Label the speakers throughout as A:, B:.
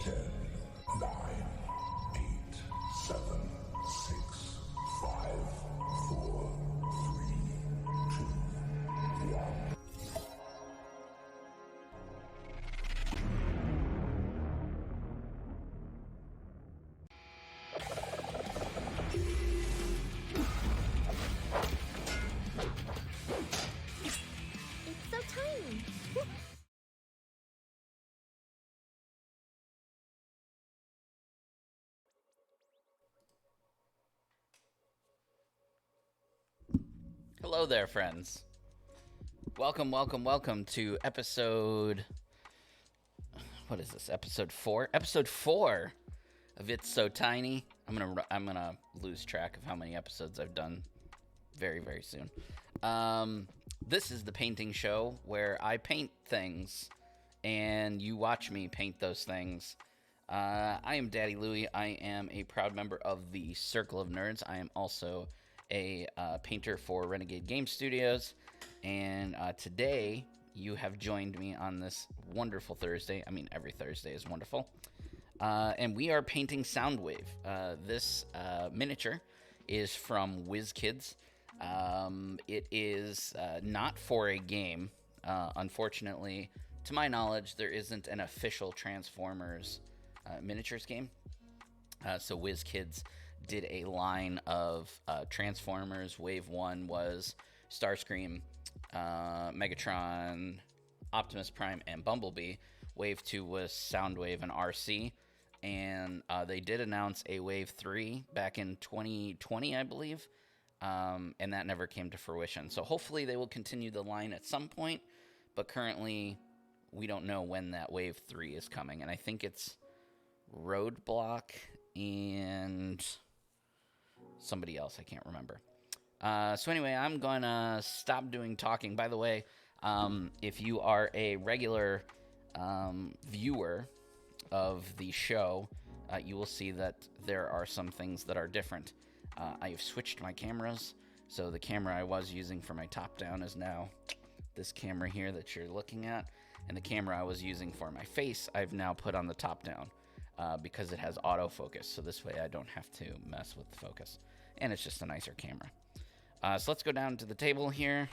A: 10, 9, 8, 7, 6, 5, 4, 3, 2, 1.
B: It's so tiny.
C: Hello there, friends. Welcome to episode... What is this? Episode 4? Episode 4 of It's So Tiny. I'm gonna lose track of how many episodes I've done very, very soon. This is the painting show where I paint things and you watch me paint those things. I am Daddy Louie. I am a proud member of the Circle of Nerds. I am also a painter for Renegade Game Studios. And today, you have joined me on this wonderful Thursday. I mean, every Thursday is wonderful. And we are painting Soundwave. This miniature is from WizKids. It is not for a game. Unfortunately, to my knowledge, there isn't an official Transformers miniatures game. So WizKids did a line of Transformers. Wave 1 was Starscream, Megatron, Optimus Prime, and Bumblebee. Wave 2 was Soundwave and RC. And they did announce a Wave 3 back in 2020, I believe. And that never came to fruition. So hopefully they will continue the line at some point. But currently, we don't know when that Wave 3 is coming. And I think it's Roadblock and somebody else. I can't remember. So anyway, I'm going to stop doing talking. By the way, if you are a regular viewer of the show, you will see that there are some things that are different. I have switched my cameras. So the camera I was using for my top-down is now this camera here that you're looking at. And the camera I was using for my face, I've now put on the top-down because it has autofocus. So this way I don't have to mess with the focus. And it's just a nicer camera. So let's go down to the table here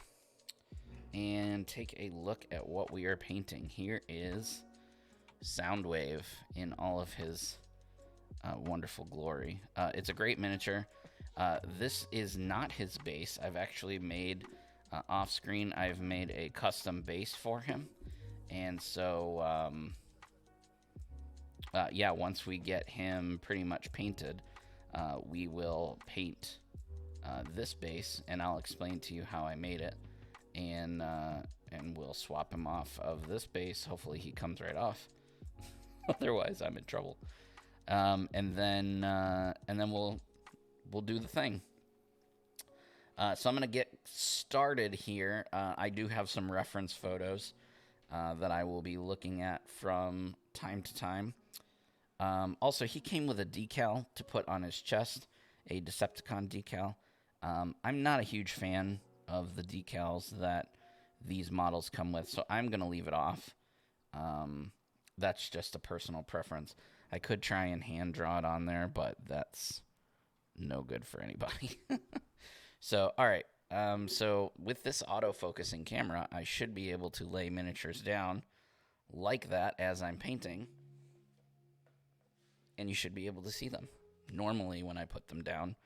C: and take a look at what we are painting. Here is Soundwave in all of his wonderful glory. It's a great miniature. This is not his base. I've actually made, off screen, I've made a custom base for him. And so, yeah, once we get him pretty much painted, we will paint this base, and I'll explain to you how I made it. And we'll swap him off of this base. Hopefully he comes right off. Otherwise, I'm in trouble. And then we'll do the thing. So I'm gonna get started here. I do have some reference photos that I will be looking at from time to time. Also, he came with a decal to put on his chest, a Decepticon decal. I'm not a huge fan of the decals that these models come with, so I'm gonna leave it off. That's just a personal preference. I could try and hand draw it on there, but that's no good for anybody. So, all right. So with this auto-focusing camera, I should be able to lay miniatures down like that as I'm painting. And you should be able to see them. Normally, when I put them down,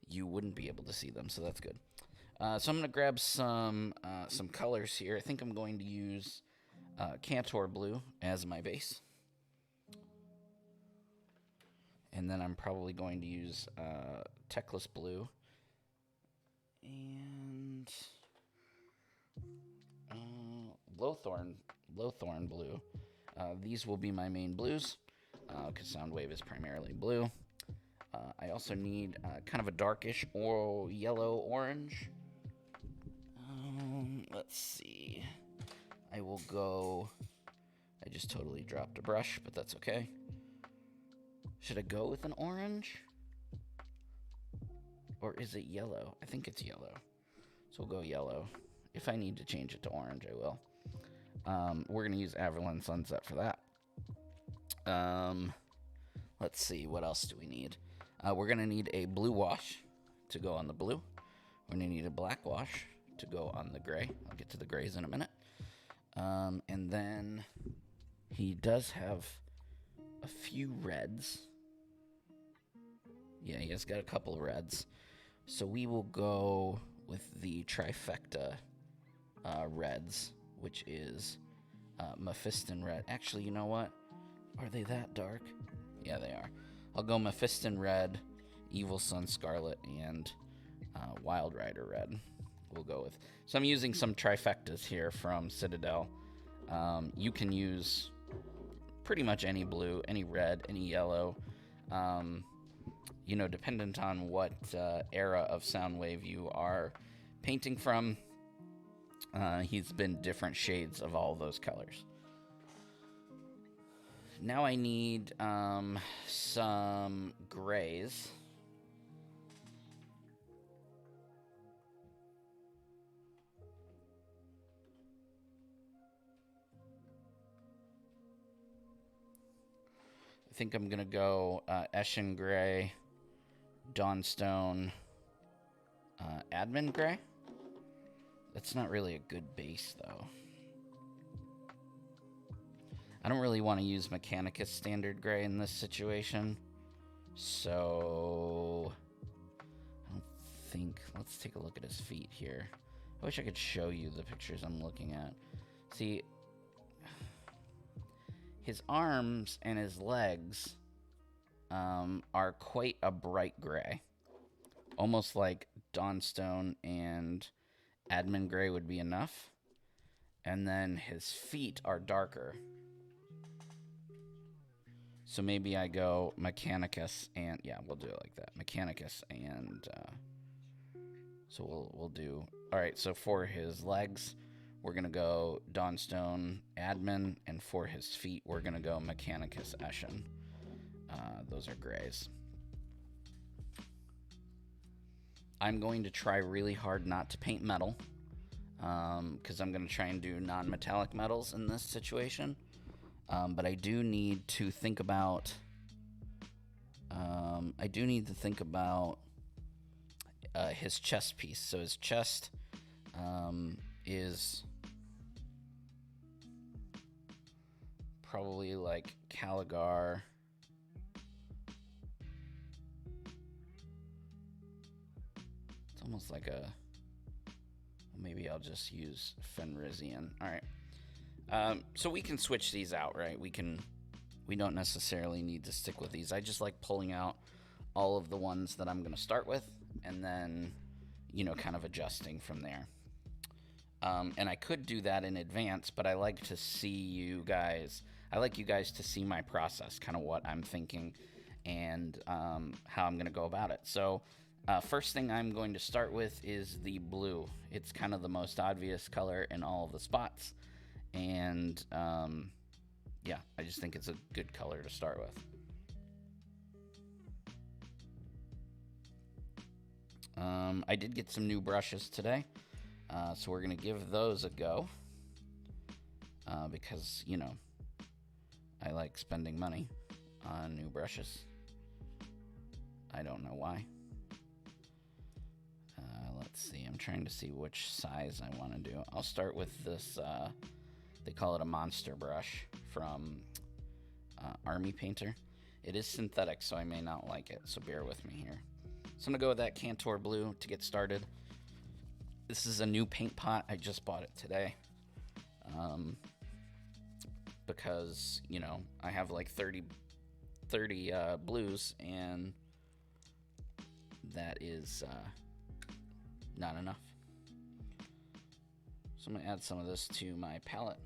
C: you wouldn't be able to see them, so that's good. So I'm going to grab some colors here. I think I'm going to use Cantor Blue as my base. And then I'm probably going to use Teclis Blue. And Lowthorn Blue. These will be my main blues, because Soundwave is primarily blue. I also need kind of a darkish or yellow-orange. Let's see. I will go... I just totally dropped a brush, but that's okay. Should I go with an orange? Or is it yellow? I think it's yellow. So we'll go yellow. If I need to change it to orange, I will. We're going to use Averland Sunset for that. Let's see, what else do we need? We're going to need a blue wash to go on the blue. We're going to need a black wash to go on the gray. I'll get to the grays in a minute. And then he does have a few reds. Yeah, he has got a couple of reds. So we will go with the trifecta reds, which is Mephiston red. Actually, you know what? Are they that dark? Yeah, they are. I'll go Mephiston red, Evil Sun scarlet, and Wild Rider red. We'll go with. So I'm using some trifectas here from Citadel. You can use pretty much any blue, any red, any yellow. Dependent on what era of Soundwave you are painting from, he's been different shades of all those colors. Now I need some grays. I think I'm going to go Eshin Gray, Dawnstone, Admin Gray. That's not really a good base, though. I don't really want to use Mechanicus Standard Gray in this situation. So, I don't think... Let's take a look at his feet here. I wish I could show you the pictures I'm looking at. See, his arms and his legs are quite a bright gray. Almost like Dawnstone and Admin Gray would be enough. And then his feet are darker. So maybe I go Mechanicus and... Yeah, we'll do it like that. Mechanicus and... so we'll do... Alright, so for his legs, we're going to go Dawnstone Admin. And for his feet, we're going to go Mechanicus Eshin. Those are grays. I'm going to try really hard not to paint metal. Because I'm going to try and do non-metallic metals in this situation. But I do need to think about... his chest piece. So his chest is probably like Caligar. It's almost like a... Maybe I'll just use Fenrisian. All right. So we can switch these out, right? We don't necessarily need to stick with these. I just like pulling out all of the ones that I'm going to start with and then, kind of adjusting from there. And I could do that in advance, but I like to see you guys. I like you guys to see my process, kind of what I'm thinking and how I'm going to go about it. So first thing I'm going to start with is the blue. It's kind of the most obvious color in all of the spots. And yeah, I just think it's a good color to start with. I did get some new brushes today, so we're going to give those a go because, I like spending money on new brushes. I don't know why. Let's see. I'm trying to see which size I want to do. I'll start with this, they call it a monster brush from Army Painter. It is synthetic, so I may not like it, so bear with me here. So I'm going to go with that Cantor Blue to get started. This is a new paint pot. I just bought it today. Because, I have like 30 blues, and that is not enough. So I'm going to add some of this to my palette.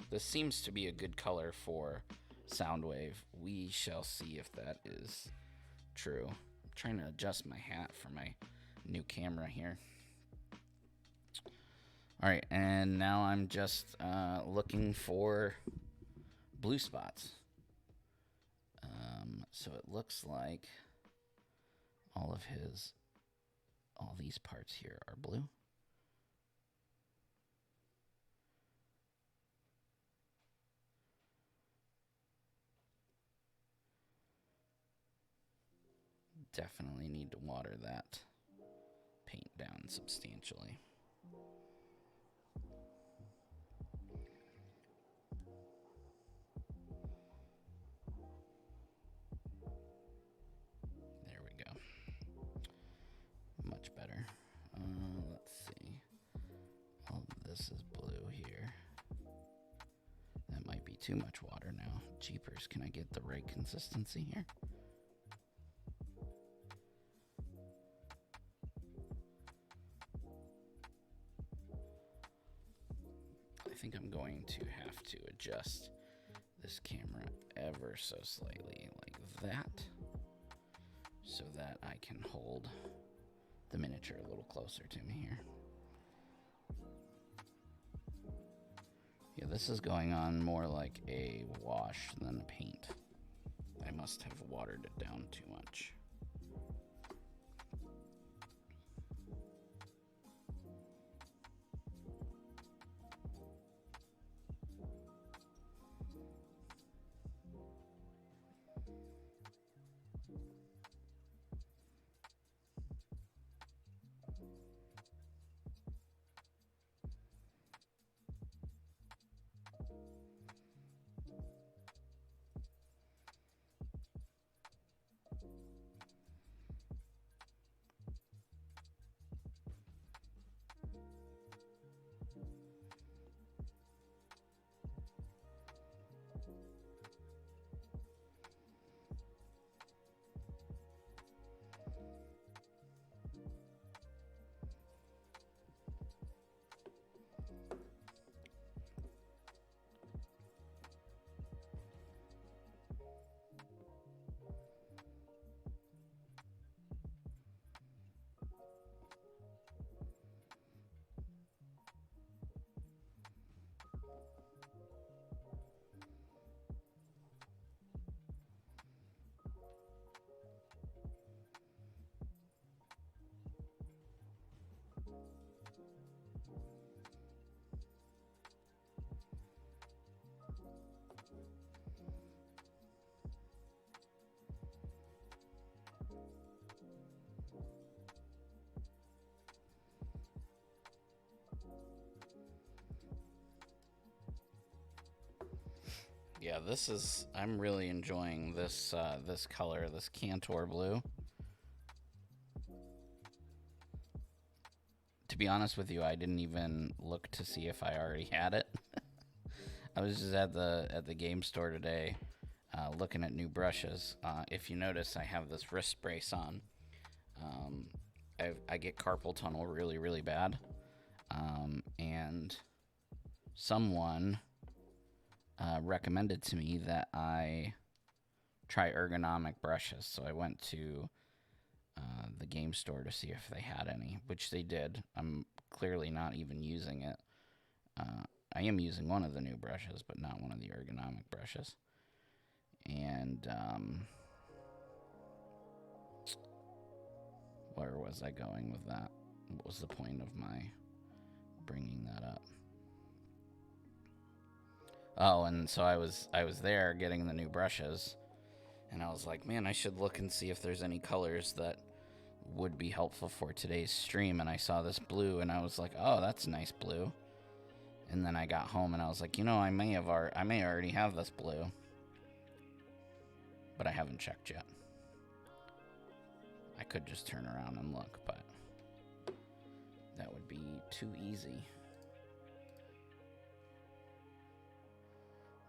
C: This seems to be a good color for Soundwave. We shall see if that is true. I'm trying to adjust my hat for my new camera here. Alright, and now I'm just looking for blue spots. So it looks like all these parts here are blue. definitely need to water that paint down substantially. There we go. Much better. Let's see. Oh, this is blue here. That might be too much water now. Jeepers, can I get the right consistency here? I think I'm going to have to adjust this camera ever so slightly like that so that I can hold the miniature a little closer to me here. Yeah, this is going on more like a wash than a paint. I must have watered it down too much. Yeah, I'm really enjoying this this color, this Cantor blue. To be honest with you, I didn't even look to see if I already had it. I was just at the game store today, looking at new brushes. If you notice, I have this wrist brace on. I get carpal tunnel really, really bad, and someone recommended to me that I try ergonomic brushes. So I went to the game store to see if they had any, which they did. I'm clearly not even using it. I am using one of the new brushes, but not one of the ergonomic brushes. And where was I going with that? What was the point of my bringing that up? Oh, and so I was there getting the new brushes, and I was like, man, I should look and see if there's any colors that would be helpful for today's stream. And I saw this blue, and I was like, oh, that's a nice blue. And then I got home, and I was like, you know, I may already have this blue, but I haven't checked yet. I could just turn around and look, but that would be too easy.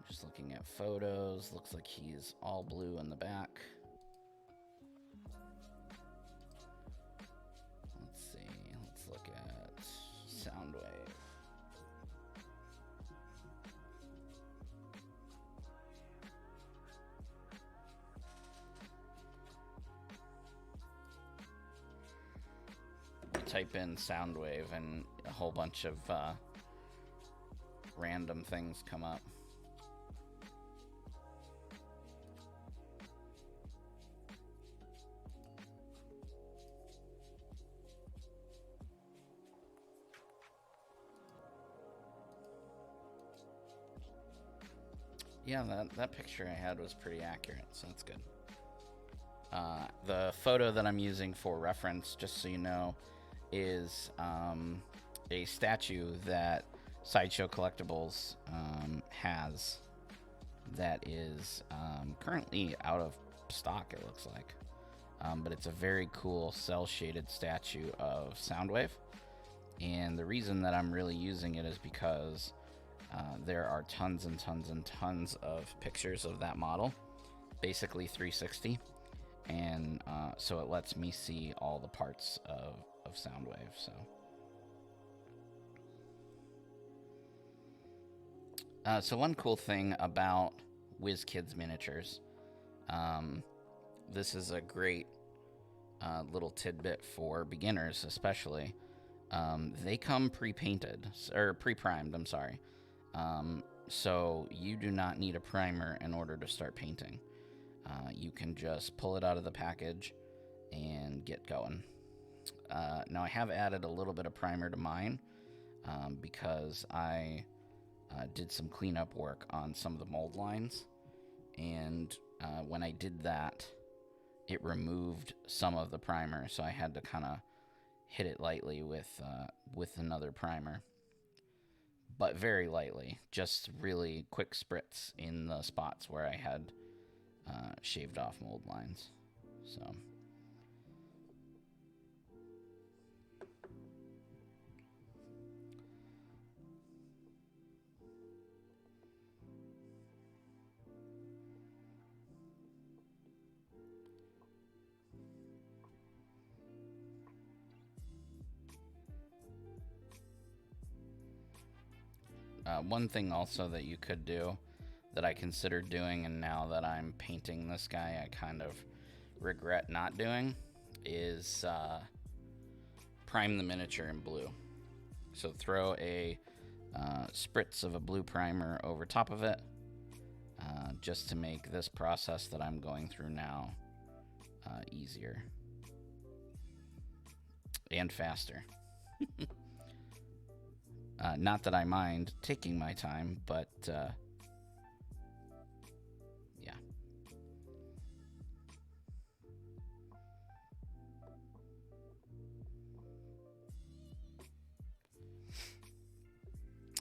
C: Just looking at photos, looks like he's all blue in the back. Let's see, let's look at SOUNDWAVE. Type in SOUNDWAVE and a whole bunch of random things come up. Yeah, that picture I had was pretty accurate, so that's good. The photo that I'm using for reference, just so you know, is a statue that Sideshow Collectibles has that is currently out of stock, it looks like. But it's a very cool cel-shaded statue of Soundwave. And the reason that I'm really using it is because there are tons and tons and tons of pictures of that model, basically 360. And so it lets me see all the parts of Soundwave. So one cool thing about WizKids miniatures, this is a great little tidbit for beginners, especially. They come pre-painted, or pre-primed, I'm sorry. So you do not need a primer in order to start painting. You can just pull it out of the package and get going. Now I have added a little bit of primer to mine because I did some cleanup work on some of the mold lines, and when I did that, it removed some of the primer, so I had to kind of hit it lightly with another primer, but very lightly, just really quick spritz in the spots where I had shaved off mold lines. So one thing also that you could do that I considered doing, and now that I'm painting this guy, I kind of regret not doing, is prime the miniature in blue. So throw a spritz of a blue primer over top of it, just to make this process that I'm going through now easier and faster. Not that I mind taking my time, but yeah.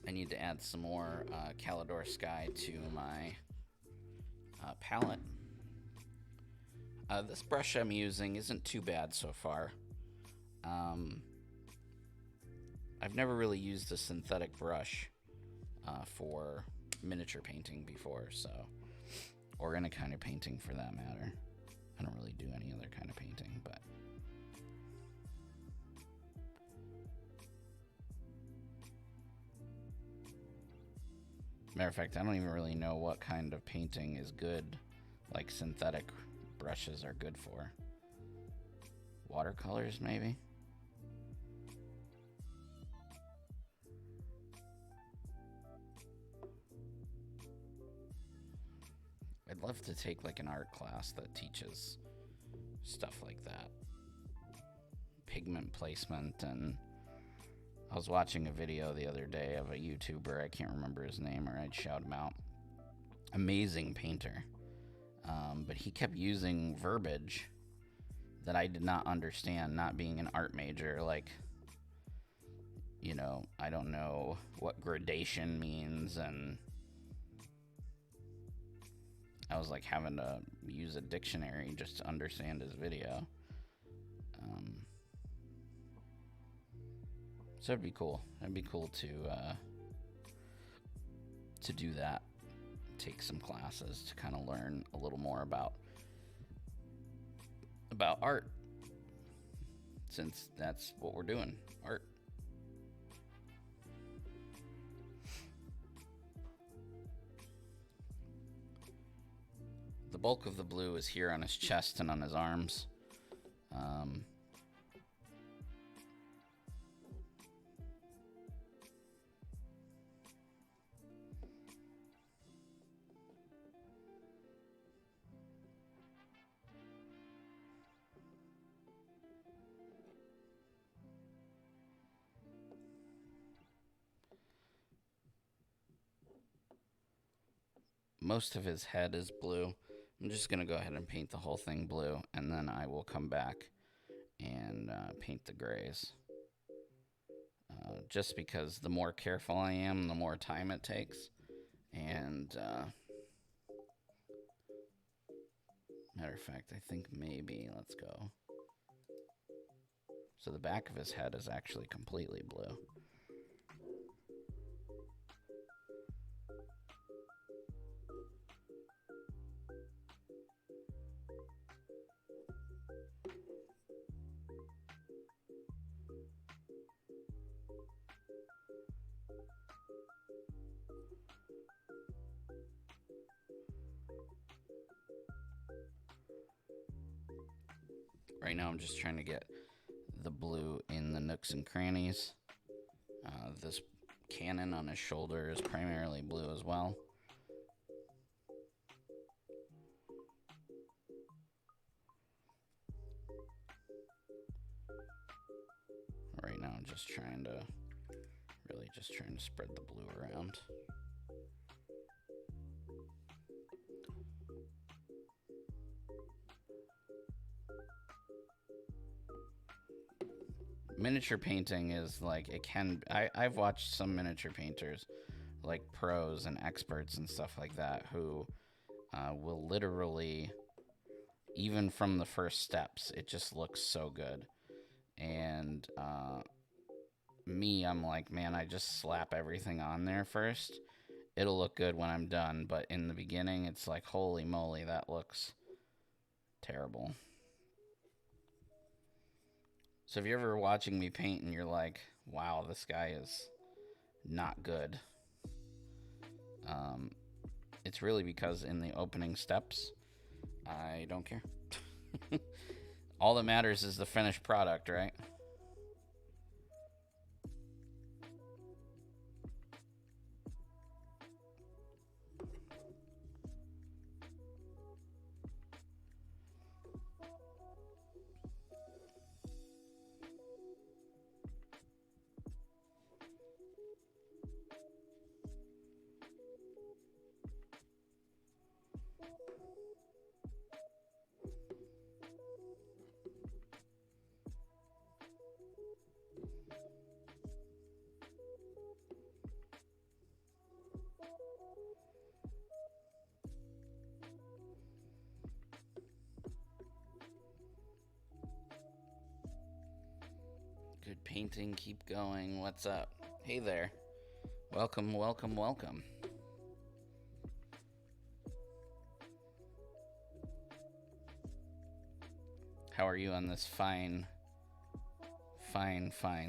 C: I need to add some more Calidor Sky to my palette. This brush I'm using isn't too bad so far. I've never really used a synthetic brush for miniature painting before, so, or any kind of painting for that matter. I don't really do any other kind of painting, but matter of fact, I don't even really know what kind of painting is good, like synthetic brushes are good for. Watercolors, maybe? I'd love to take like an art class that teaches stuff like that. Pigment placement, and I was watching a video the other day of a YouTuber, I can't remember his name or I'd shout him out. Amazing painter. But he kept using verbiage that I did not understand, not being an art major. Like, you know, I don't know what gradation means, and I was like having to use a dictionary just to understand his video. So it'd be cool. It'd be cool to do that. Take some classes to kind of learn a little more about art, since that's what we're doing, art. The bulk of the blue is here on his chest and on his arms. Most of his head is blue, I'm just going to go ahead and paint the whole thing blue, and then I will come back and paint the grays. Just because the more careful I am, the more time it takes. And, matter of fact, I think maybe, let's go. So the back of his head is actually completely blue. Right now I'm just trying to get the blue in the nooks and crannies. This cannon on his shoulder is primarily blue as well. Right now I'm just trying to, really just trying to spread the blue around. Miniature painting is like, it can, I've watched some miniature painters, like pros and experts and stuff like that, who will literally, even from the first steps, it just looks so good. And me, I'm like, man, I just slap everything on there first. It'll look good when I'm done, but in the beginning, it's like, holy moly, that looks terrible. So if you're ever watching me paint and you're like, wow, this guy is not good, it's really because in the opening steps, I don't care. All that matters is the finished product, right? Good painting, keep going. What's up? Hey there. Welcome, welcome, welcome. How are you on this fine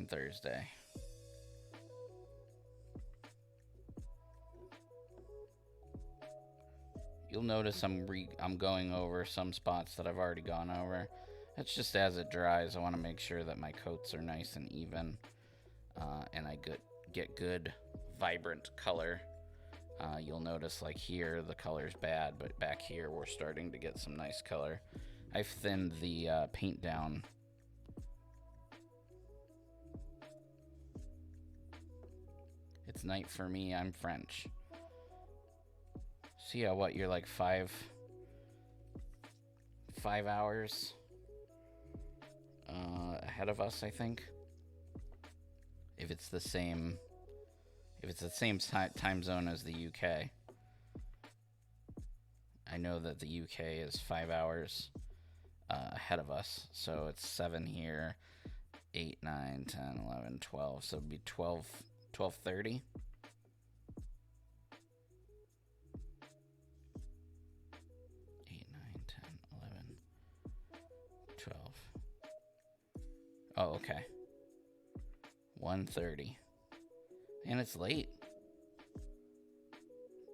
C: Thursday? You'll notice I'm going over some spots that I've already gone over. That's just as it dries. I want to make sure that my coats are nice and even, and I get good, vibrant color. You'll notice, like here, the color's bad, but back here, we're starting to get some nice color. I've thinned the paint down. It's night for me. I'm French. So yeah, what, you're like 5 hours ahead of us, I think. If it's the same time zone as the UK. I know that the UK is 5 hours ahead of us, so it's 7 here, 8, 9, 10, 11, 12, so it'd be 12:30. 8, 9, 10, 11, 12. Oh, okay. 1:30. And it's late.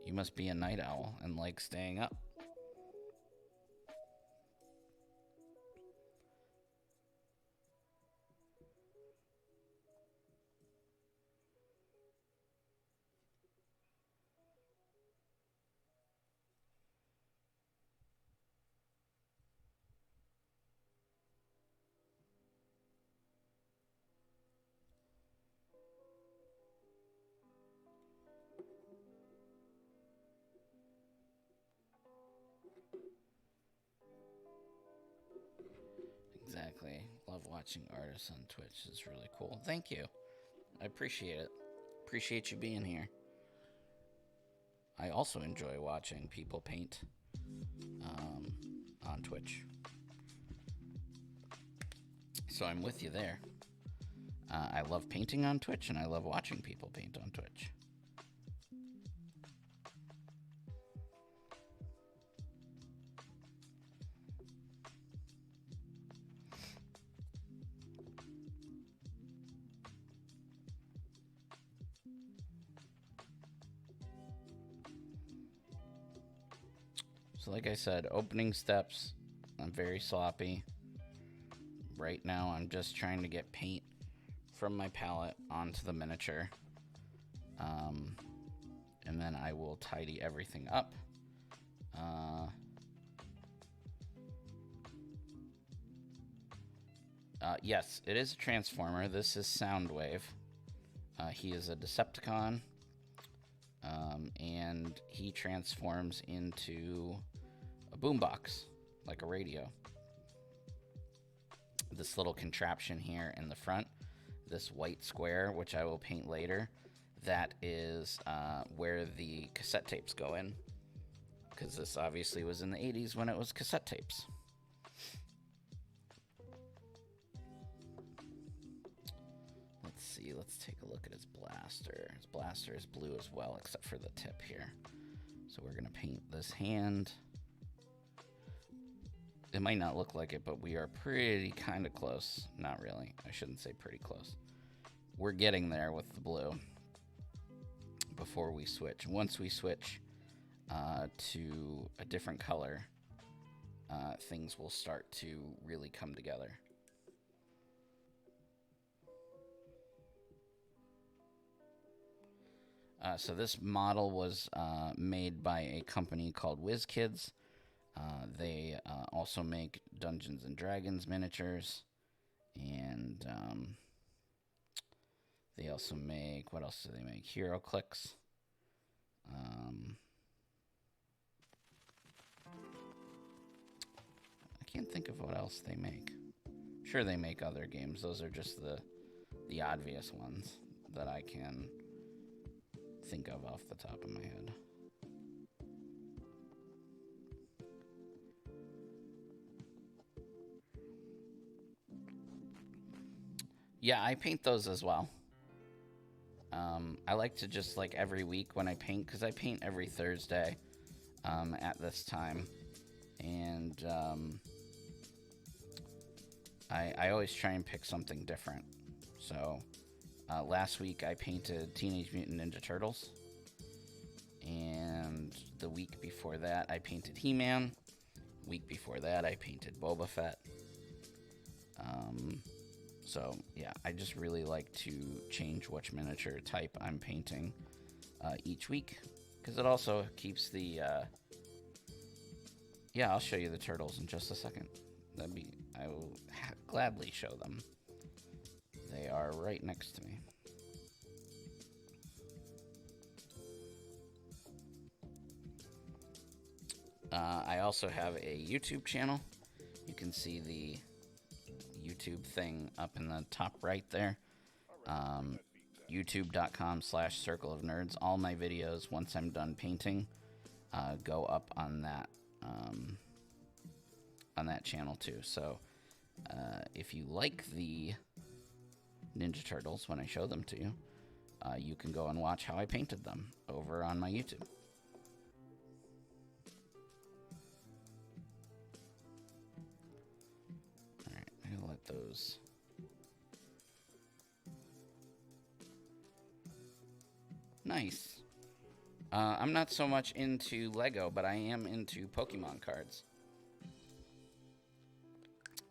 C: You must be a night owl and like staying up. exactly. Love watching artists on Twitch. It's really cool. Thank you. I appreciate it. Appreciate you being here. I also enjoy watching people paint on Twitch. So I'm with you there. I love painting on Twitch, and I love watching people paint on Twitch. So like I said, opening steps, I'm very sloppy. Right now, I'm just trying to get paint from my palette onto the miniature. And then I will tidy everything up. Yes, it is a Transformer. This is Soundwave. He is a Decepticon. And he transforms into a boombox, like a radio. This little contraption here in the front, this white square, which I will paint later, that is where the cassette tapes go in. Because this obviously was in the 80s when it was cassette tapes. Let's see, let's take a look at his blaster. His blaster is blue as well, except for the tip here. So we're going to paint this hand. It might not look like it, but we are pretty kind of close. Not really. I shouldn't say pretty close. We're getting there with the blue before we switch. Once we switch to a different color, things will start to really come together. So this model was made by a company called WizKids. They also make Dungeons and Dragons miniatures, and they also make, what else do they make? HeroClix. I can't think of what else they make. Sure, they make other games. Those are just the obvious ones that I can think of off the top of my head. Yeah, I paint those as well. I like to just, like, every week when I paint, because I paint every Thursday at this time. And I always try and pick something different. So last week I painted Teenage Mutant Ninja Turtles. And the week before that I painted He-Man. Week before that I painted Boba Fett. So, yeah, I just really like to change which miniature type I'm painting each week. Because it also keeps the... Yeah, I'll show you the turtles in just a second. I will gladly show them. They are right next to me. I also have a YouTube channel. You can see the YouTube thing up in the top right there. YouTube.com/Circle of Nerds. All my videos, once I'm done painting, go up on that channel too. So if you like the Ninja Turtles when I show them to you, you can go and watch how I painted them over on my YouTube. Alright, I'm gonna let those... Nice. I'm not so much into Lego, but I am into Pokemon cards.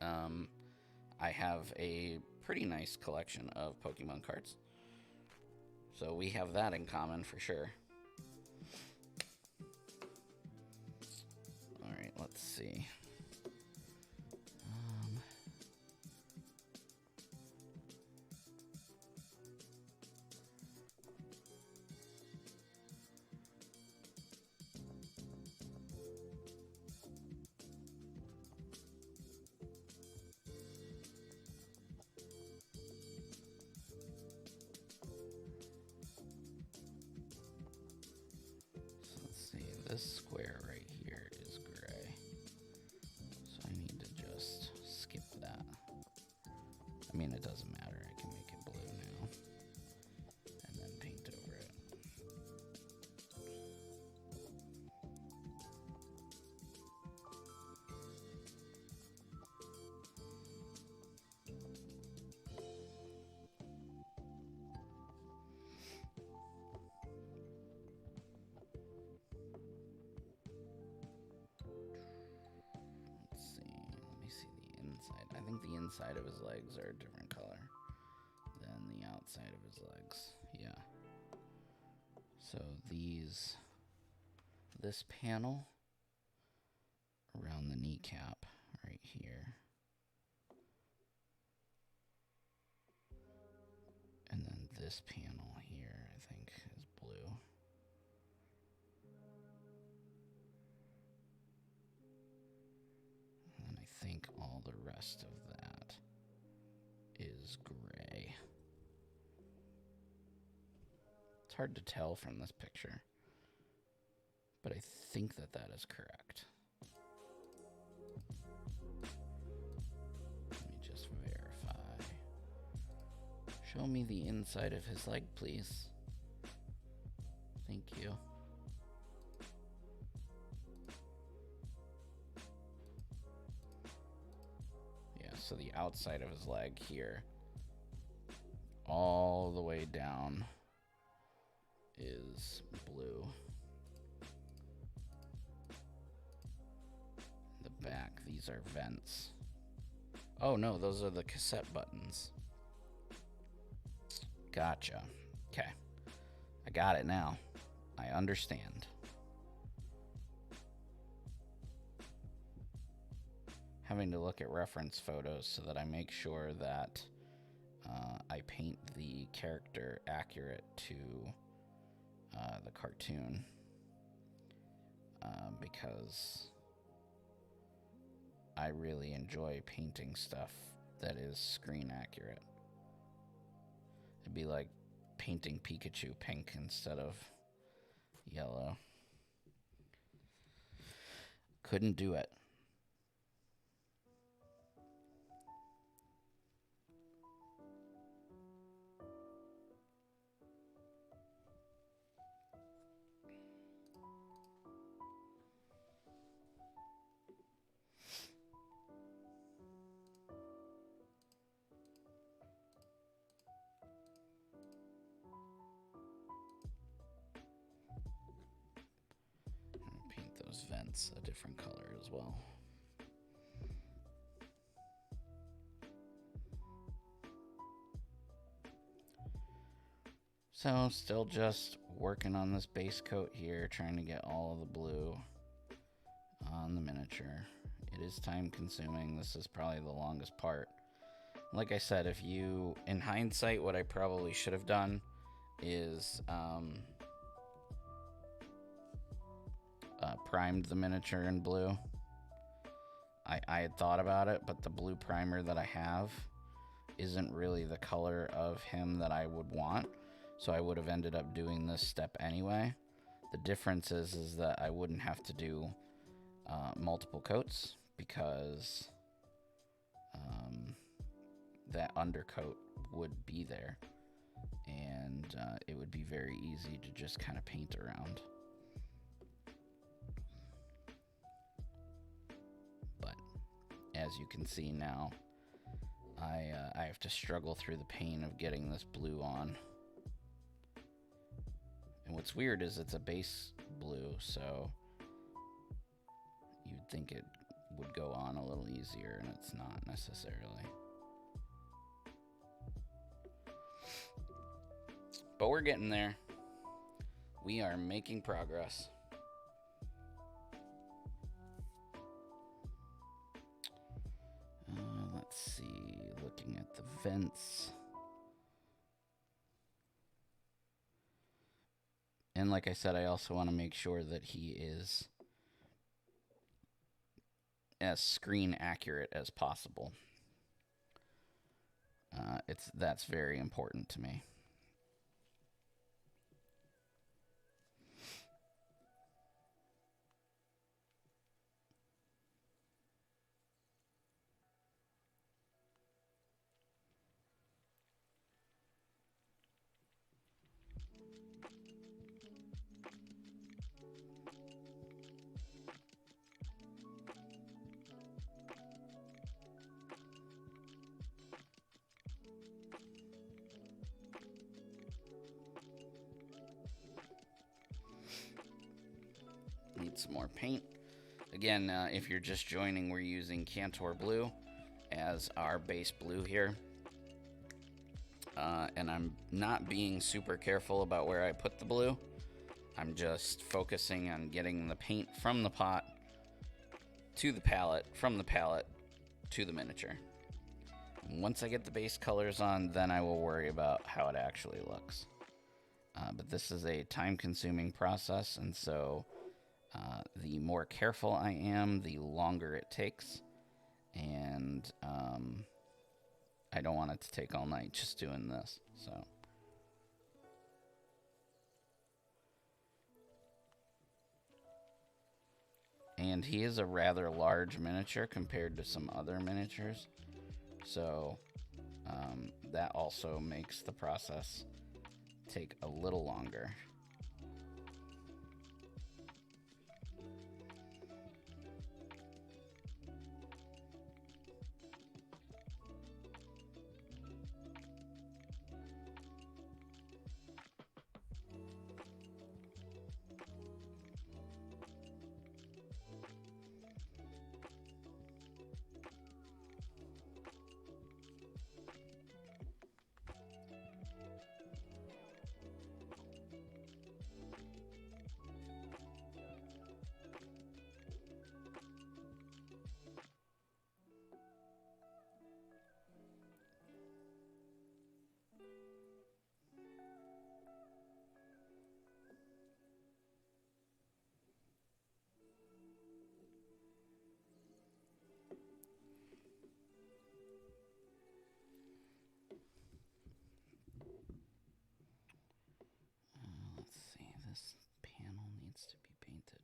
C: I have a pretty nice collection of Pokemon cards. So we have that in common for sure. Alright, let's see. this square right here is gray. So I need to just skip that. I mean, it doesn't matter. I can make it blue now. And then paint over it. Let's see. Let me see the inside. I think the inside of his legs are a different color than the outside of his legs. Yeah. So this panel around the kneecap right here. And then this panel here, I think, is blue. And I think all the rest of that is gray. It's hard to tell from this picture, but I think that that is correct. Let me just verify. Show me the inside of his leg, please. Thank you. Yeah, so the outside of his leg here, all the way down, is blue. The back, these are vents. Oh no, those are the cassette buttons. Gotcha. Okay. I got it now. I understand. Having to look at reference photos so that I make sure that I paint the character accurate to the cartoon, because I really enjoy painting stuff that is screen accurate. It'd be like painting Pikachu pink instead of yellow. Couldn't do it. Vents a different color as well. So still just working on this base coat here, trying to get all of the blue on the miniature. It is time consuming. This is probably the longest part. Like I said, if you, in hindsight, what I probably should have done is primed the miniature in blue. I had thought about it, but the blue primer that I have isn't really the color of him that I would want, so I would have ended up doing this step anyway. The difference is that I wouldn't have to do multiple coats, because that undercoat would be there, and it would be very easy to just kind of paint around. As you can see now, I have to struggle through the pain of getting this blue on. And what's weird is it's a base blue, so you'd think it would go on a little easier, and it's not necessarily. But we're getting there. We are making progress. Let's see, looking at the vents. And like I said, I also want to make sure that he is as screen accurate as possible. That's very important to me. and some more paint. Again, if you're just joining, we're using Cantor Blue as our base blue here. And I'm not being super careful about where I put the blue. I'm just focusing on getting the paint from the pot to the palette, from the palette to the miniature. And once I get the base colors on, then I will worry about how it actually looks. But this is a time-consuming process, and so the more careful I am, the longer it takes. And I don't want it to take all night just doing this. So. And he is a rather large miniature compared to some other miniatures. So that also makes the process take a little longer. Let's see, this panel needs to be painted.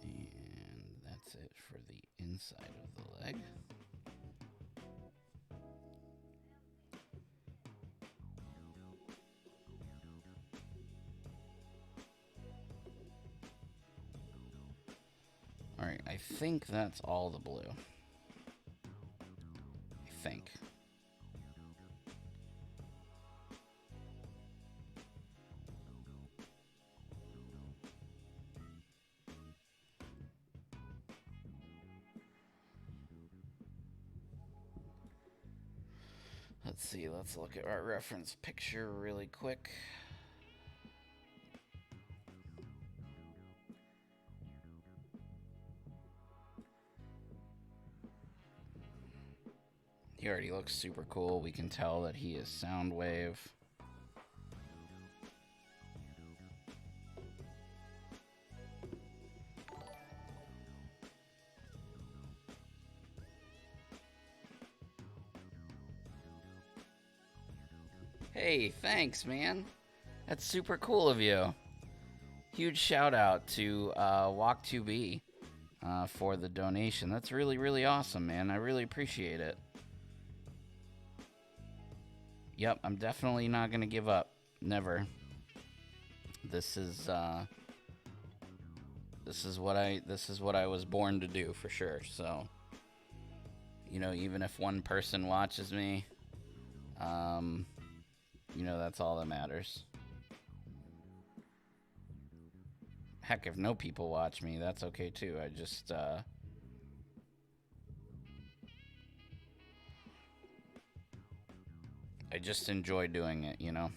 C: And that's it for the inside of the leg. Alright, I think that's all the blue. I think. Let's see, let's look at our reference picture really quick. He already looks super cool. We can tell that he is SOUNDWAVE. Hey, thanks, man. That's super cool of you. Huge shout out to Walk2B for the donation. That's really, really awesome, man. I really appreciate it. Yep, I'm definitely not gonna give up. Never. This is what I was born to do for sure. So, you know, even if one person watches me, you know, that's all that matters. Heck, if no people watch me, that's okay too. I just enjoy doing it, you know.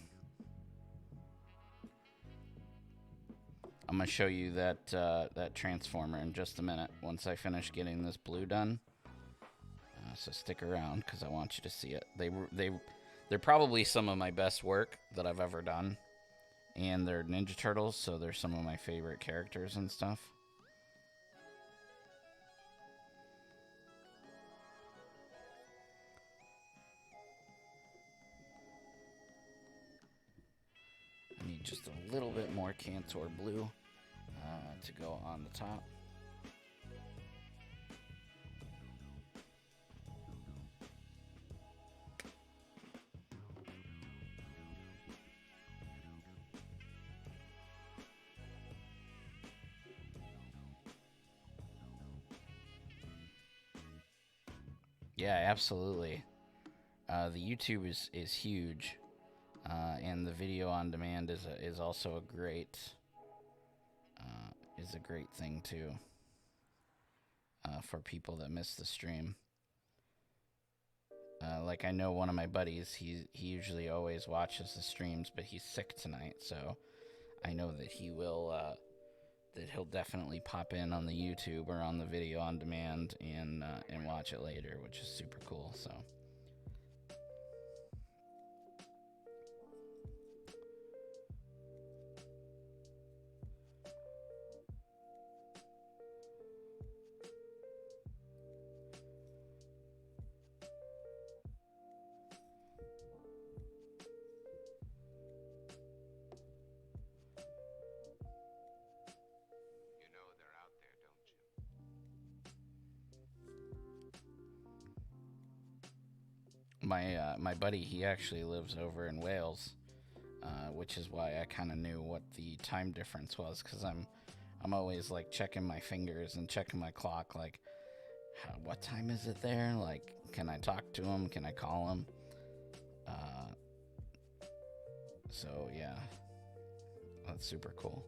C: I'm gonna show you that that transformer in just a minute once I finish getting this blue done. So stick around because I want you to see it. They're probably some of my best work that I've ever done, and they're Ninja Turtles, so they're some of my favorite characters and stuff. I need just a little bit more Cantor Blue to go on the top. Yeah, absolutely. The YouTube is huge. And the video on demand is also a great thing too, for people that miss the stream. Like, I know one of my buddies, he usually always watches the streams, but he's sick tonight, so I know that he'll definitely pop in on the YouTube or on the video on demand and watch it later, which is super cool. So. My buddy, he actually lives over in Wales, which is why I kind of knew what the time difference was, because I'm always like checking my fingers and checking my clock, like, what time is it there? Like, can I talk to him? Can I call him? So yeah, that's super cool.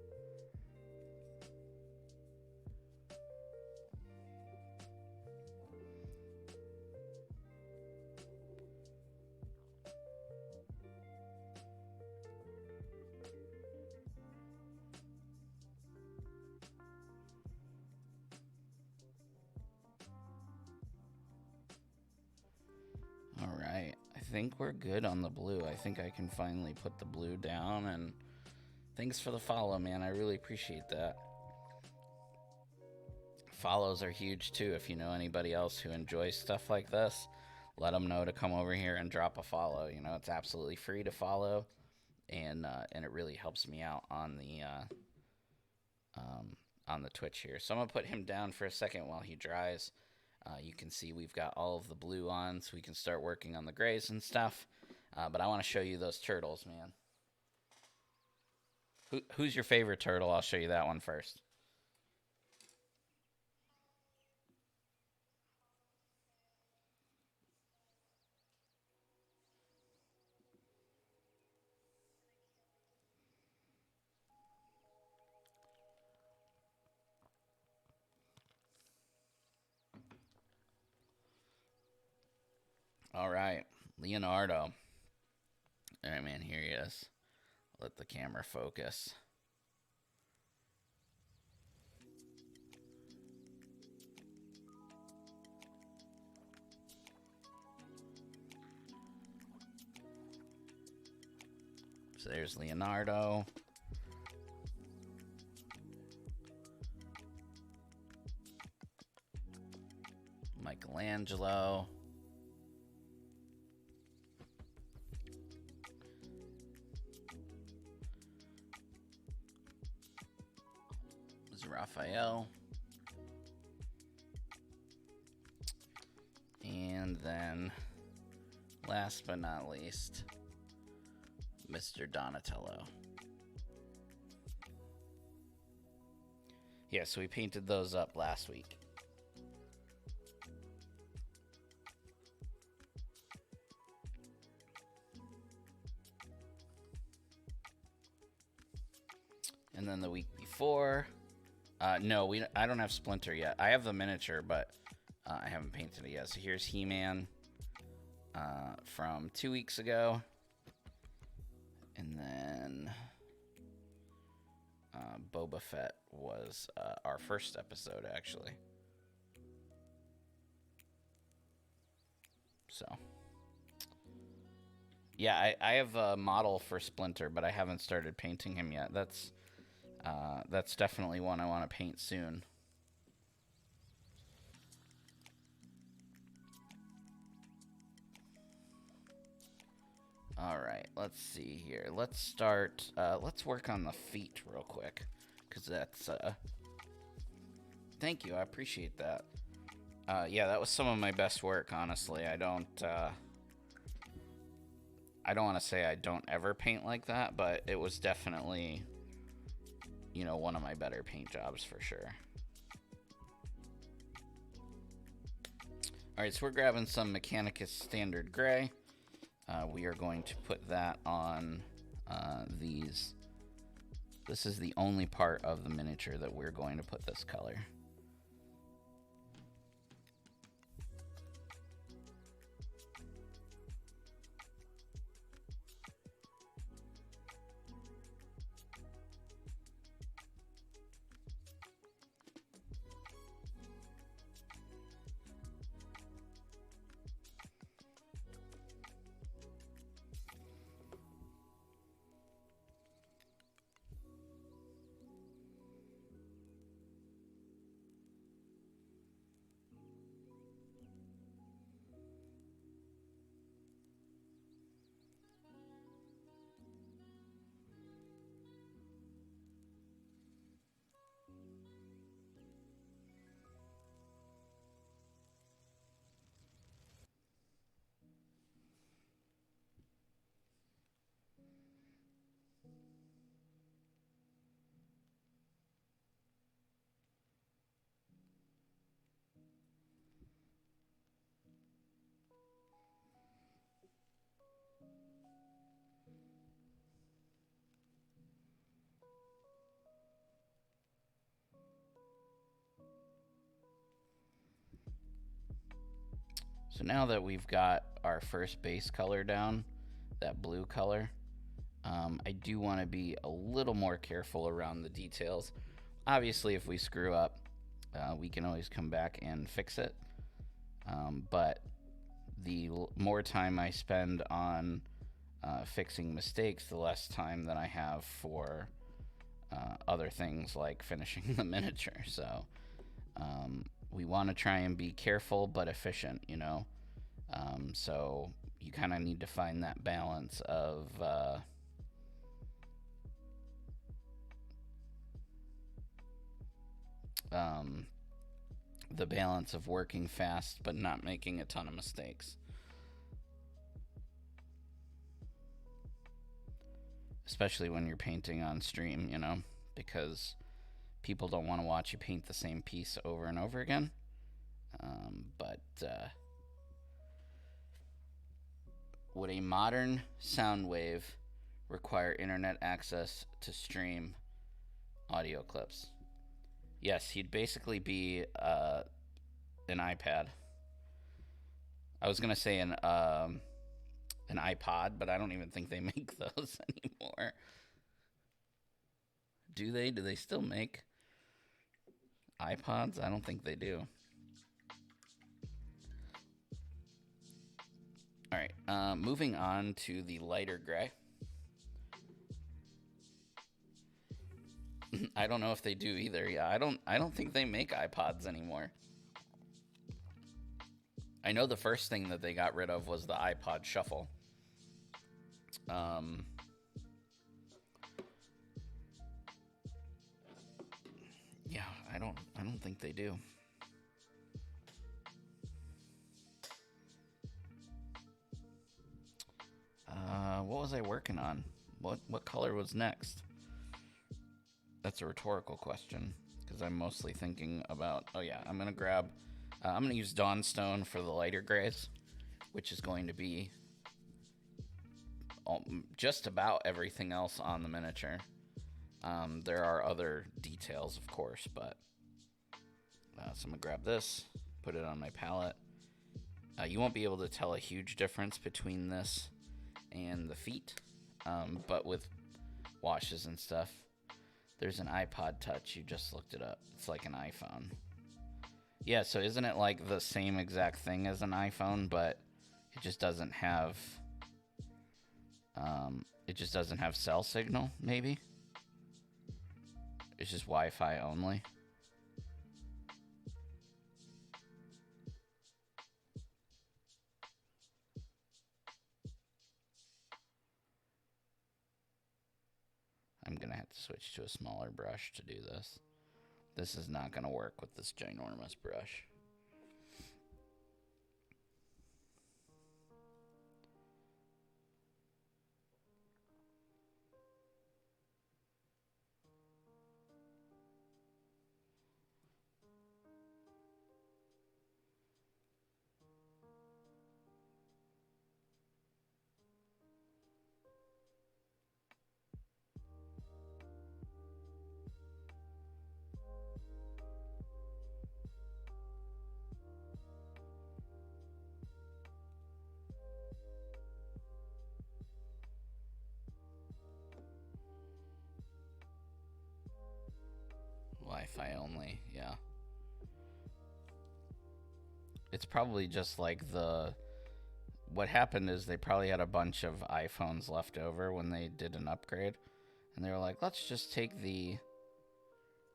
C: I think we're good on the blue. I think I can finally put the blue down, and thanks for the follow, man. I really appreciate that. Follows are huge too. If you know anybody else who enjoys stuff like this, let them know to come over here and drop a follow. You know, it's absolutely free to follow, and it really helps me out on the Twitch here. So I'm gonna put him down for a second while he dries. You can see we've got all of the blue on, so we can start working on the grays and stuff. But I want to show you those turtles, man. Who's your favorite turtle? I'll show you that one first. All right, Leonardo. All right, man, here he is. Let the camera focus. So there's Leonardo. Michelangelo. Raphael. And then, last but not least, Mr. Donatello. Yeah, so we painted those up last week. And then the week before, no, I don't have Splinter yet. I have the miniature, but I haven't painted it yet. So here's He-Man from 2 weeks ago. And then Boba Fett was our first episode, actually. So, yeah, I have a model for Splinter, but I haven't started painting him yet. That's definitely one I want to paint soon. All right, let's see here. Let's start. Let's work on the feet real quick, because that's. Thank you, I appreciate that. Yeah, that was some of my best work, honestly. I don't want to say I don't ever paint like that, but it was definitely, you know, one of my better paint jobs for sure. All right, so we're grabbing some Mechanicus Standard Gray. We are going to put that on these. This is the only part of the miniature that we're going to put this color. So now that we've got our first base color down, that blue color, I do want to be a little more careful around the details. Obviously, if we screw up, we can always come back and fix it. But the more time I spend on fixing mistakes, the less time that I have for other things like finishing the miniature. So we want to try and be careful but efficient, you know. So you kind of need to find that balance of the balance of working fast but not making a ton of mistakes. Especially when you're painting on stream, you know, because people don't want to watch you paint the same piece over and over again. But would a modern SOUNDWAVE require internet access to stream audio clips? Yes, he'd basically be an iPad. I was gonna say an iPod, but I don't even think they make those anymore. Do they? Do they still make iPods? I don't think they do. All right, moving on to the lighter gray. I don't know if they do either. Yeah, I don't think they make iPods anymore. I know the first thing that they got rid of was the iPod Shuffle. Yeah, I don't think they do. What was I working on? What color was next? That's a rhetorical question because I'm mostly thinking about. Oh yeah, I'm gonna use Dawnstone for the lighter grays, which is going to be just about everything else on the miniature. There are other details, of course, but so I'm gonna grab this, put it on my palette. You won't be able to tell a huge difference between this and the feet, but with washes and stuff, there's an iPod Touch. You just looked it up. It's like an iPhone. Yeah, so isn't it like the same exact thing as an iPhone, but it just doesn't have cell signal, maybe? It's just Wi-Fi only. I'm gonna have to switch to a smaller brush to do this. This is not gonna work with this ginormous brush. Wi-Fi only, yeah. It's probably just like what happened is they probably had a bunch of iPhones left over when they did an upgrade. And they were like, let's just take the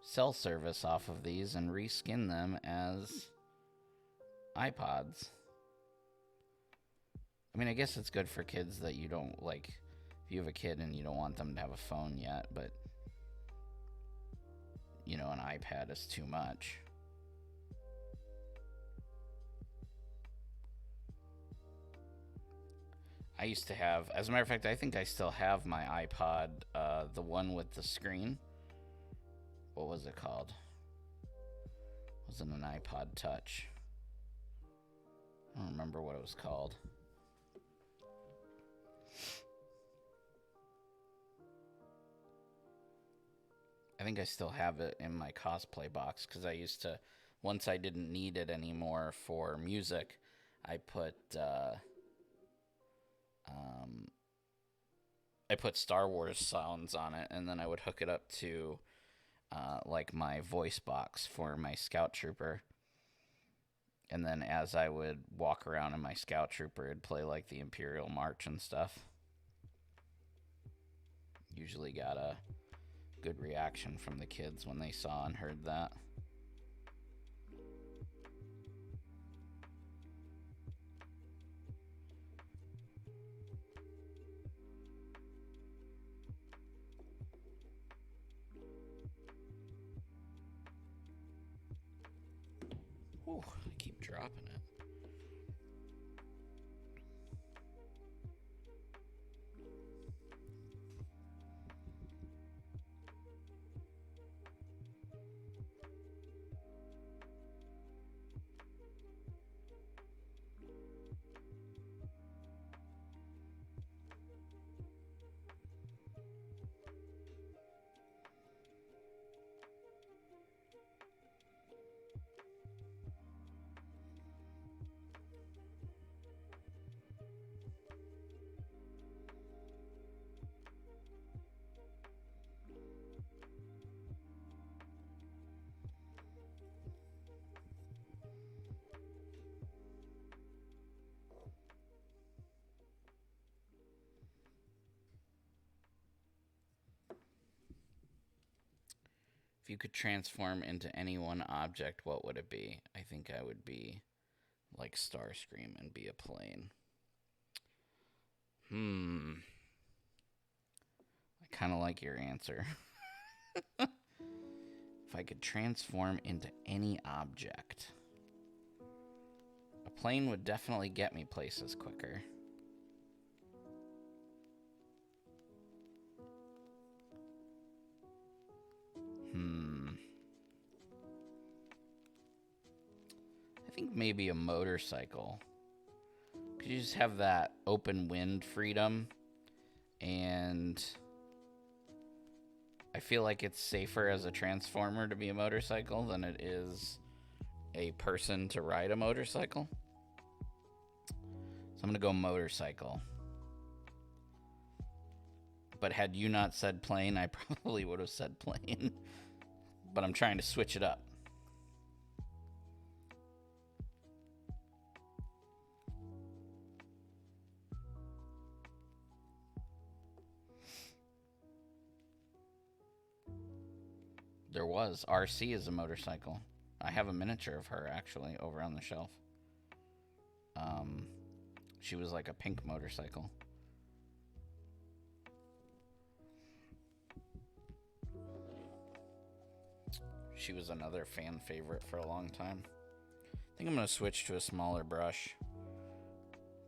C: cell service off of these and reskin them as iPods. I mean, I guess it's good for kids that you don't, like, if you have a kid and you don't want them to have a phone yet, but, you know, an iPad is too much. I used to have, as a matter of fact, I think I still have my iPod, the one with the screen. What was it called? It wasn't an iPod Touch. I don't remember what it was called. I think I still have it in my cosplay box because I used to, once I didn't need it anymore for music, I put Star Wars sounds on it, and then I would hook it up to like my voice box for my Scout Trooper. And then as I would walk around in my Scout Trooper, it'd play like the Imperial March and stuff. Usually got a good reaction from the kids when they saw and heard that. Ooh, I keep dropping it. If you could transform into any one object, what would it be? I think I would be like Starscream and be a plane. I kind of like your answer. If I could transform into any object, a plane would definitely get me places quicker. I think maybe a motorcycle. Because you just have that open wind freedom, and I feel like it's safer as a transformer to be a motorcycle than it is a person to ride a motorcycle. So I'm going to go motorcycle. But had you not said plane, I probably would have said plane. But I'm trying to switch it up. There was. RC is a motorcycle. I have a miniature of her, actually, over on the shelf. She was like a pink motorcycle. She was another fan favorite for a long time. I think I'm going to switch to a smaller brush.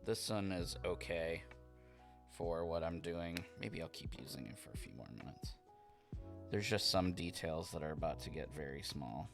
C: This one is okay for what I'm doing. Maybe I'll keep using it for a few more minutes. There's just some details that are about to get very small.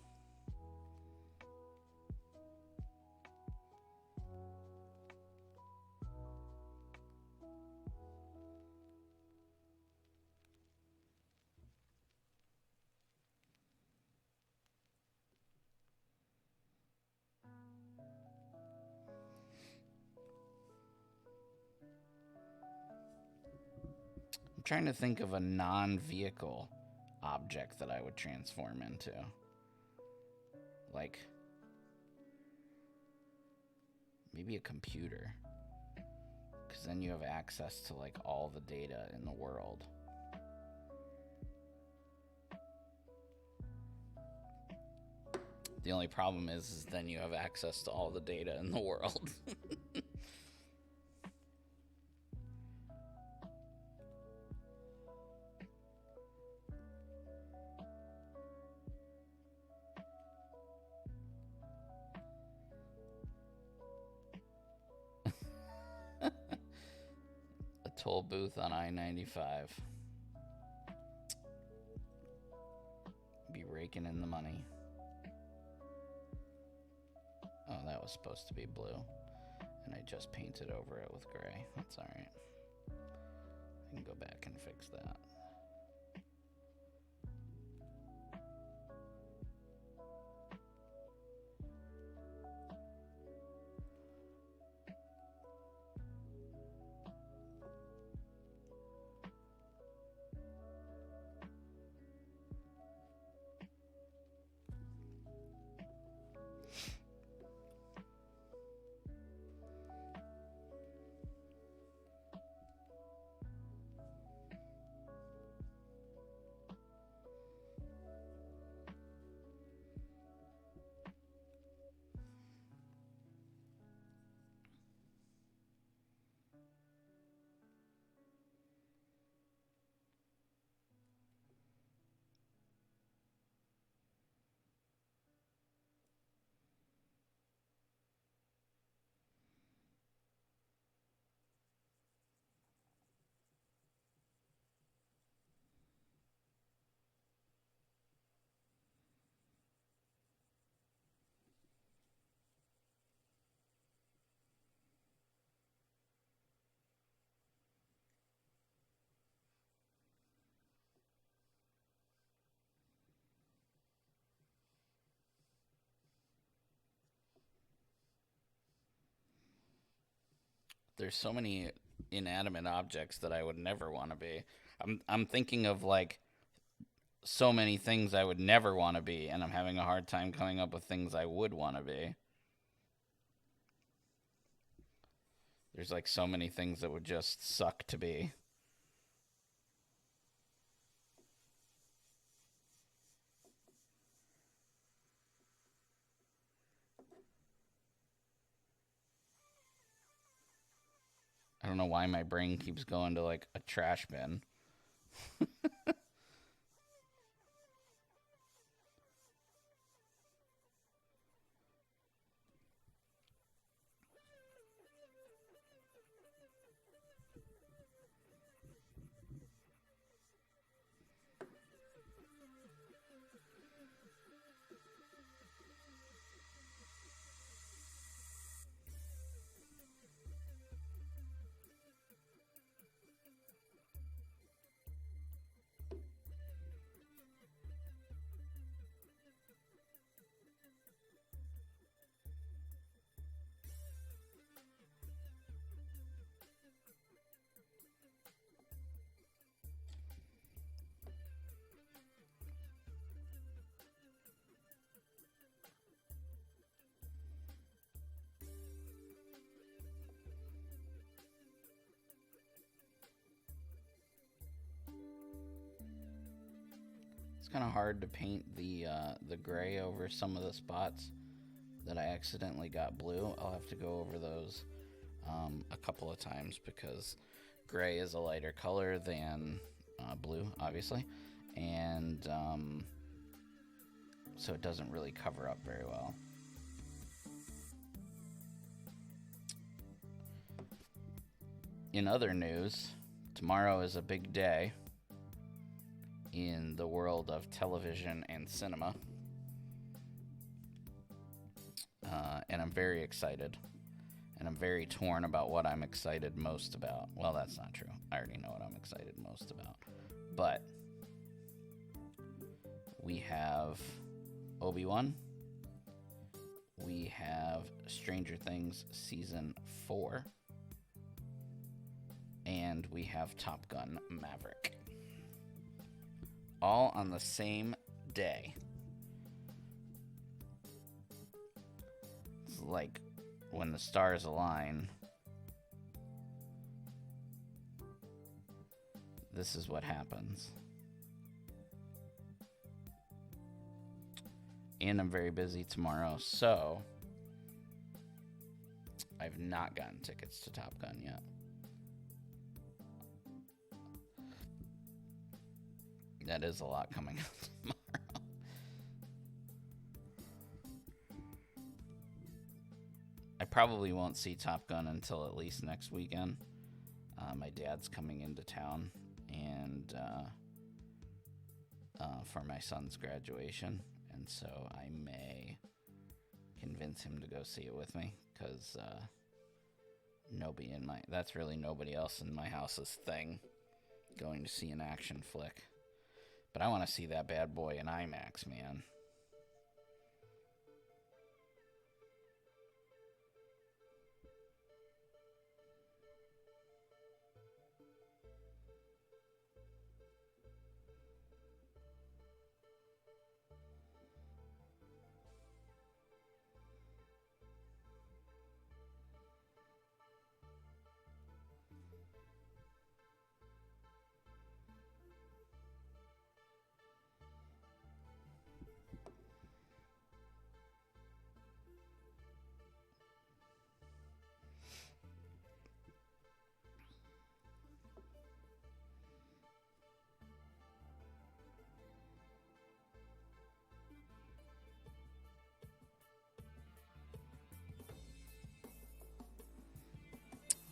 C: I'm trying to think of a non-vehicle object that I would transform into. Like, maybe a computer. Because then you have access to, like, all the data in the world. The only problem is then you have access to all the data in the world. A toll booth on I-95. Be raking in the money. Oh, that was supposed to be blue. And I just painted over it with gray. That's alright. I can go back and fix that. There's so many inanimate objects that I would never want to be. I'm thinking of, like, so many things I would never want to be, and I'm having a hard time coming up with things I would want to be. There's, like, so many things that would just suck to be. I don't know why my brain keeps going to, like, a trash bin. It's kind of hard to paint the gray over some of the spots that I accidentally got blue. I'll have to go over those a couple of times because gray is a lighter color than blue, obviously, and so it doesn't really cover up very well. In other news, tomorrow is a big day in the world of television and cinema. And I'm very excited. And I'm very torn about what I'm excited most about. Well, that's not true. I already know what I'm excited most about. But we have Obi-Wan. We have Stranger Things Season 4. And we have Top Gun Maverick. all on the same day. It's like when the stars align. This is what happens. And I'm very busy tomorrow, so I've not gotten tickets to Top Gun yet. That is a lot coming up tomorrow. I probably won't see Top Gun until at least next weekend. My dad's coming into town and for my son's graduation, and so I may convince him to go see it with me, because that's really nobody else in my house's thing, going to see an action flick. But I want to see that bad boy in IMAX, man.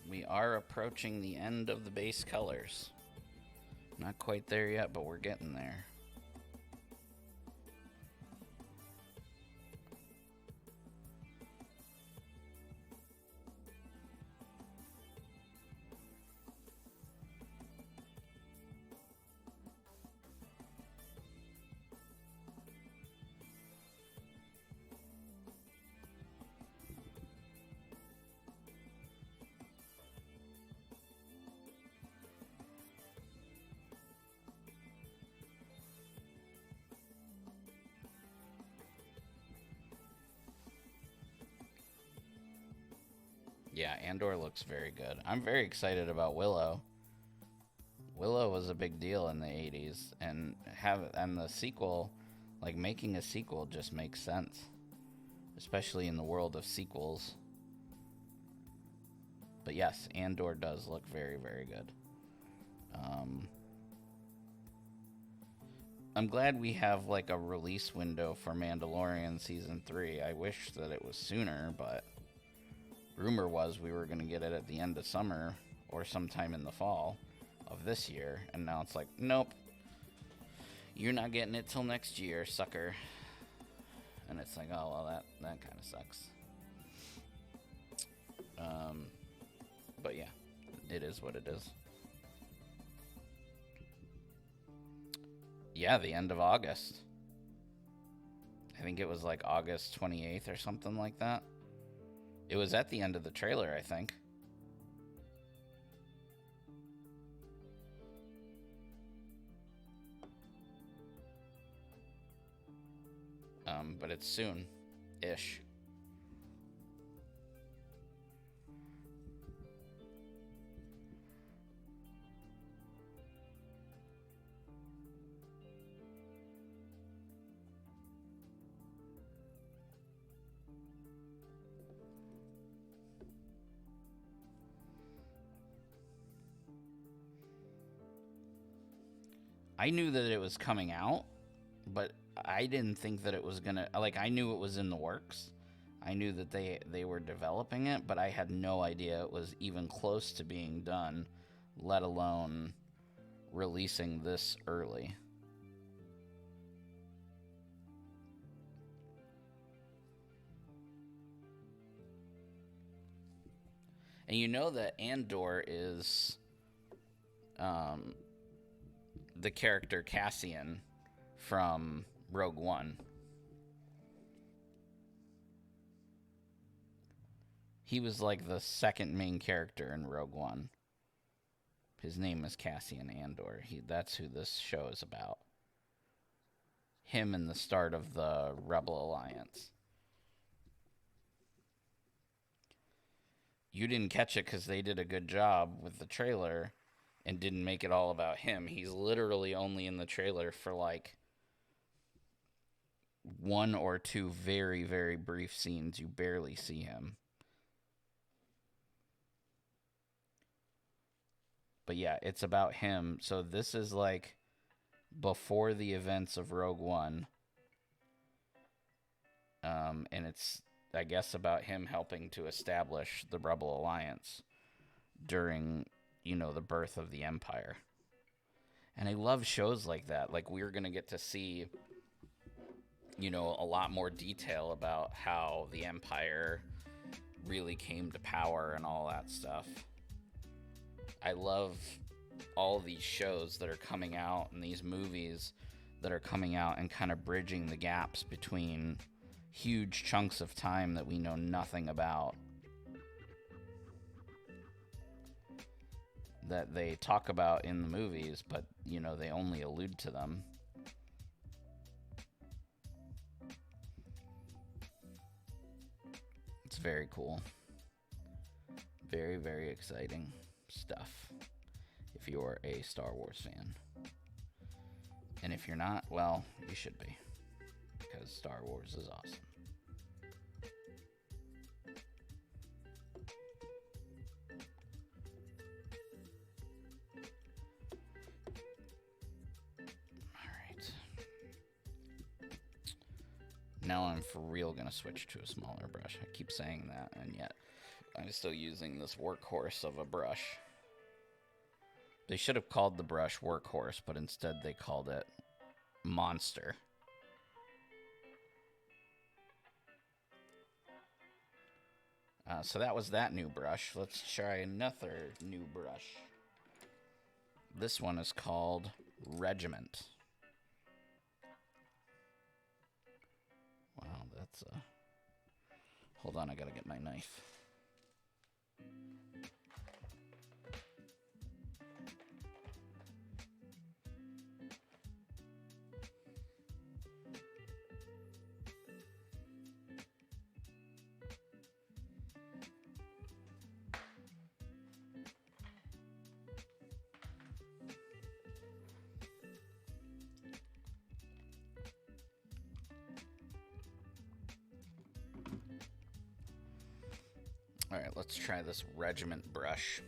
C: We are approaching the end of the base colors. Not quite there yet, but we're getting there. Yeah, Andor looks very good. I'm very excited about Willow. Willow was a big deal in the 80s, and the sequel, like making a sequel just makes sense, especially in the world of sequels. But yes, Andor does look very, very good. I'm glad we have like a release window for Mandalorian Season 3. I wish that it was sooner, but rumor was we were going to get it at the end of summer or sometime in the fall of this year, and now it's like, nope, you're not getting it till next year, sucker. And it's like, oh, well, that kind of sucks. But yeah, it is what it is. Yeah, the end of August. I think it was like August 28th or something like that. It was at the end of the trailer, I think. But it's soon-ish. I knew that it was coming out, but I didn't think that it was gonna, like, I knew it was in the works. I knew that they were developing it, but I had no idea it was even close to being done, let alone releasing this early. And you know that Andor is the character Cassian from Rogue One. He was like the second main character in Rogue One. His name is Cassian Andor. That's who this show is about. him in the start of the Rebel Alliance. You didn't catch it because they did a good job with the trailer and didn't make it all about him. He's literally only in the trailer for like one or two very, very brief scenes. You barely see him. But yeah, it's about him. So this is like before the events of Rogue One. And it's, I guess, about him helping to establish the Rebel Alliance during, the birth of the Empire. And I love shows like that. Like, we're going to get to see, a lot more detail about how the Empire really came to power and all that stuff. I love all these shows that are coming out and these movies that are coming out and kind of bridging the gaps between huge chunks of time that we know nothing about, that they talk about in the movies, but they only allude to them. It's very cool. Very, very exciting stuff if you're a Star Wars fan. And if you're not, well, you should be, because Star Wars is awesome. Alright. Now I'm for real going to switch to a smaller brush. I keep saying that, and yet I'm still using this workhorse of a brush. They should have called the brush Workhorse, but instead they called it Monster. So that was that new brush. Let's try another new brush. This one is called Regiment. Wow, that's a... Hold on, I gotta get my knife. Alright, let's try this Regiment brush.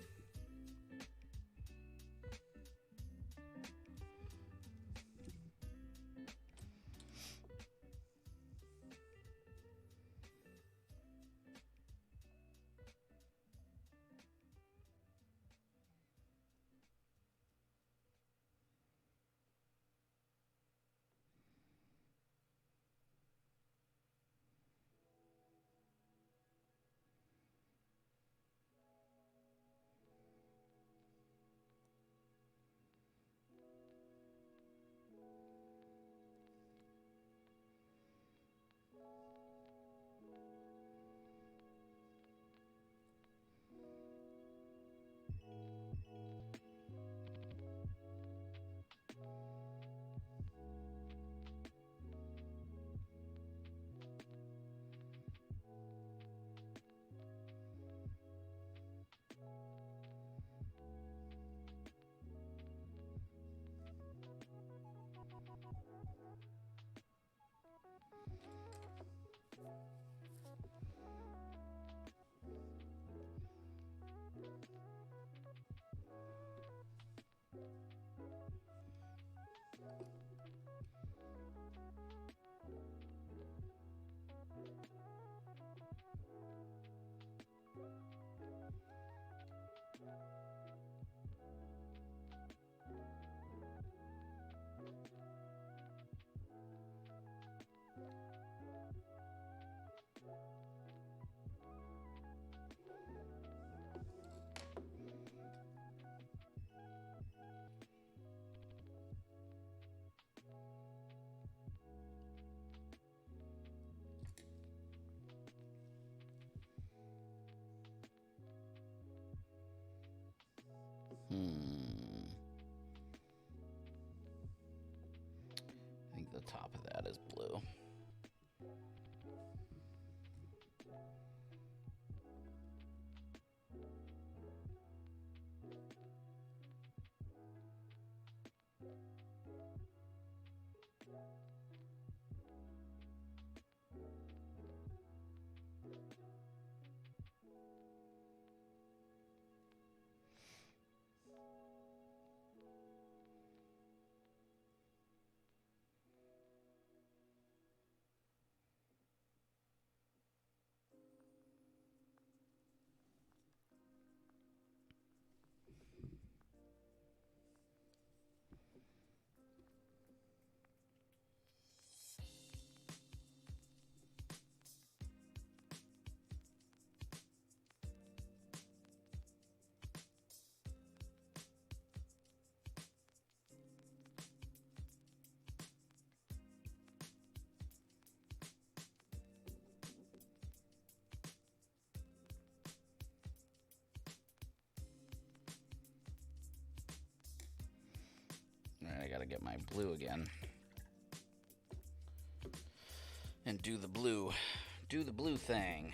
C: I gotta get my blue again. And do the blue thing.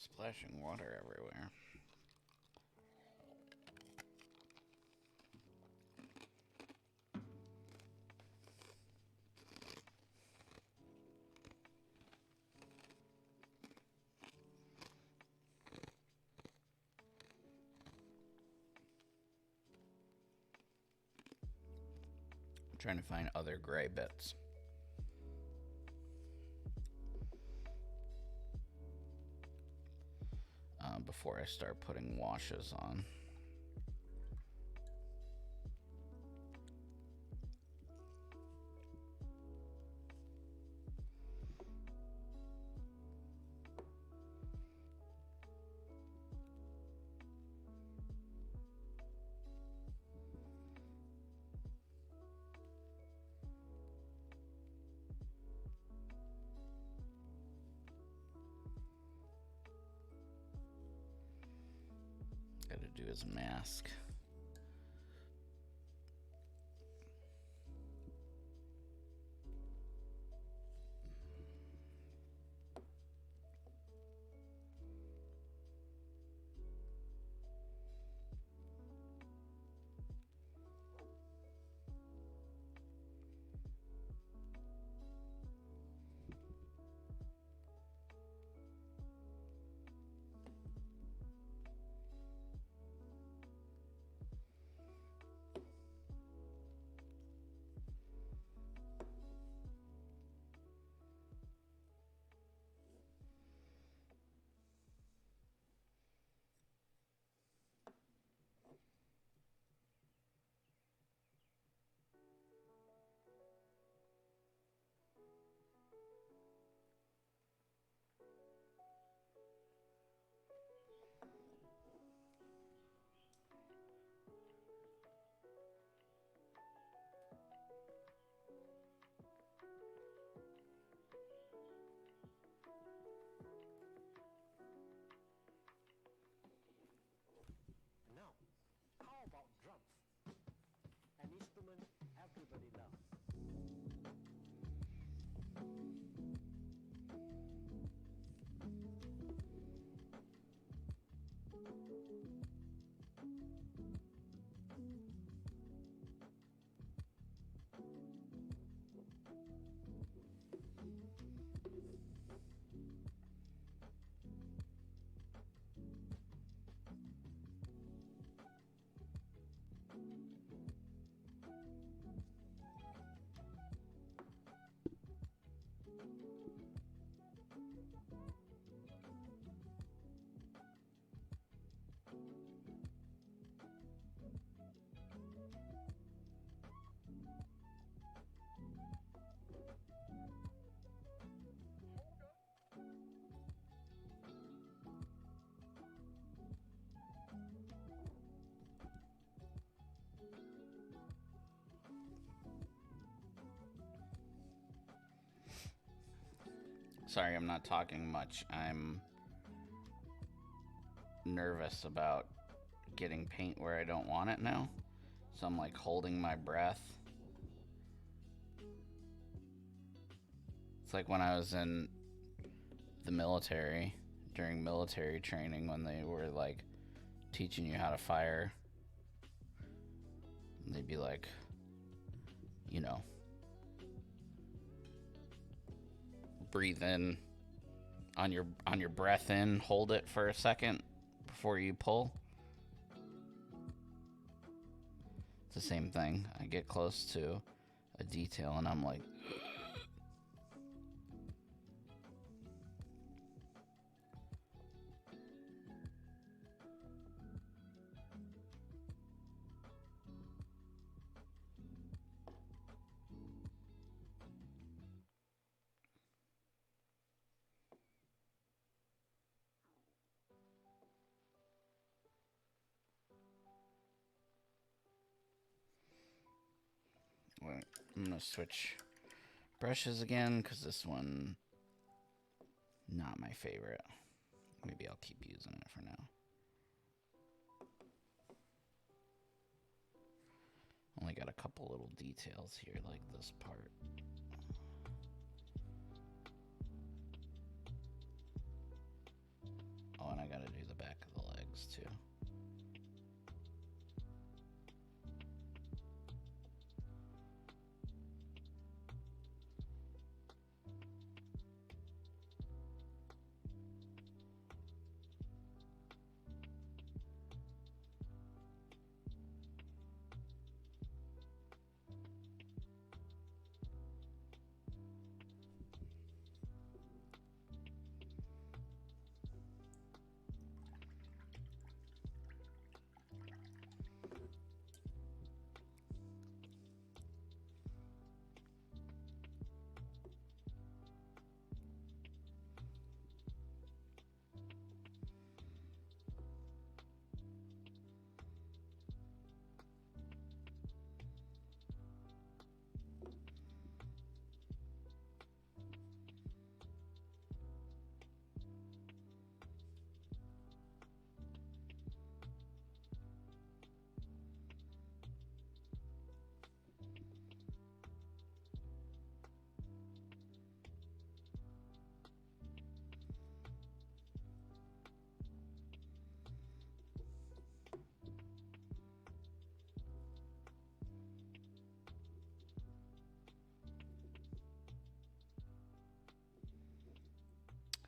C: Splashing water everywhere. I'm trying to find other gray bits. Before I start putting washes on. Gotta do his mask. Sorry, I'm not talking much. I'm nervous about getting paint where I don't want it now. So I'm like holding my breath. It's like when I was in the military, during military training, when they were like teaching you how to fire. And they'd be like, you know, breathe in on your breath in, hold it for a second before you pull. It's the same thing. I get close to a detail and I'm like, wait, I'm gonna switch brushes again because this one, not my favorite. Maybe I'll keep using it for now. Only got a couple little details here, like this part. Oh, and I gotta do the back of the legs too.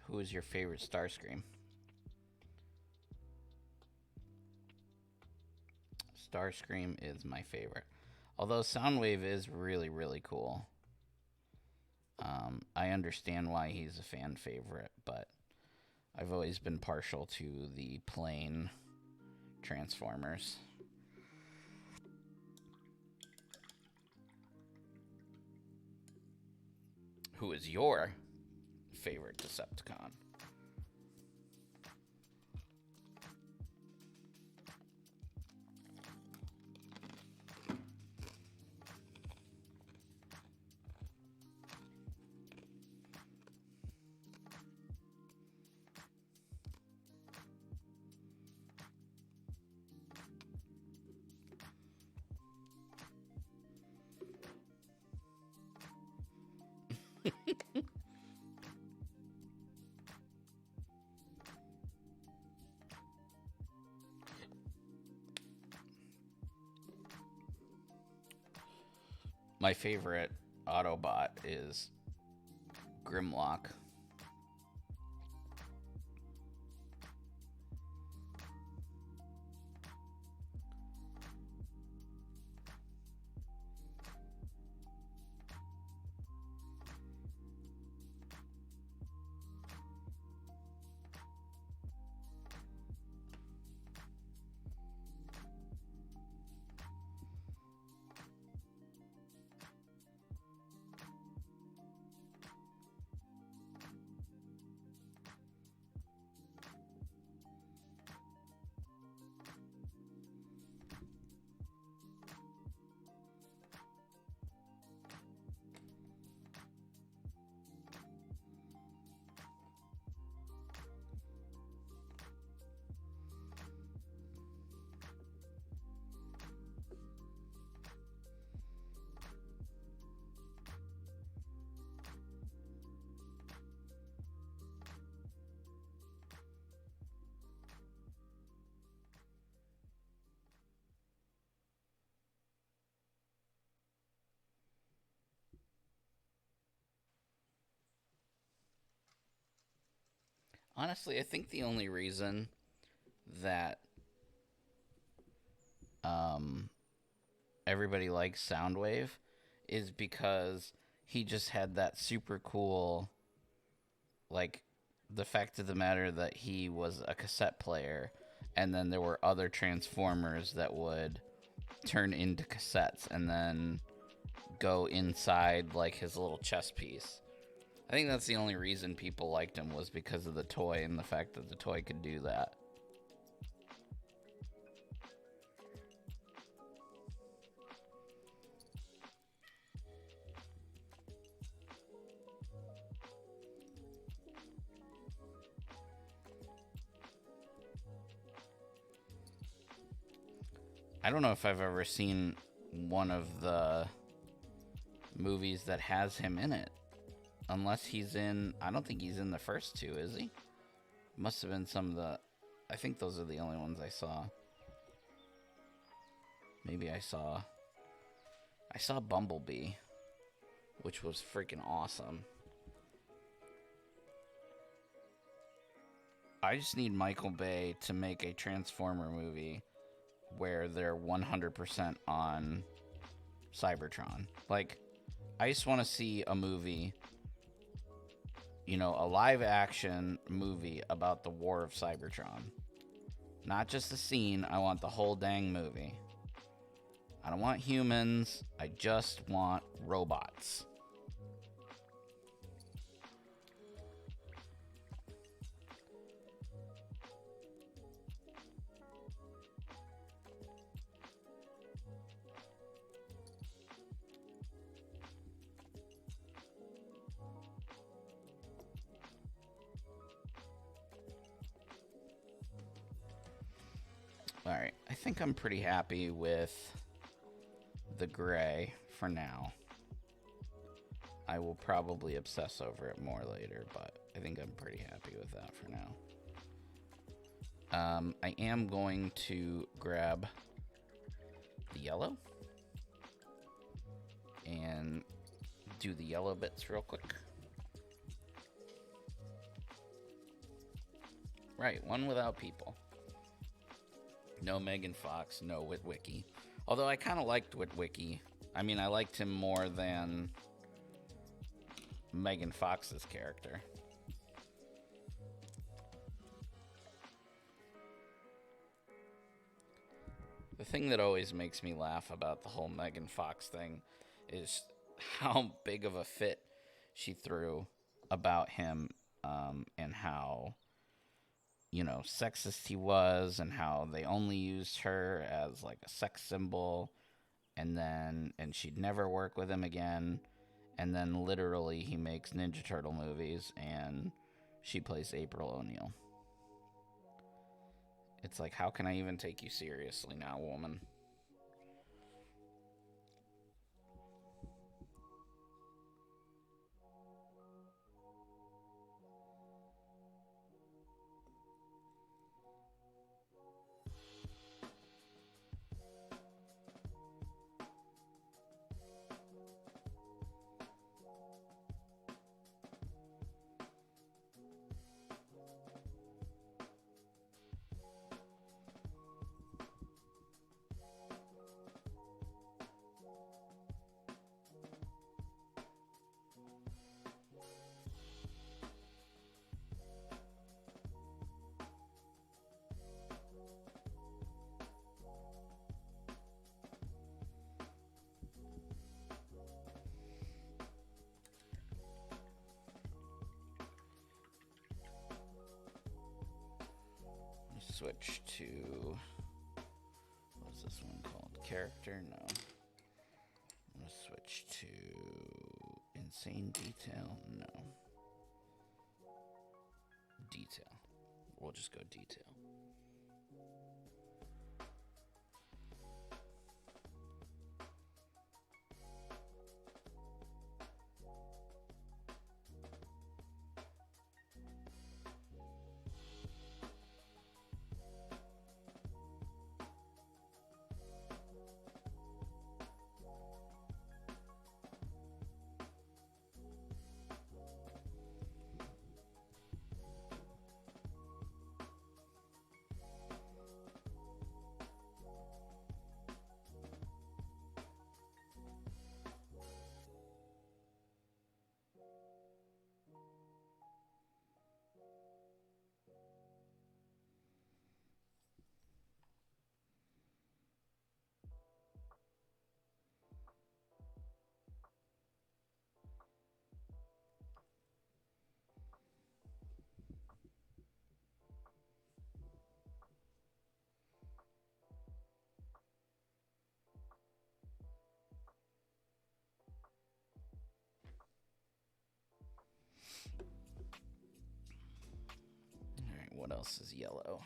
C: Who is your favorite Starscream? Starscream is my favorite. Although Soundwave is really, really cool. I understand why he's a fan favorite, but I've always been partial to the plain Transformers. Who is your favorite Decepticon? My favorite Autobot is Grimlock. Honestly, I think the only reason that um, everybody likes Soundwave is because he just had that super cool, like, the fact of the matter that he was a cassette player, and then there were other Transformers that would turn into cassettes and then go inside, like, his little chess piece. I think that's the only reason people liked him, was because of the toy and the fact that the toy could do that. I don't know if I've ever seen one of the movies that has him in it. Unless he's in... I don't think he's in the first two, is he? Must have been some of the... I think those are the only ones I saw. Maybe I saw Bumblebee, which was freaking awesome. I just need Michael Bay to make a Transformer movie where they're 100% on Cybertron. Like, I just want to see a movie, you know, a live action movie about the war of Cybertron. Not just a scene, I want the whole dang movie. I don't want humans, I just want robots. Alright, I think I'm pretty happy with the gray for now. I will probably obsess over it more later, but I think I'm pretty happy with that for now. I am going to grab the yellow and do the yellow bits real quick. Right, one without people. No Megan Fox, no Witwicky. Although I kind of liked Witwicky. I mean, I liked him more than Megan Fox's character. The thing that always makes me laugh about the whole Megan Fox thing is how big of a fit she threw about him, and how, you know, sexist he was, and how they only used her as like a sex symbol, and she'd never work with him again, and then literally he makes Ninja Turtle movies and she plays April O'Neil. It's like, how can I even take you seriously now, woman? Switch to, what is this one called? Character? No. I'm gonna switch to insane detail. No. Detail. We'll just go detail. else is yellow?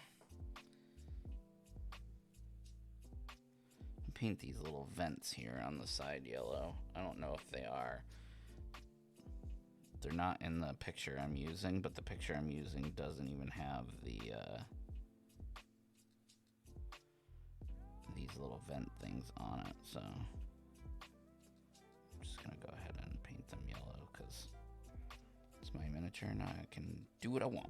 C: Paint these little vents here on the side yellow. I don't know if they are. They're not in the picture I'm using, but the picture I'm using doesn't even have the these little vent things on it, so I'm just gonna go ahead and paint them yellow because it's my miniature and I can do what I want.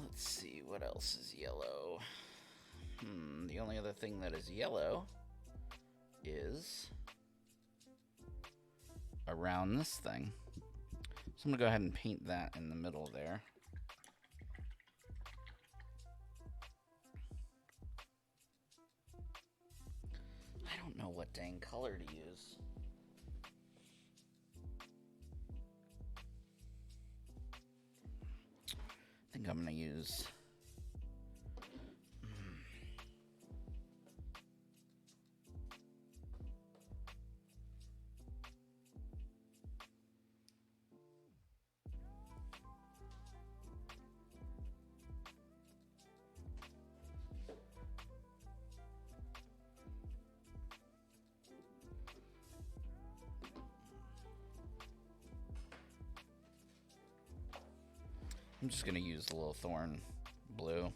C: Let's see, what else is yellow? The only other thing that is yellow is around this thing. So I'm gonna go ahead and paint that in the middle there. I don't know what dang color to use. I think I'm gonna use I'm just gonna use the little thorn blue.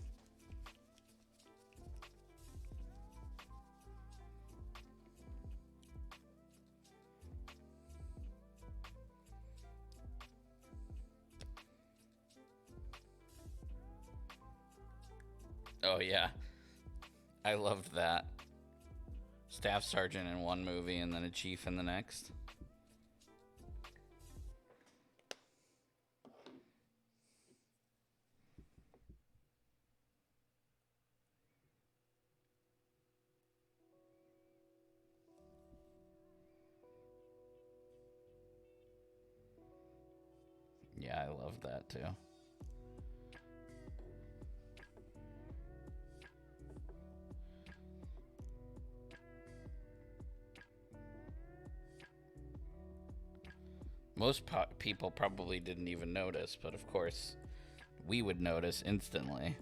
C: Oh yeah, I loved that. Staff sergeant in one movie and then a chief in the next. Yeah, I love that too. Most people probably didn't even notice, but of course, we would notice instantly.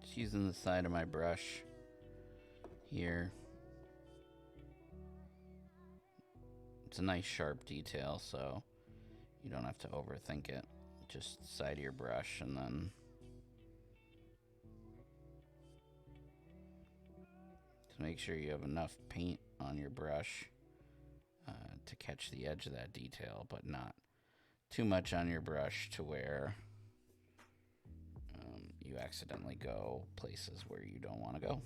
C: Just using the side of my brush here. It's a nice sharp detail, so you don't have to overthink it. Just side of your brush and then just make sure you have enough paint on your brush to catch the edge of that detail, but not too much on your brush to where you accidentally go places where you don't want to go.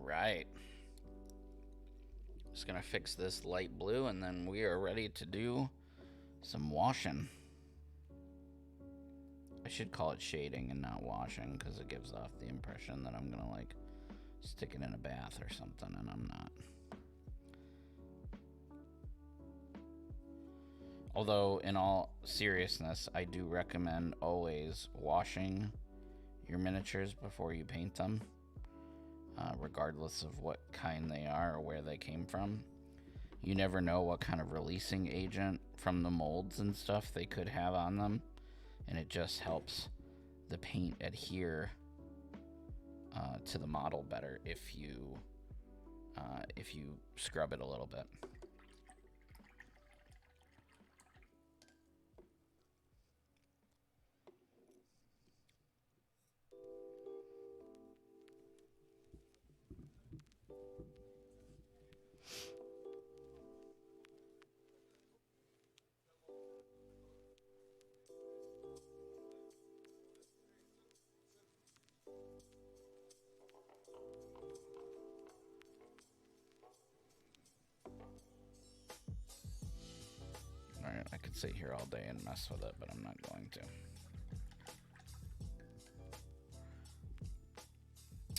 C: right. Just gonna fix this light blue, and then we are ready to do some washing. I should call it shading and not washing, because it gives off the impression that I'm gonna like stick it in a bath or something, and I'm not. Although, in all seriousness, I do recommend always washing your miniatures before you paint them, regardless of what kind they are or where they came from. You never know what kind of releasing agent from the molds and stuff they could have on them, and it just helps the paint adhere to the model better if you scrub it a little bit. Alright, I could sit here all day and mess with it, but I'm not going to.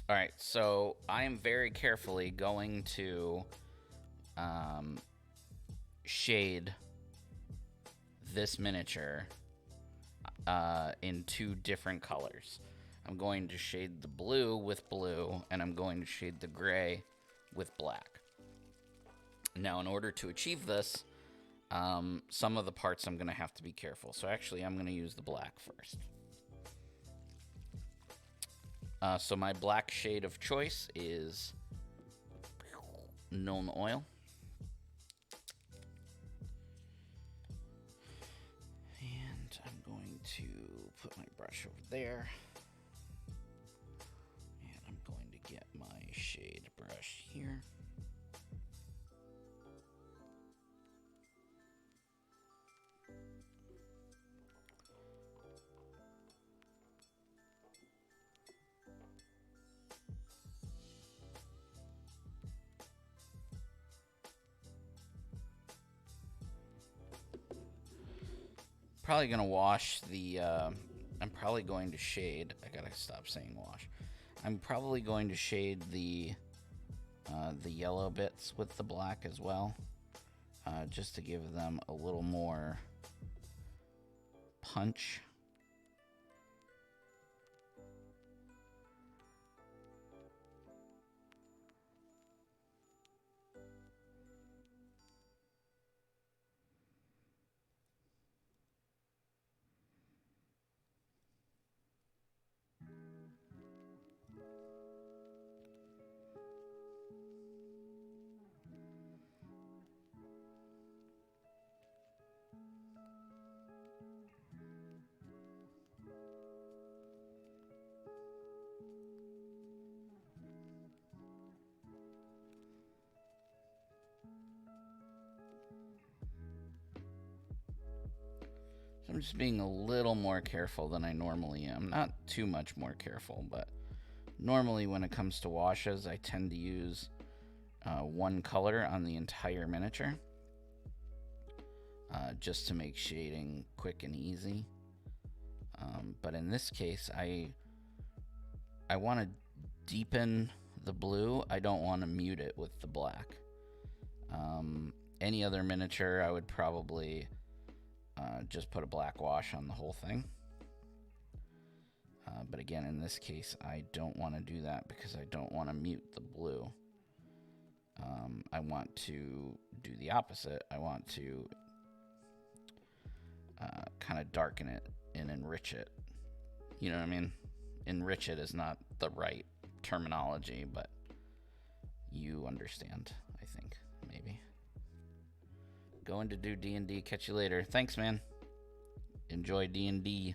C: Alright, so I am very carefully going to shade this miniature in two different colors. I'm going to shade the blue with blue, and I'm going to shade the gray with black. Now, in order to achieve this, some of the parts I'm going to have to be careful. So actually, I'm going to use the black first. So my black shade of choice is Nuln Oil. And I'm going to put my brush over there. And I'm going to get my shade brush here. Probably gonna wash the I'm probably going to shade, I gotta stop saying wash. I'm probably going to shade the yellow bits with the black as well, just to give them a little more punch. I'm just being a little more careful than I normally am. Not too much more careful, but normally when it comes to washes, I tend to use one color on the entire miniature, just to make shading quick and easy. But in this case, I want to deepen the blue. I don't want to mute it with the black. Any other miniature, I would probably just put a black wash on the whole thing. But again, in this case, I don't want to do that because I don't want to mute the blue. I want to do the opposite. I want to kind of darken it and enrich it. You know what I mean? Enrich it is not the right terminology, but you understand, I think, maybe. Going to do D&D. Catch you later. Thanks, man. Enjoy D&D.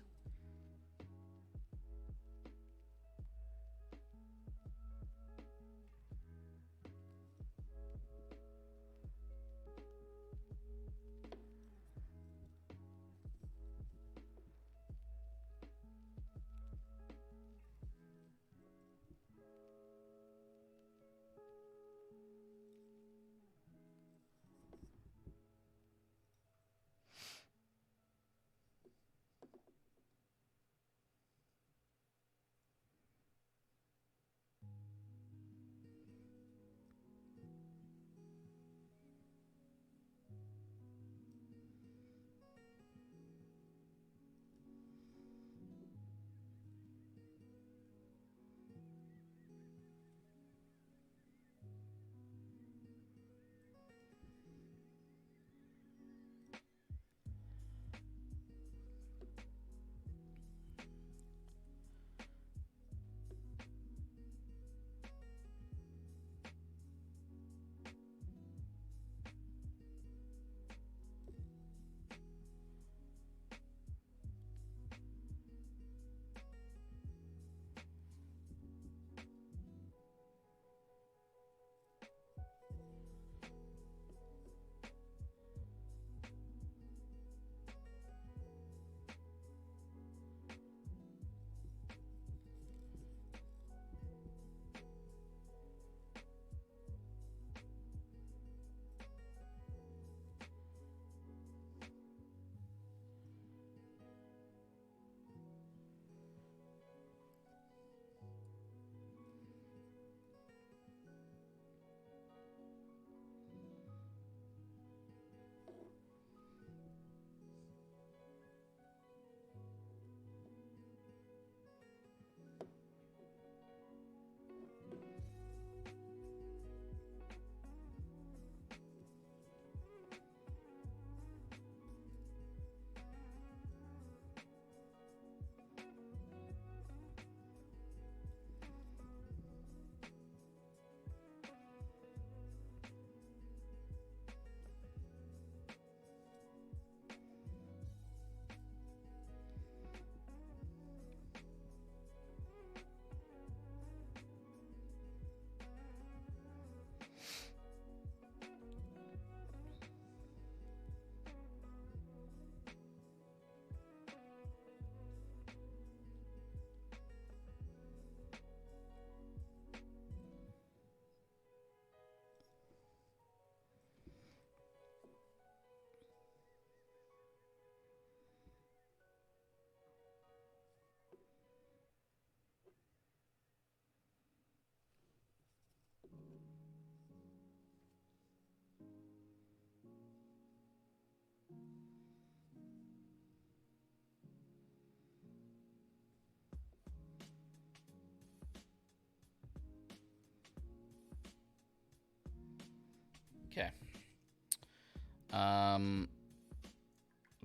C: Okay.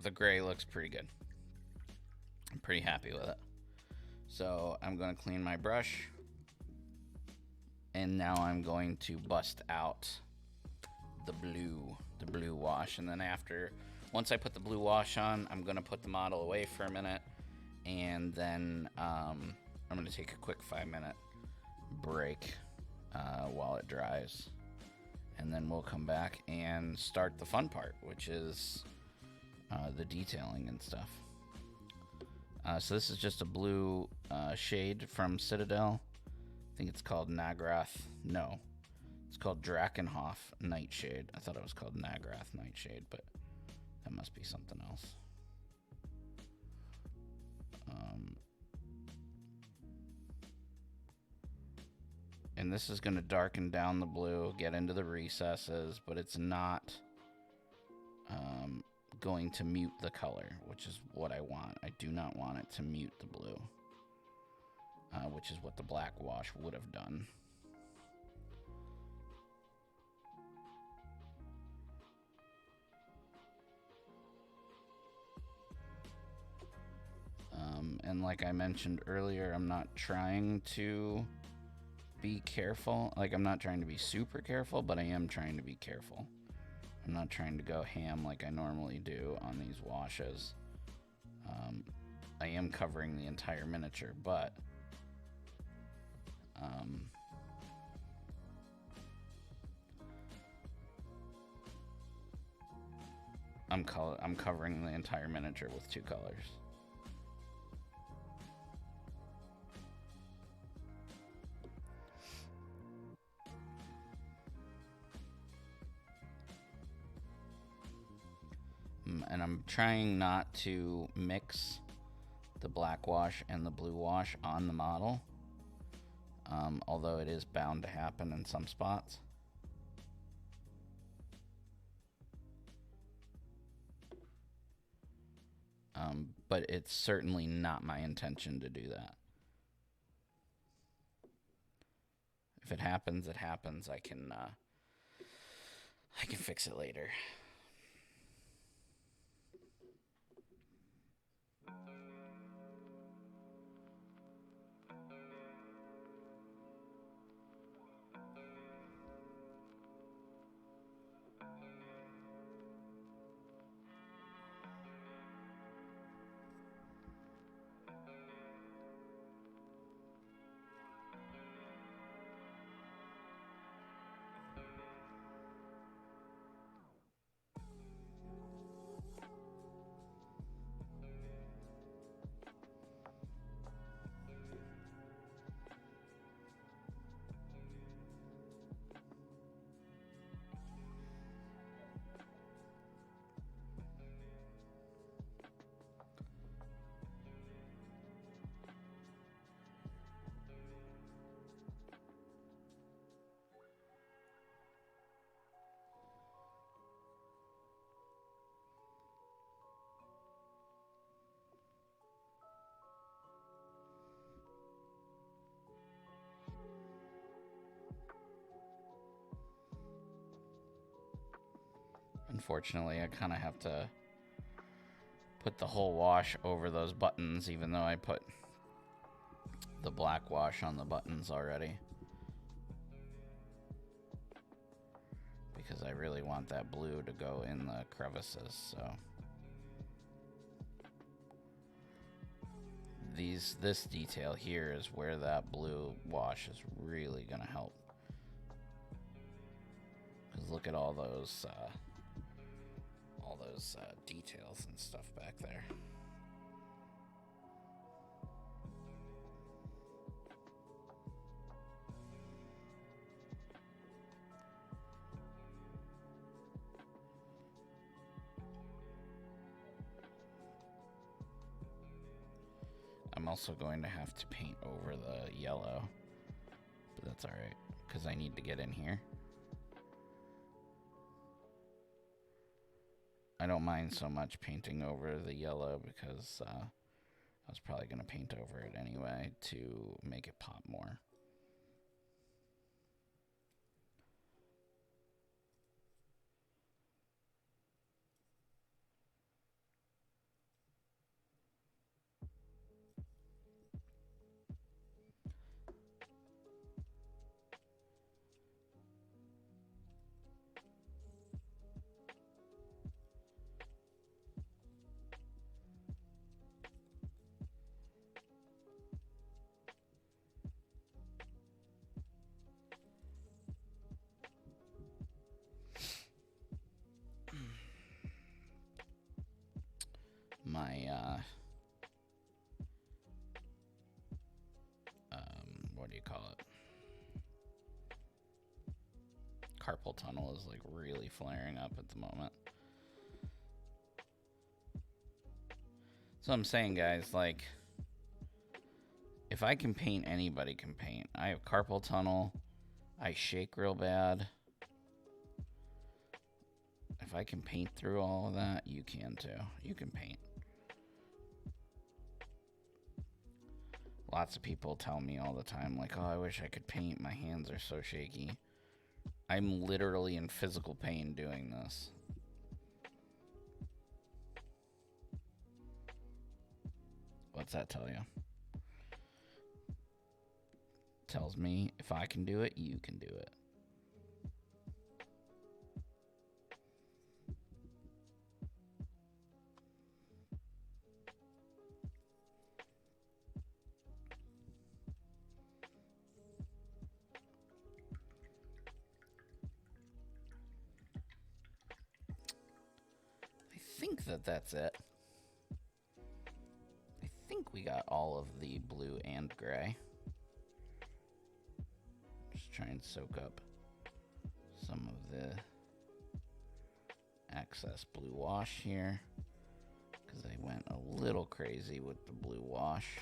C: The gray looks pretty good. I'm pretty happy with it. So I'm going to clean my brush. And now I'm going to bust out the blue wash. And then once I put the blue wash on, I'm going to put the model away for a minute. And then I'm going to take a quick 5-minute break while it dries. And then we'll come back and start the fun part, which is the detailing and stuff. So this is just a blue shade from Citadel. I think it's called Nagrath. No, it's called Drakenhof Nightshade. I thought it was called Nagrath Nightshade, but that must be something else. And this is going to darken down the blue, get into the recesses, but it's not going to mute the color, which is what I want. I do not want it to mute the blue, which is what the black wash would have done. And like I mentioned earlier, I'm not trying to be careful. Like, I'm not trying to be super careful, but I am trying to be careful. I'm not trying to go ham like I normally do on these washes. I am covering the entire miniature, but I'm covering the entire miniature with 2 colors. And I'm trying not to mix the black wash and the blue wash on the model, although it is bound to happen in some spots. But it's certainly not my intention to do that. If it happens, it happens. I can fix it later. Unfortunately, I kind of have to put the whole wash over those buttons, even though I put the black wash on the buttons already. Because I really want that blue to go in the crevices, so. This detail here is where that blue wash is really going to help. Because look at all those details and stuff back there. I'm also going to have to paint over the yellow, but that's alright, because I need to get in here. I don't mind so much painting over the yellow because I was probably going to paint over it anyway to make it pop more. what do you call it? Carpal tunnel is like really flaring up at the moment. So I'm saying, guys, like, if I can paint, anybody can paint. I have carpal tunnel. I shake real bad. If I can paint through all of that, you can too. You can paint. Lots of people tell me all the time, like, oh, I wish I could paint. My hands are so shaky. I'm literally in physical pain doing this. What's that tell you? Tells me if I can do it, you can do it. I think that's it. I think we got all of the blue and gray. Just try and soak up some of the excess blue wash here, because I went a little crazy with the blue wash.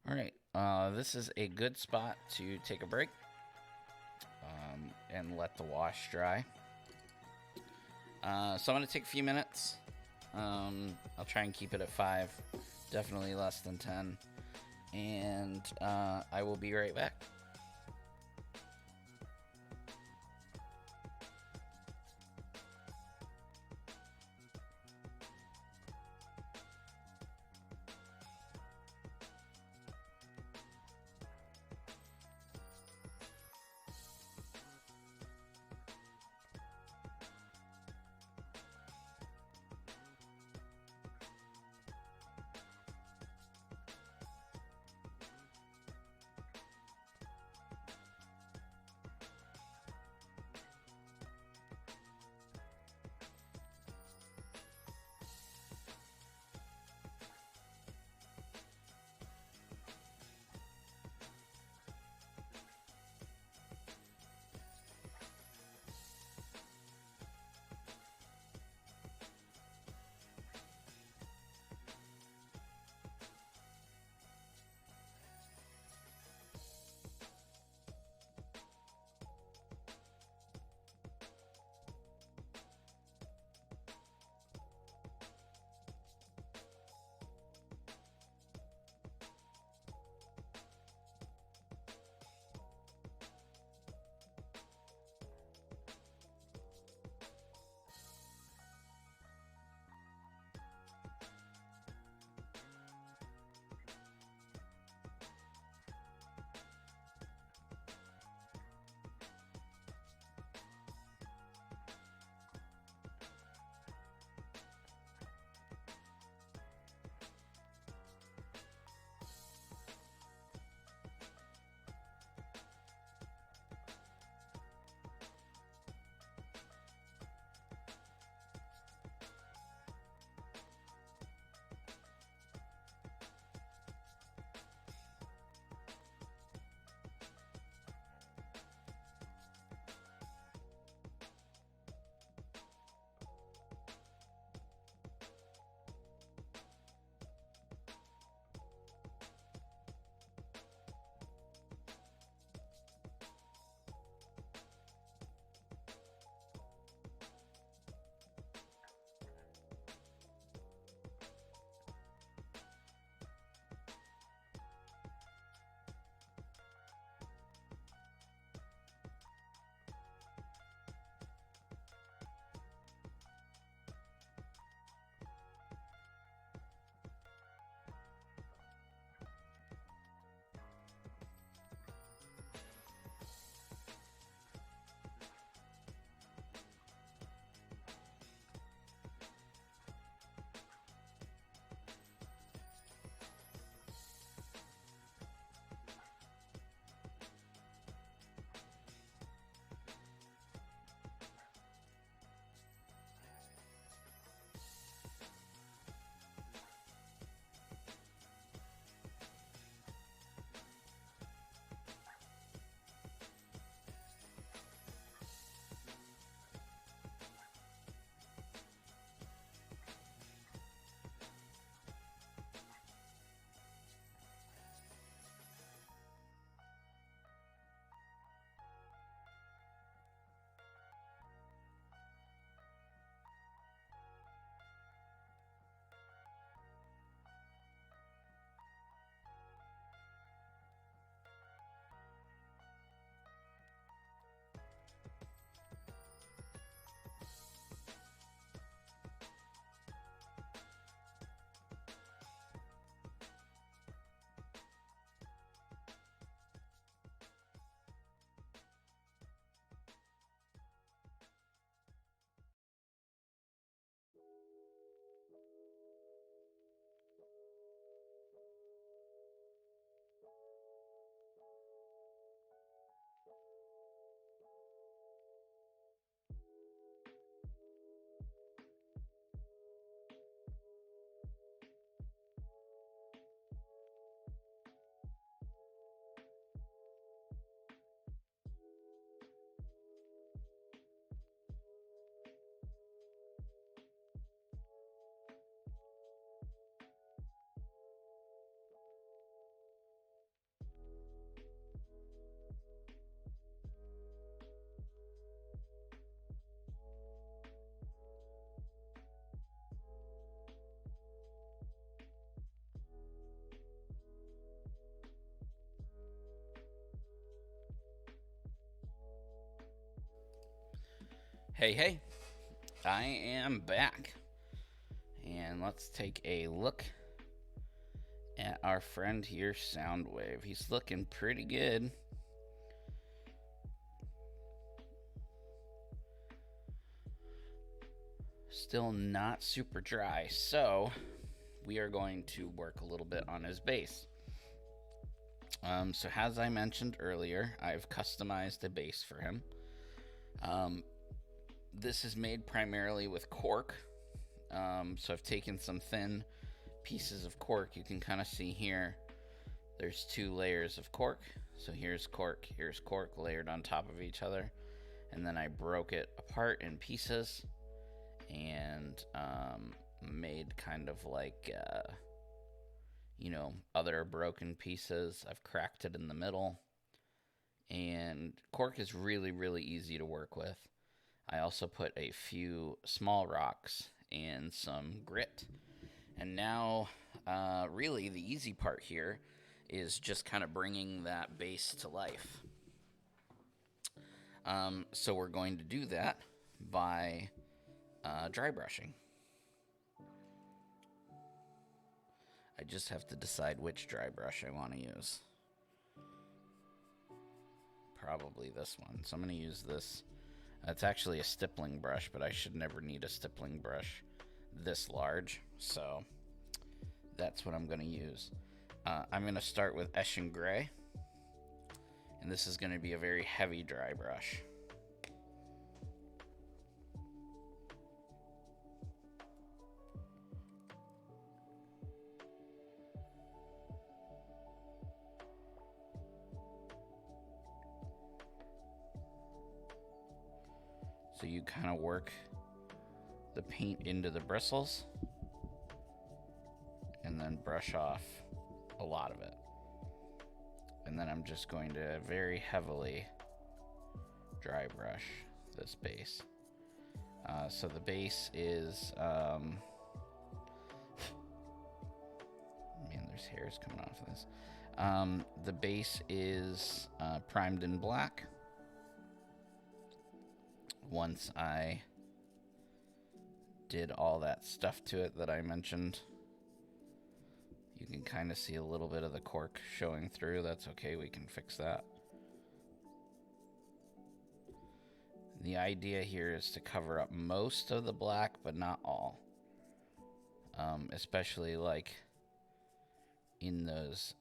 C: All right, this is a good spot to take a break and let the wash dry. So I'm going to take a few minutes. I'll try and keep it at 5, definitely less than 10, and I will be right back. Hey, hey, I am back. And let's take a look at our friend here, SOUNDWAVE. He's looking pretty good. Still not super dry, so we are going to work a little bit on his bass. So as I mentioned earlier, I've customized a bass for him. This is made primarily with cork. So I've taken some thin pieces of cork. You can kind of see here, there's 2 layers of cork. So here's cork layered on top of each other. And then I broke it apart in pieces and made kind of like, other broken pieces. I've cracked it in the middle. And cork is really, really easy to work with. I also put a few small rocks and some grit. And now, really, the easy part here is just kind of bringing that bass to life. So we're going to do that by dry brushing. I just have to decide which dry brush I want to use. Probably this one. So I'm going to use this. It's actually a stippling brush, but I should never need a stippling brush this large. So that's what I'm going to use. I'm going to start with Eshin Gray. And this is going to be a very heavy dry brush. So you kind of work the paint into the bristles and then brush off a lot of it. And then I'm just going to very heavily dry brush this base. So the base is, man, there's hairs coming off of this. The base is primed in black. Once I did all that stuff to it that I mentioned, you can kind of see a little bit of the cork showing through. That's okay, we can fix that. The idea here is to cover up most of the black, but not all. Especially like in those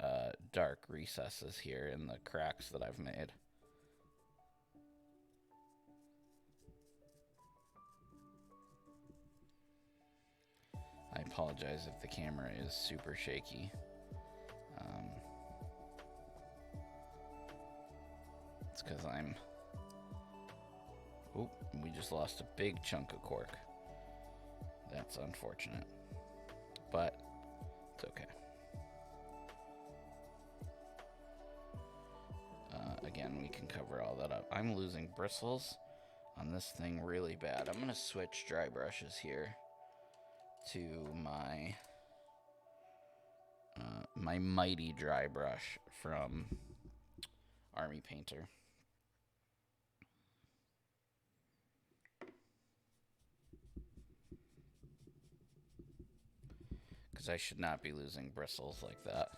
C: dark recesses here in the cracks that I've made. I apologize if the camera is super shaky. It's because I'm... Oop, we just lost a big chunk of cork. That's unfortunate. But it's okay. Again, we can cover all that up. I'm losing bristles on this thing really bad. I'm going to switch dry brushes here to my my mighty dry brush from Army Painter. Because I should not be losing bristles like that.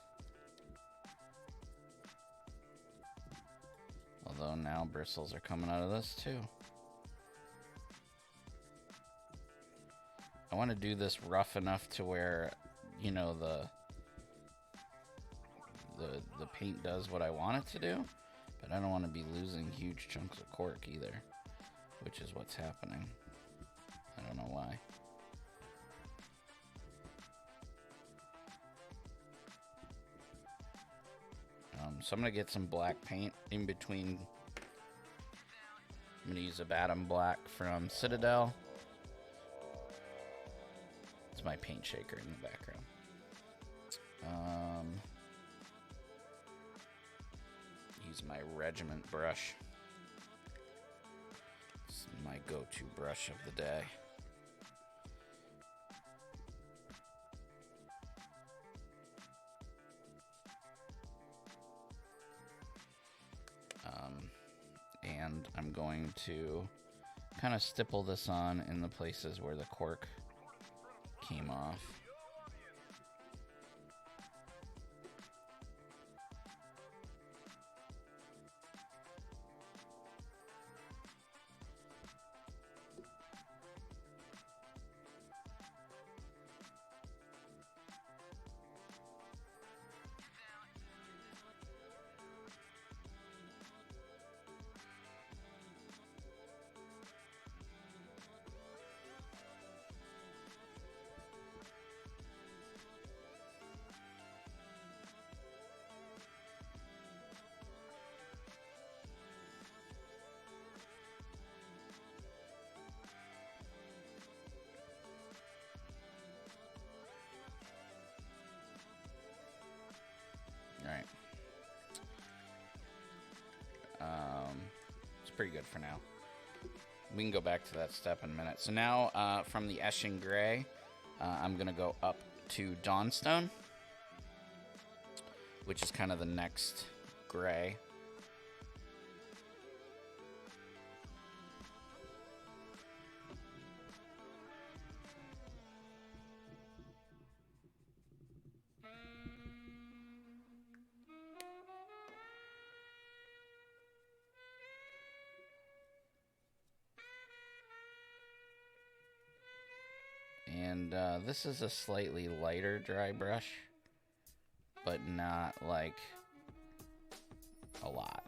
C: Although now bristles are coming out of this too. I want to do this rough enough to where, you know, the paint does what I want it to do, but I don't want to be losing huge chunks of cork either, which is what's happening. I don't know why. So I'm going to get some black paint in between. I'm going to use a Batum Black from Citadel. It's my paint shaker in the background. Use my Regiment brush. It's my go-to brush of the day. And I'm going to kind of stipple this on in the places where the cork came off. Alright. It's pretty good for now. We can go back to that step in a minute. So now, from the Eshin Gray, I'm going to go up to Dawnstone, which is kind of the next gray. And this is a slightly lighter dry brush, but not like a lot.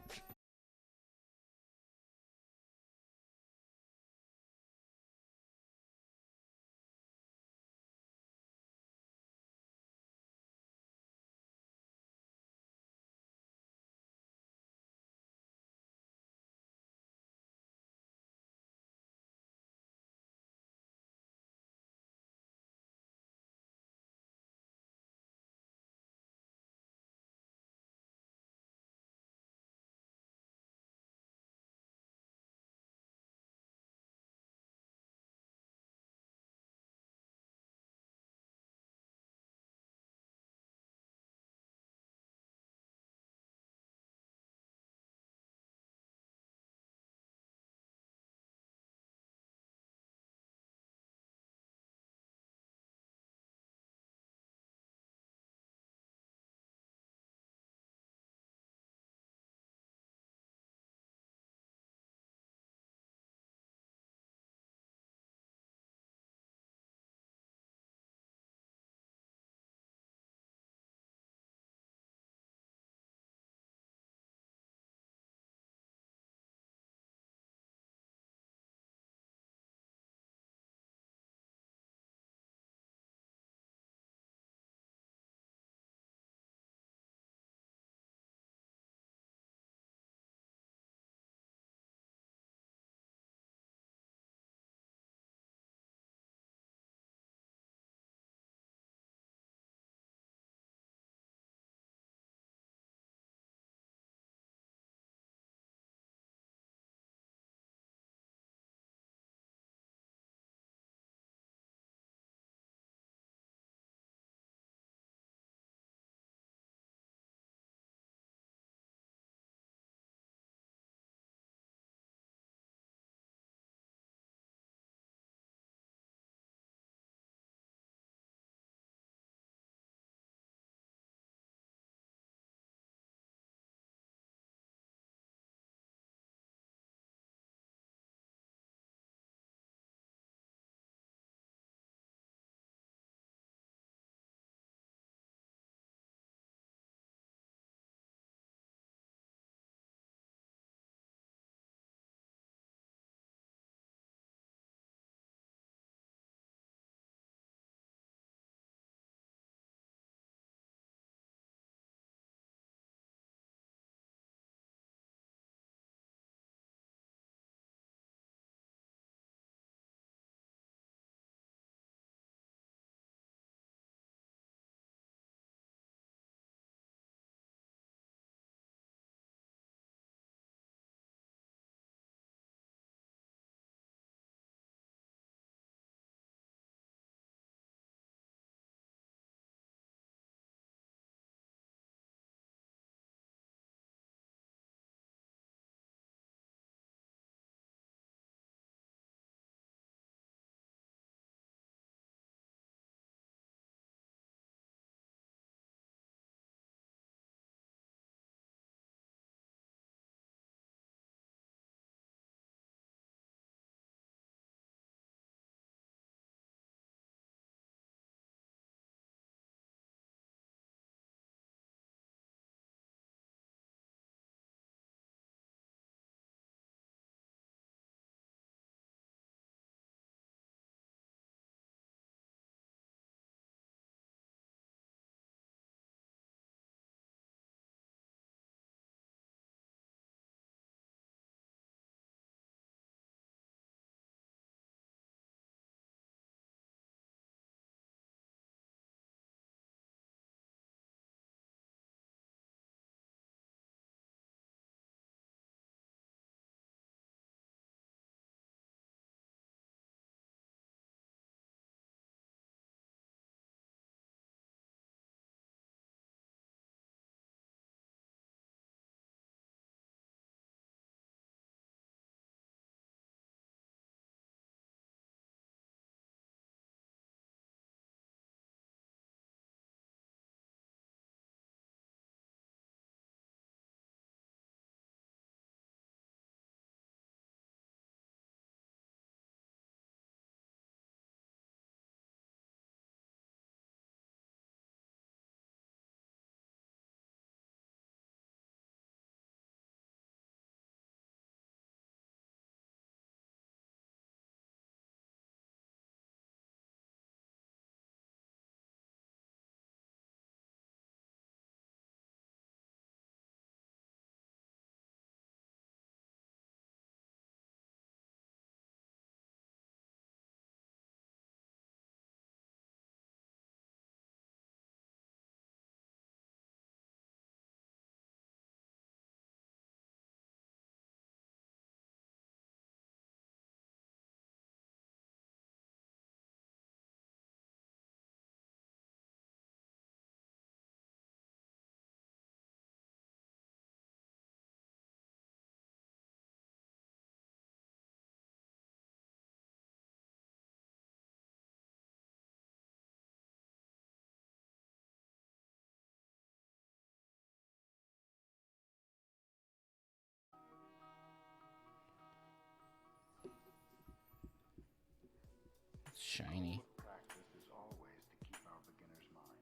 C: shiny.
A: Practice is always to keep our beginner's mind.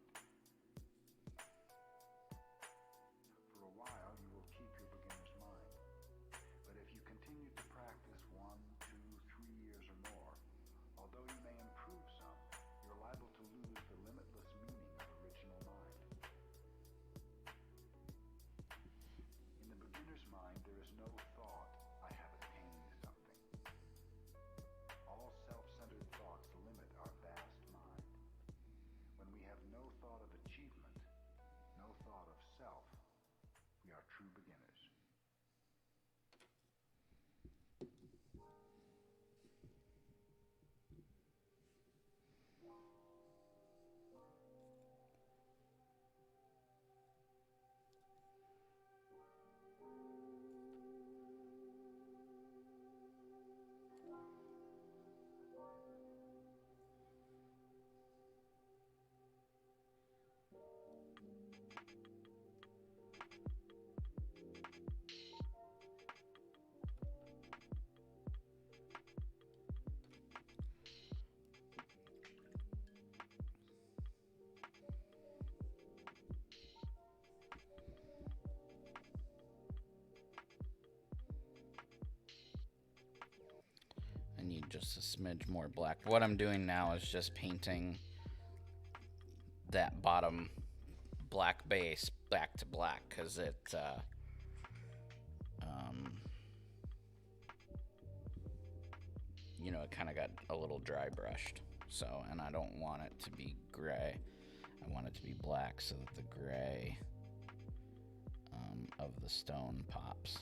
A: For a while, you will keep your beginner's mind. But if you continue to practice 1, 2, 3 years or more, although you may improve some, you're liable to lose the limitless meaning of original mind. In the beginner's mind, there is no thought, I have attained something. All self-centered thoughts limit our vast mind. When we have no thought of achievement, no thought of self, we are true beginners.
C: I need just a smidge more black. What I'm doing now is just painting that bottom black base back to black because it you know, it kind of got a little dry brushed. So, and I don't want it to be gray. I want it to be black so that the gray of the stone pops.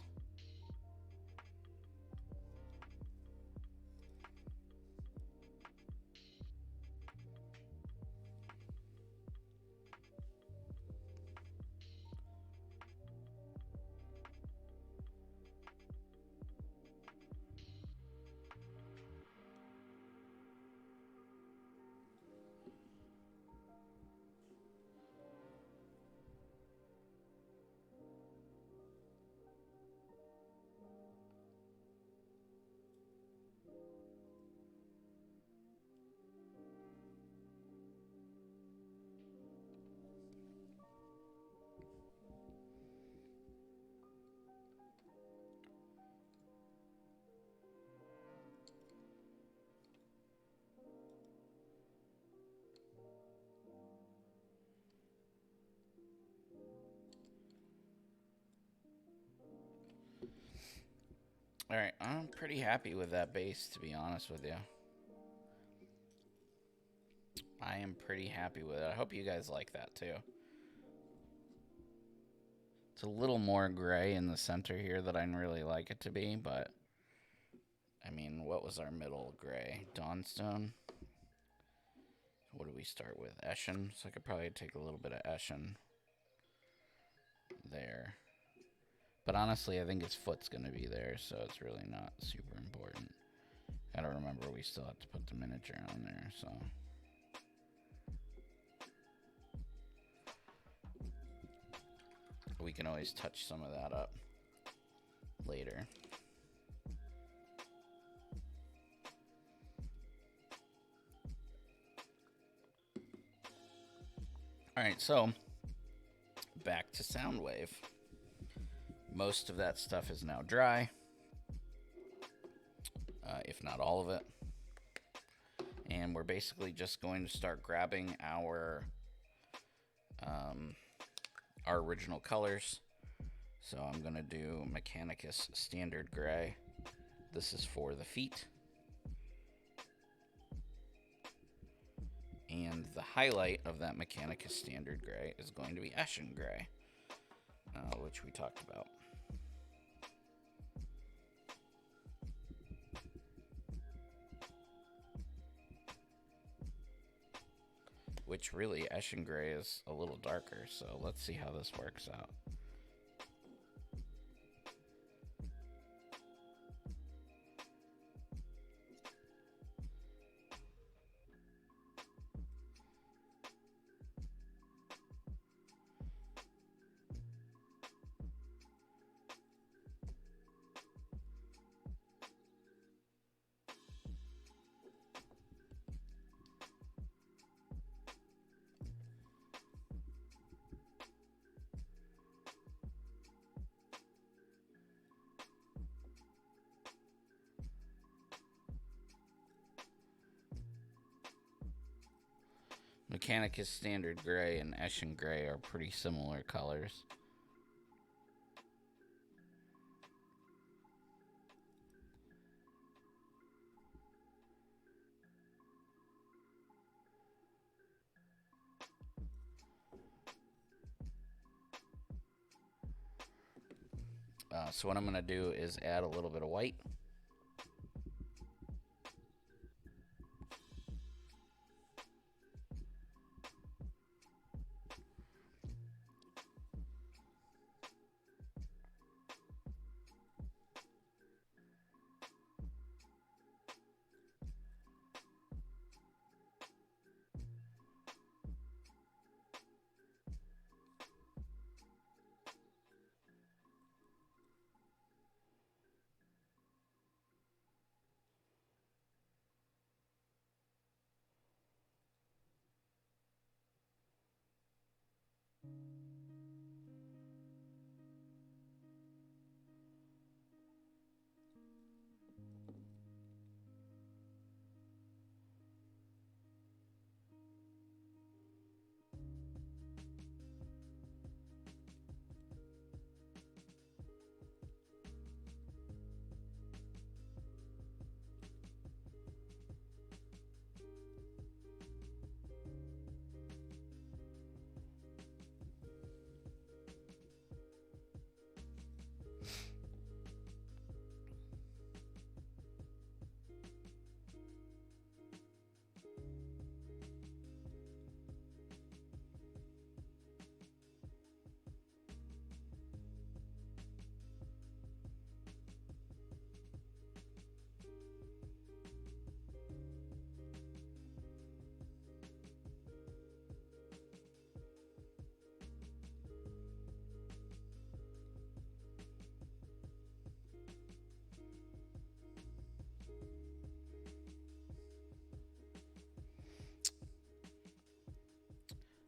C: Alright, I'm pretty happy with that base, to be honest with you. I am pretty happy with it. I hope you guys like that, too. It's a little more gray in the center here than I'd really like it to be, but... I mean, what was our middle gray? Dawnstone? What do we start with? Eshin? So I could probably take a little bit of Eshin there. But honestly, I think his foot's going to be there, so it's really not super important. Gotta remember, we still have to put the miniature on there, so... We can always touch some of that up later. Alright, so back to SOUNDWAVE. Most of that stuff is now dry, if not all of it. And we're basically just going to start grabbing our original colors. So I'm going to do Mechanicus Standard Gray. This is for the feet. And the highlight of that Mechanicus Standard Gray is going to be Eshin Gray, which we talked about. Which really, Eshin Gray is a little darker, so let's see how this works out. Mechanicus Standard Gray and Eschen Gray are pretty similar colors. So what I'm going to do is add a little bit of white.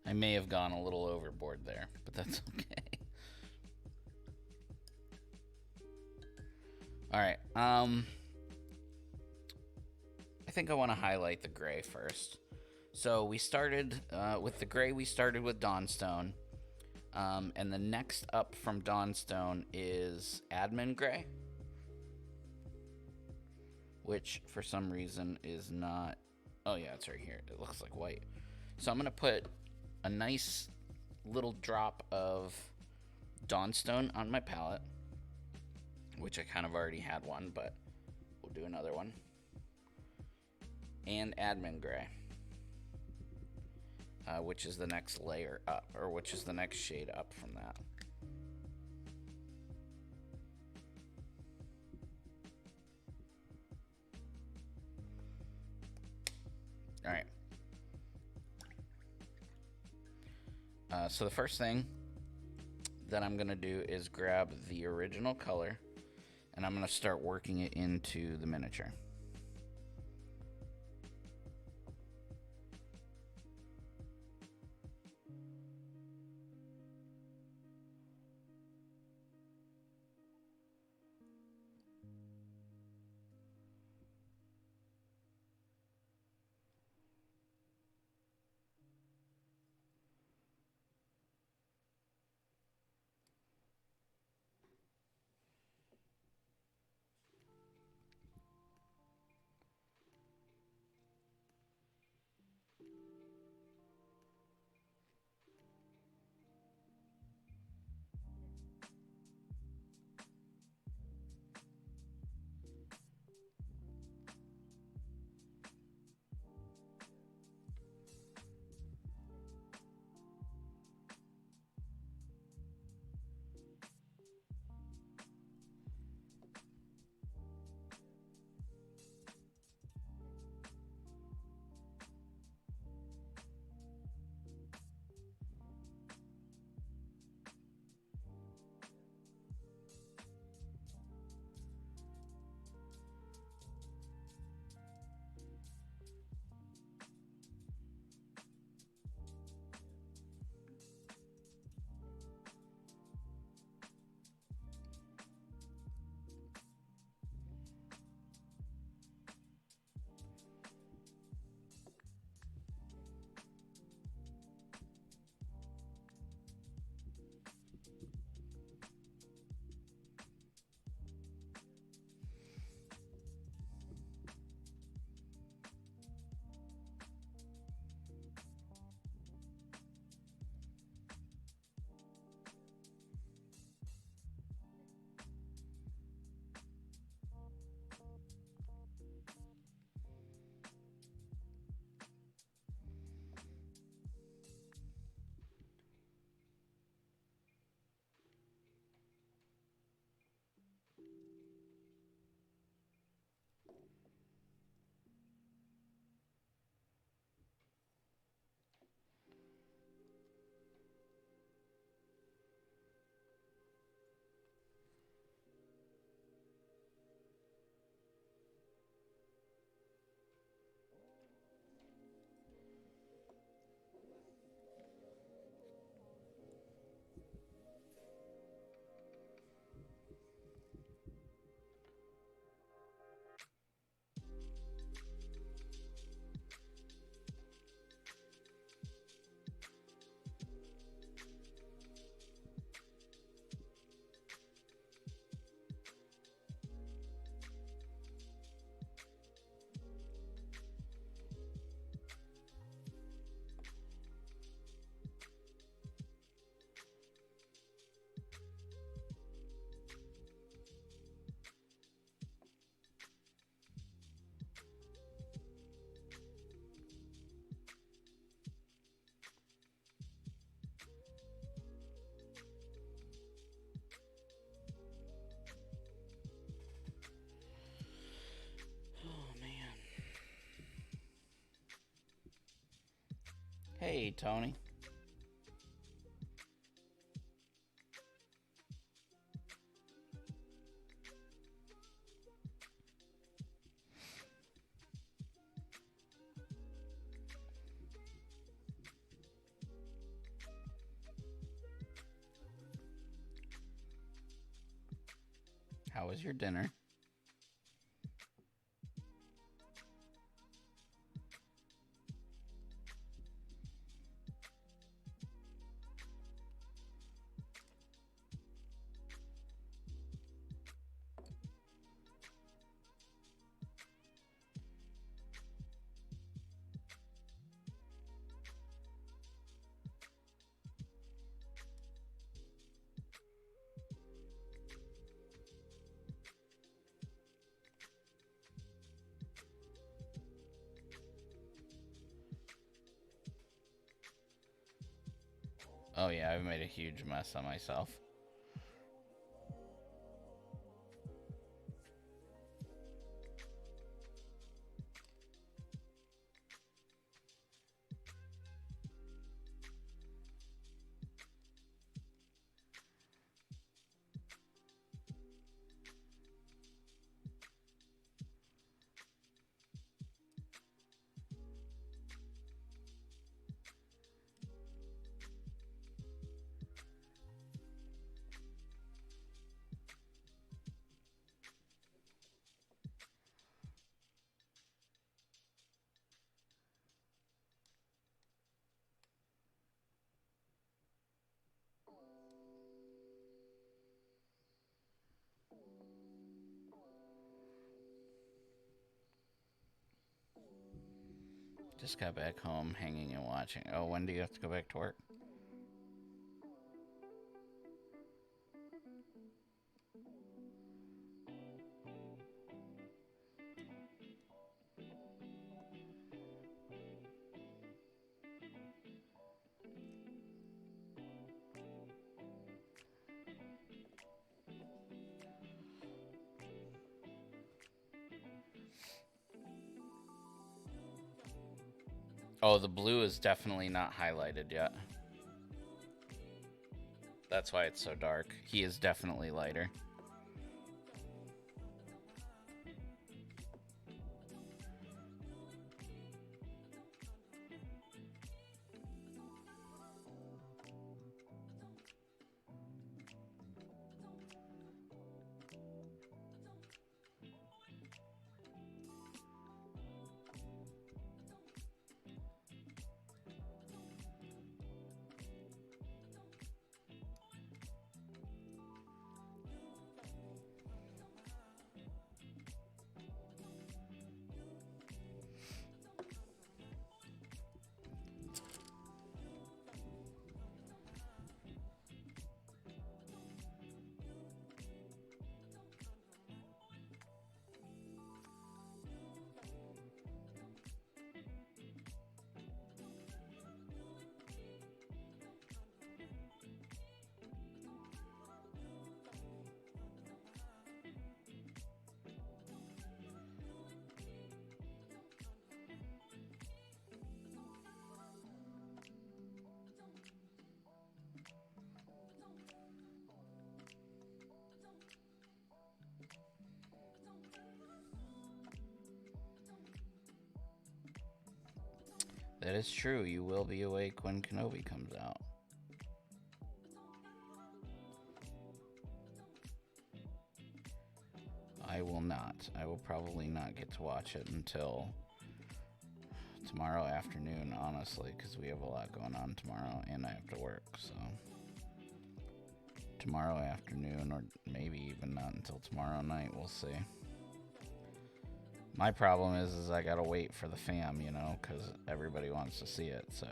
C: I may have gone a little overboard there, but that's okay. All right. I think I want to highlight the gray first. So we started with the gray. We started with Dawnstone, and the next up from Dawnstone is Admin Gray, which for some reason is not. Oh yeah, it's right here. It looks like white. So I'm gonna put a nice little drop of Dawnstone on my palette, which I kind of already had one, but we'll do another one. And Admin Gray, which is the next layer up, or which is the next shade up from that. All right. So the first thing that I'm going to do is grab the original color, and I'm going to start working it into the miniature. Hey, Tony. How was your dinner? Oh yeah, I've made a huge mess of myself. Just got back home, hanging and watching. Oh, when do you have to go back to work? Oh, the blue is definitely not highlighted yet. That's why it's so dark. He is definitely lighter. That is true. You will be awake when Kenobi comes out. I will not. I will probably not get to watch it until tomorrow afternoon, honestly, because we have a lot going on tomorrow and I have to work, so tomorrow afternoon, or maybe even not until tomorrow night, we'll see. My problem is I gotta wait for the fam, you know, because everybody wants to see it, so.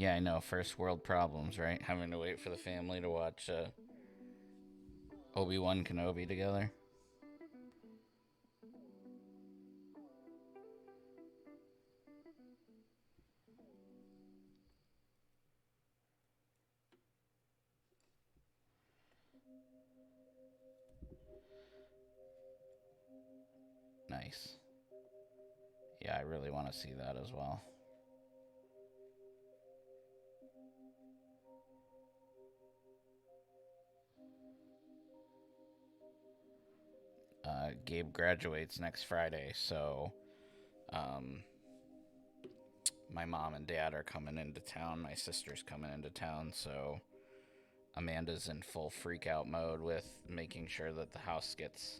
C: Yeah, I know. First world problems, right? Having to wait for the family to watch Obi-Wan Kenobi together. Nice. Yeah, I really want to see that as well. Gabe graduates next Friday, so my mom and dad are coming into town. My sister's coming into town, so Amanda's in full freak out mode with making sure that the house gets,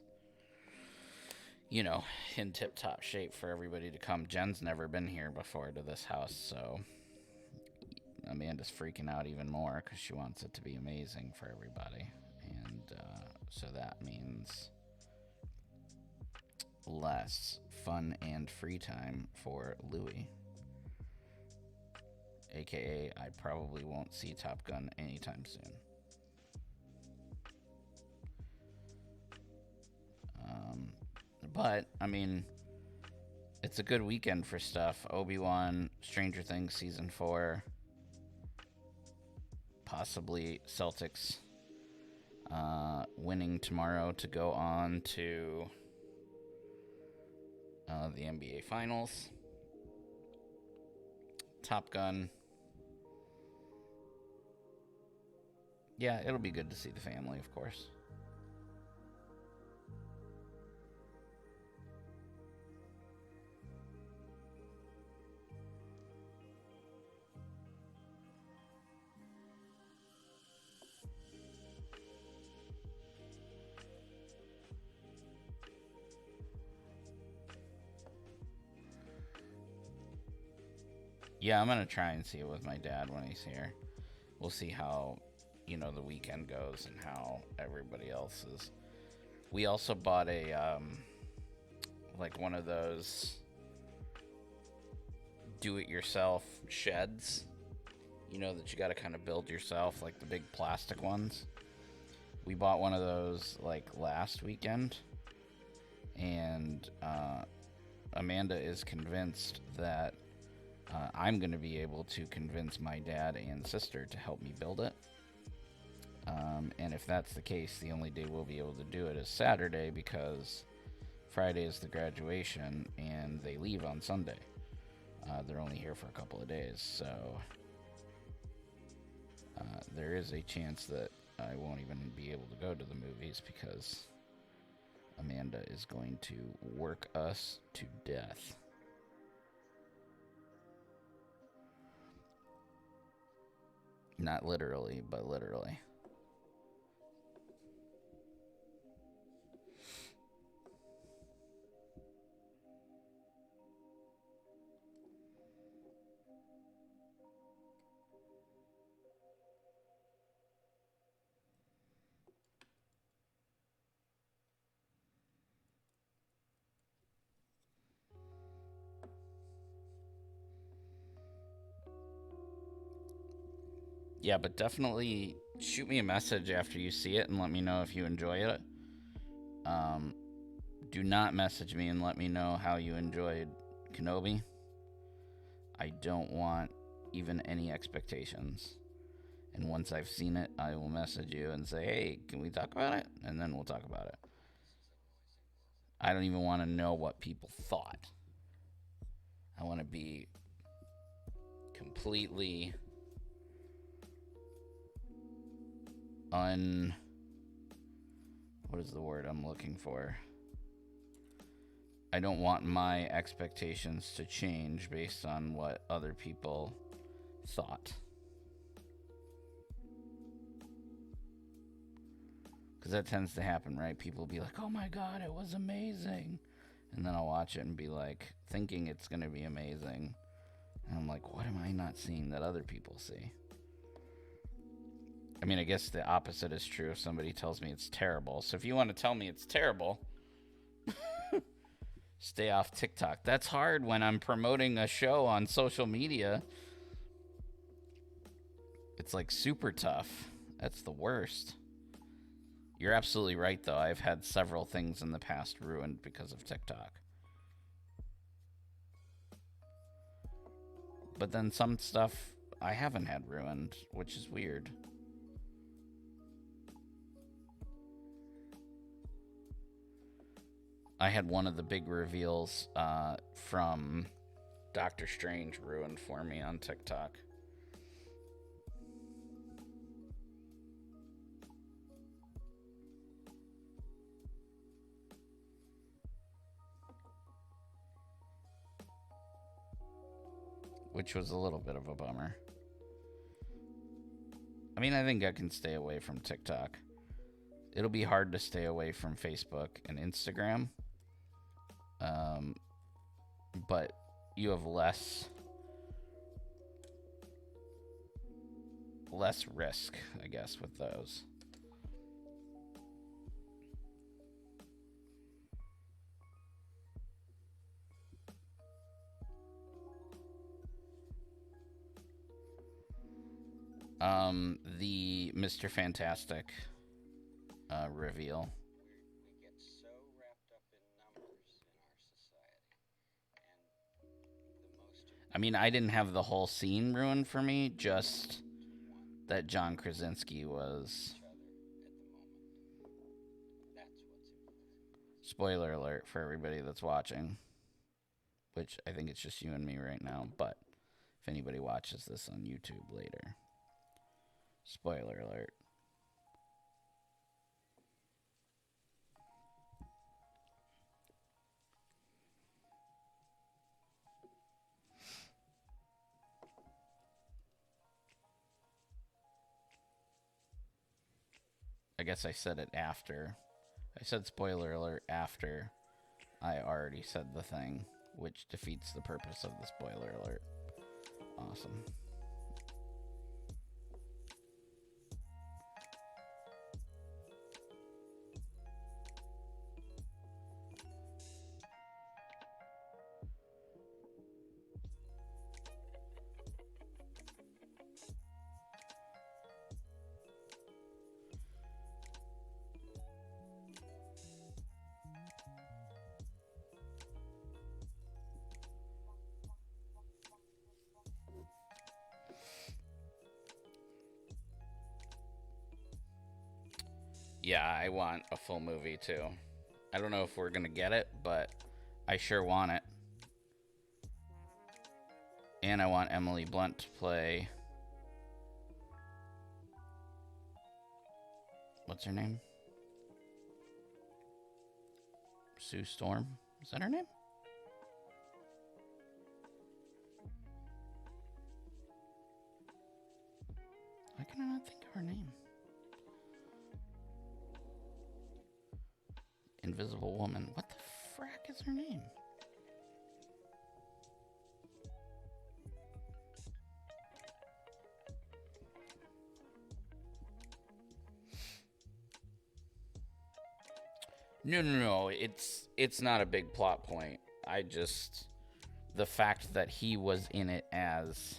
C: in tip-top shape for everybody to come. Jen's never been here before to this house, so Amanda's freaking out even more because she wants it to be amazing for everybody. And so that means less fun and free time for Louie. AKA, I probably won't see Top Gun anytime soon. But, I mean, it's a good weekend for stuff. Obi-Wan, Stranger Things Season 4, possibly Celtics winning tomorrow to go on to the NBA Finals. Top Gun. Yeah, it'll be good to see the family, of course. Yeah, I'm going to try and see it with my dad when he's here. We'll see how, the weekend goes and how everybody else is. We also bought a, one of those do-it-yourself sheds, that you got to kind of build yourself, like the big plastic ones. We bought one of those, last weekend. And Amanda is convinced that I'm going to be able to convince my dad and sister to help me build it. And if that's the case, the only day we'll be able to do it is Saturday because Friday is the graduation and they leave on Sunday. They're only here for a couple of days, so there is a chance that I won't even be able to go to the movies because Amanda is going to work us to death. Not literally, but literally. Yeah, but definitely shoot me a message after you see it and let me know if you enjoy it. Do not message me and let me know how you enjoyed Kenobi. I don't want even any expectations. And once I've seen it, I will message you and say, hey, can we talk about it? And then we'll talk about it. I don't even want to know what people thought. I want to be completely what is the word I'm looking for? I don't want my expectations to change based on what other people thought. Because that tends to happen, right? People will be like, oh my god, it was amazing. And then I'll watch it and be like, thinking it's going to be amazing. And I'm like, what am I not seeing that other people see? I mean, I guess the opposite is true if somebody tells me it's terrible. So if you want to tell me it's terrible, stay off TikTok. That's hard when I'm promoting a show on social media. It's like super tough. That's the worst. You're absolutely right, though. I've had several things in the past ruined because of TikTok. But then some stuff I haven't had ruined, which is weird. I had one of the big reveals from Doctor Strange ruined for me on TikTok. Which was a little bit of a bummer. I mean, I think I can stay away from TikTok. It'll be hard to stay away from Facebook and Instagram. But you have less risk, I guess, with those. The Mr. Fantastic reveal.
D: We get so wrapped up in numbers in our society, and the most.
C: I mean, I didn't have the whole scene ruined for me, just that John Krasinski was. Spoiler alert for everybody that's watching, which I think it's just you and me right now, but if anybody watches this on YouTube later, spoiler alert. I guess I said it after. I said spoiler alert after I already said the thing, which defeats the purpose of the spoiler alert. Awesome. Yeah, I want a full movie too. I don't know if we're gonna get it, but I sure want it. And I want Emily Blunt to play. What's her name? Sue Storm? Is that her name? Why can I not think of her name? Invisible Woman. What the frack is her name? No. It's not a big plot point. I just the fact that he was in it as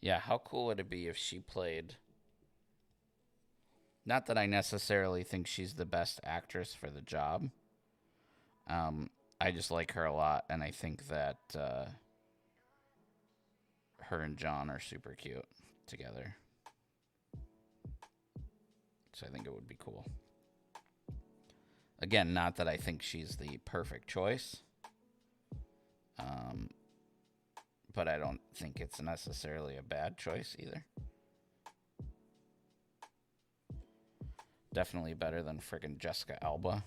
C: Yeah, how cool would it be if she played? Not that I necessarily think she's the best actress for the job. I just like her a lot, and I think that her and John are super cute together. So I think it would be cool. Again, not that I think she's the perfect choice. But I don't think it's necessarily a bad choice either. Definitely better than friggin' Jessica Alba.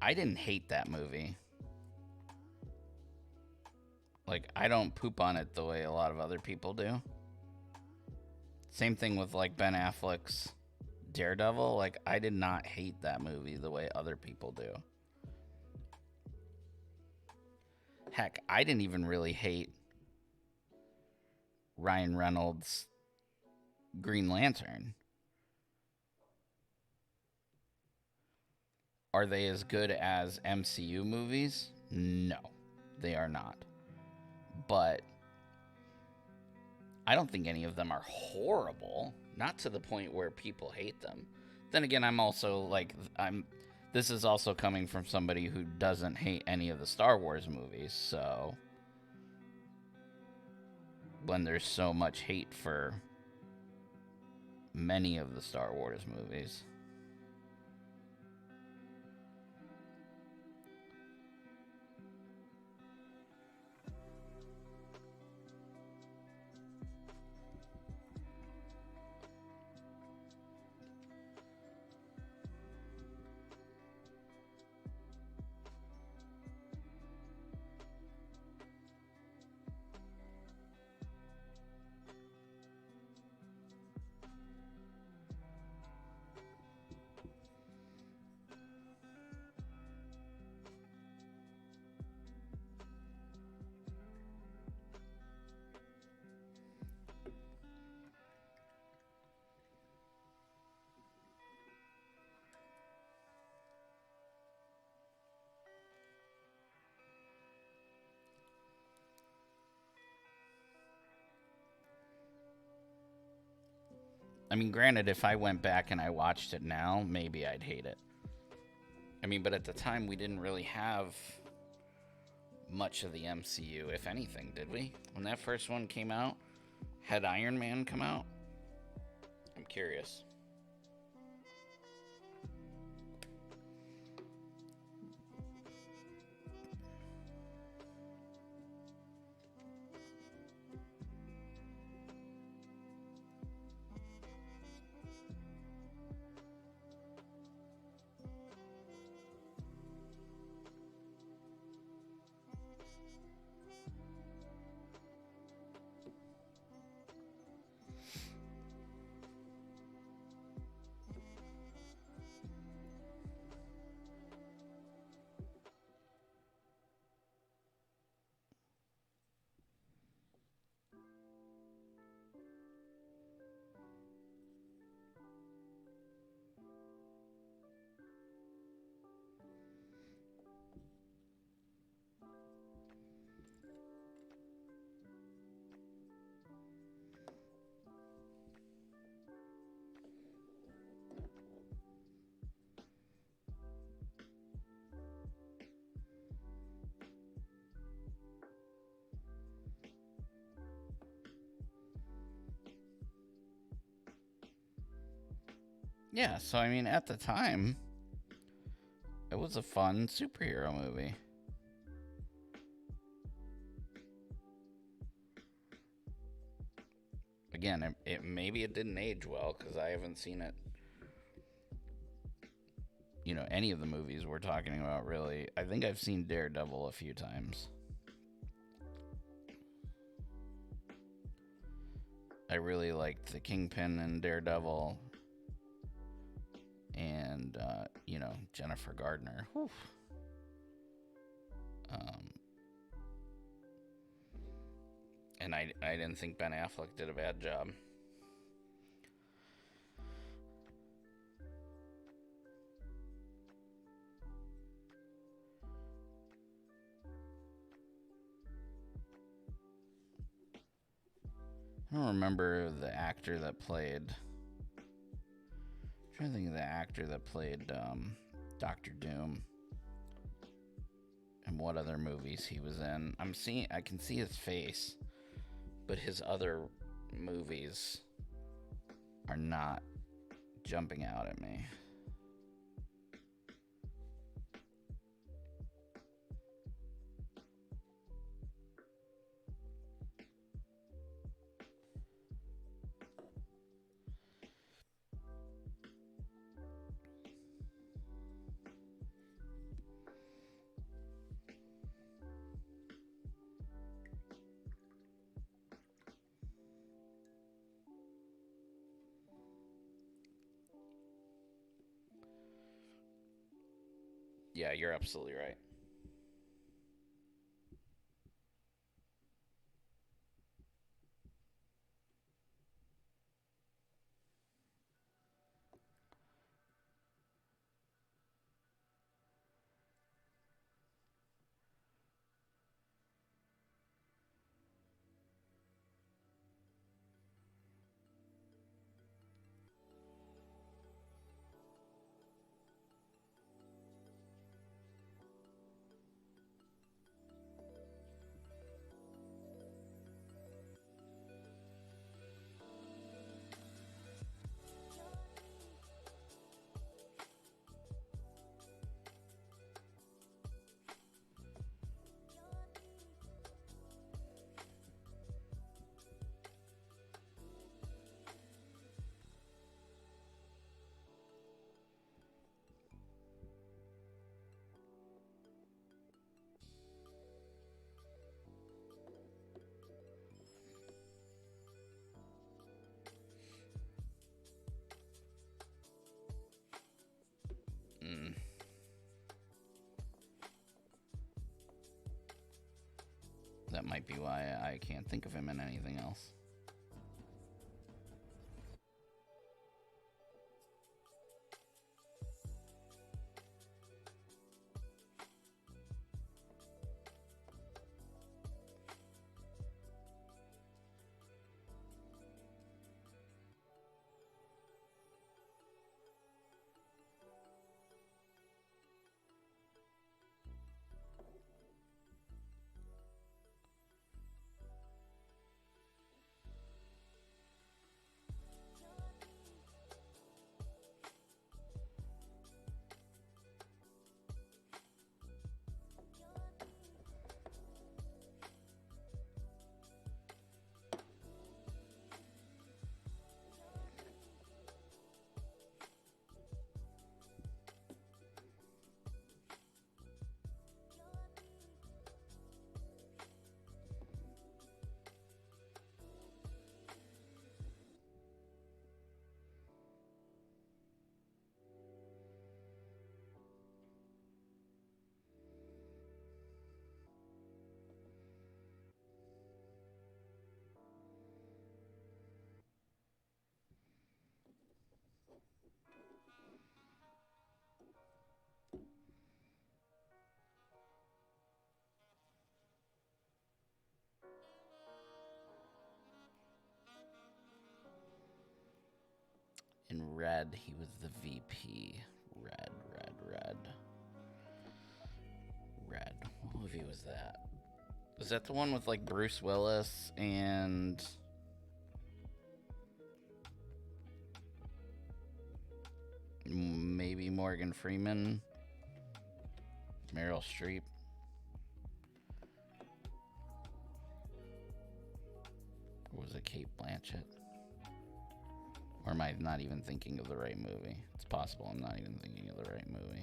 C: I didn't hate that movie. Like, I don't poop on it the way a lot of other people do. Same thing with, like, Ben Affleck's Daredevil. Like, I did not hate that movie the way other people do. Heck, I didn't even really hate Ryan Reynolds' Green Lantern. Are they as good as MCU movies? No, they are not. But I don't think any of them are horrible. Not to the point where people hate them. Then again, I'm also like, this is also coming from somebody who doesn't hate any of the Star Wars movies, so when there's so much hate for many of the Star Wars movies. I mean, granted, if I went back and I watched it now, maybe I'd hate it. I mean, but at the time, we didn't really have much of the MCU, if anything, did we? When that first one came out, had Iron Man come out? I'm curious. Yeah, so I mean, at the time, it was a fun superhero movie. Again, maybe it didn't age well because I haven't seen it. You know, any of the movies we're talking about, really. I think I've seen Daredevil a few times. I really liked the Kingpin and Daredevil. And, you know, Jennifer Gardner. Whew. And I didn't think Ben Affleck did a bad job. I don't remember the actor that played... I'm trying to think of the actor that played Doctor Doom and what other movies he was in. I can see his face, but his other movies are not jumping out at me. Yeah, you're absolutely right. Mm. That might be why I can't think of him in anything else. In Red, he was the VP. Red. What movie was that? Was that the one with like Bruce Willis and maybe Morgan Freeman? Meryl Streep? Or was it Kate Blanchett? Or am I not even thinking of the right movie? It's possible I'm not even thinking of the right movie.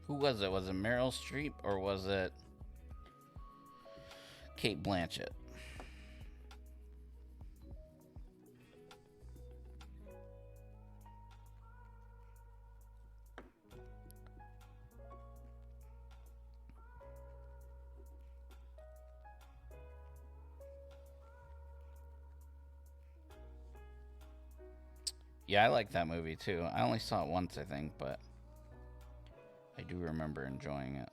C: Who was it? Was it Meryl Streep or was it Kate Blanchett? Yeah, I like that movie too. I only saw it once, I think, but I do remember enjoying it.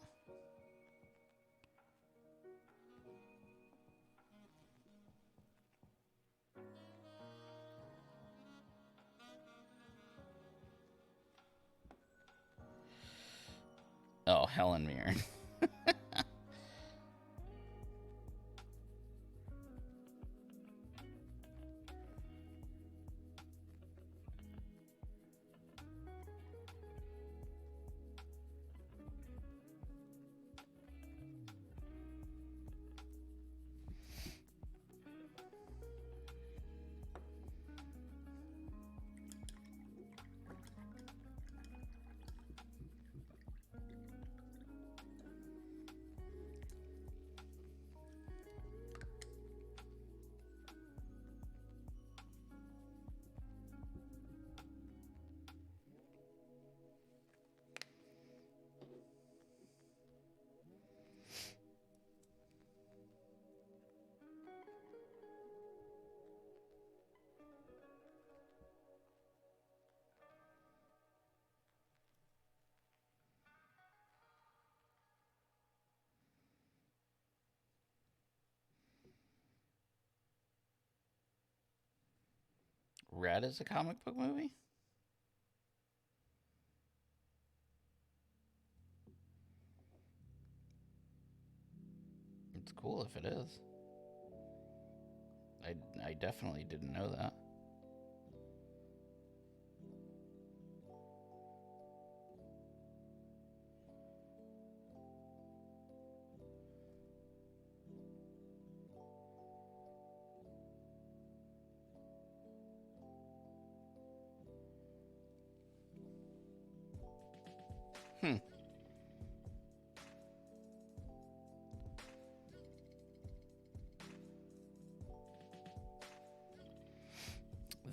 C: Oh, Helen Mirren. Red is a comic book movie? It's cool if it is. I definitely didn't know that. Hmm.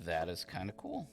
C: That is kind of cool.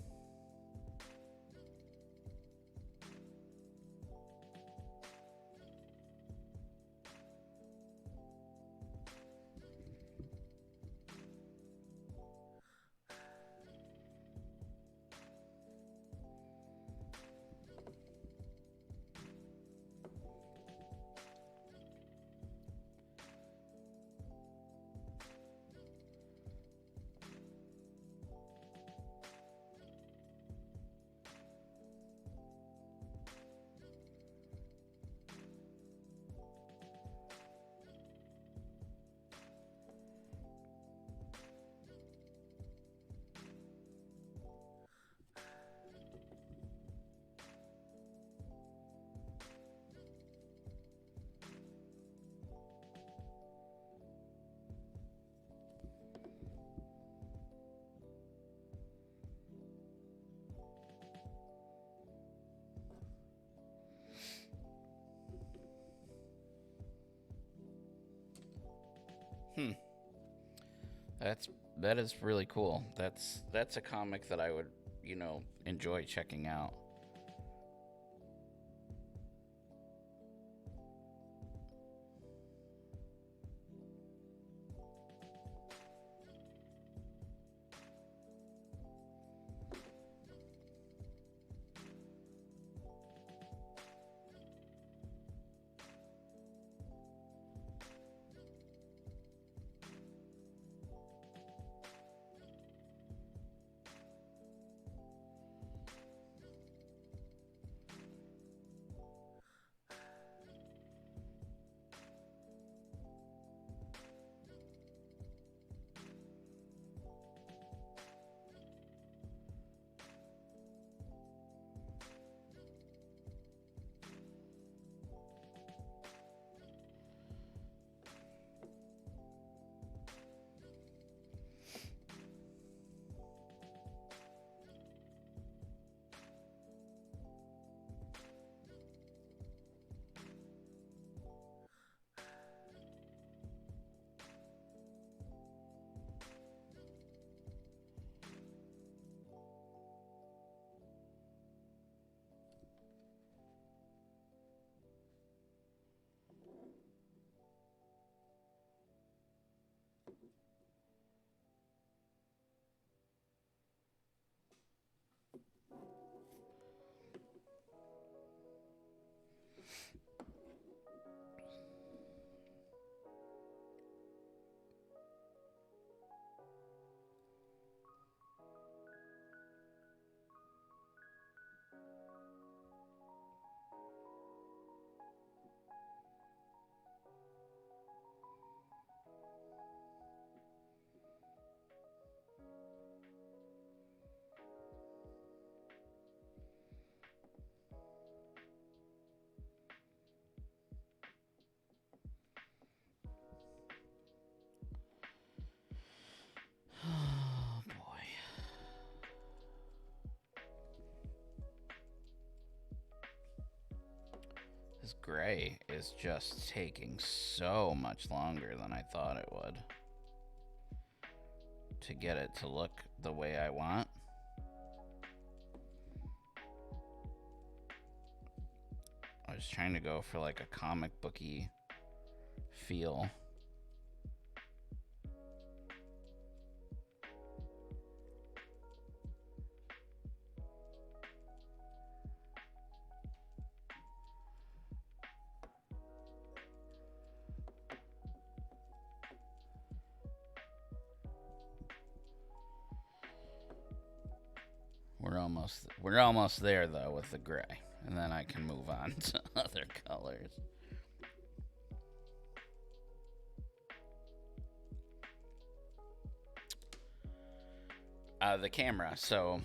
C: Hmm. That is really cool. That's a comic that I would, enjoy checking out. Oh boy. This gray is just taking so much longer than I thought it would to get it to look the way I want. I was trying to go for like a comic booky feel. We're almost there though with the gray, and then I can move on to other colors. The camera, so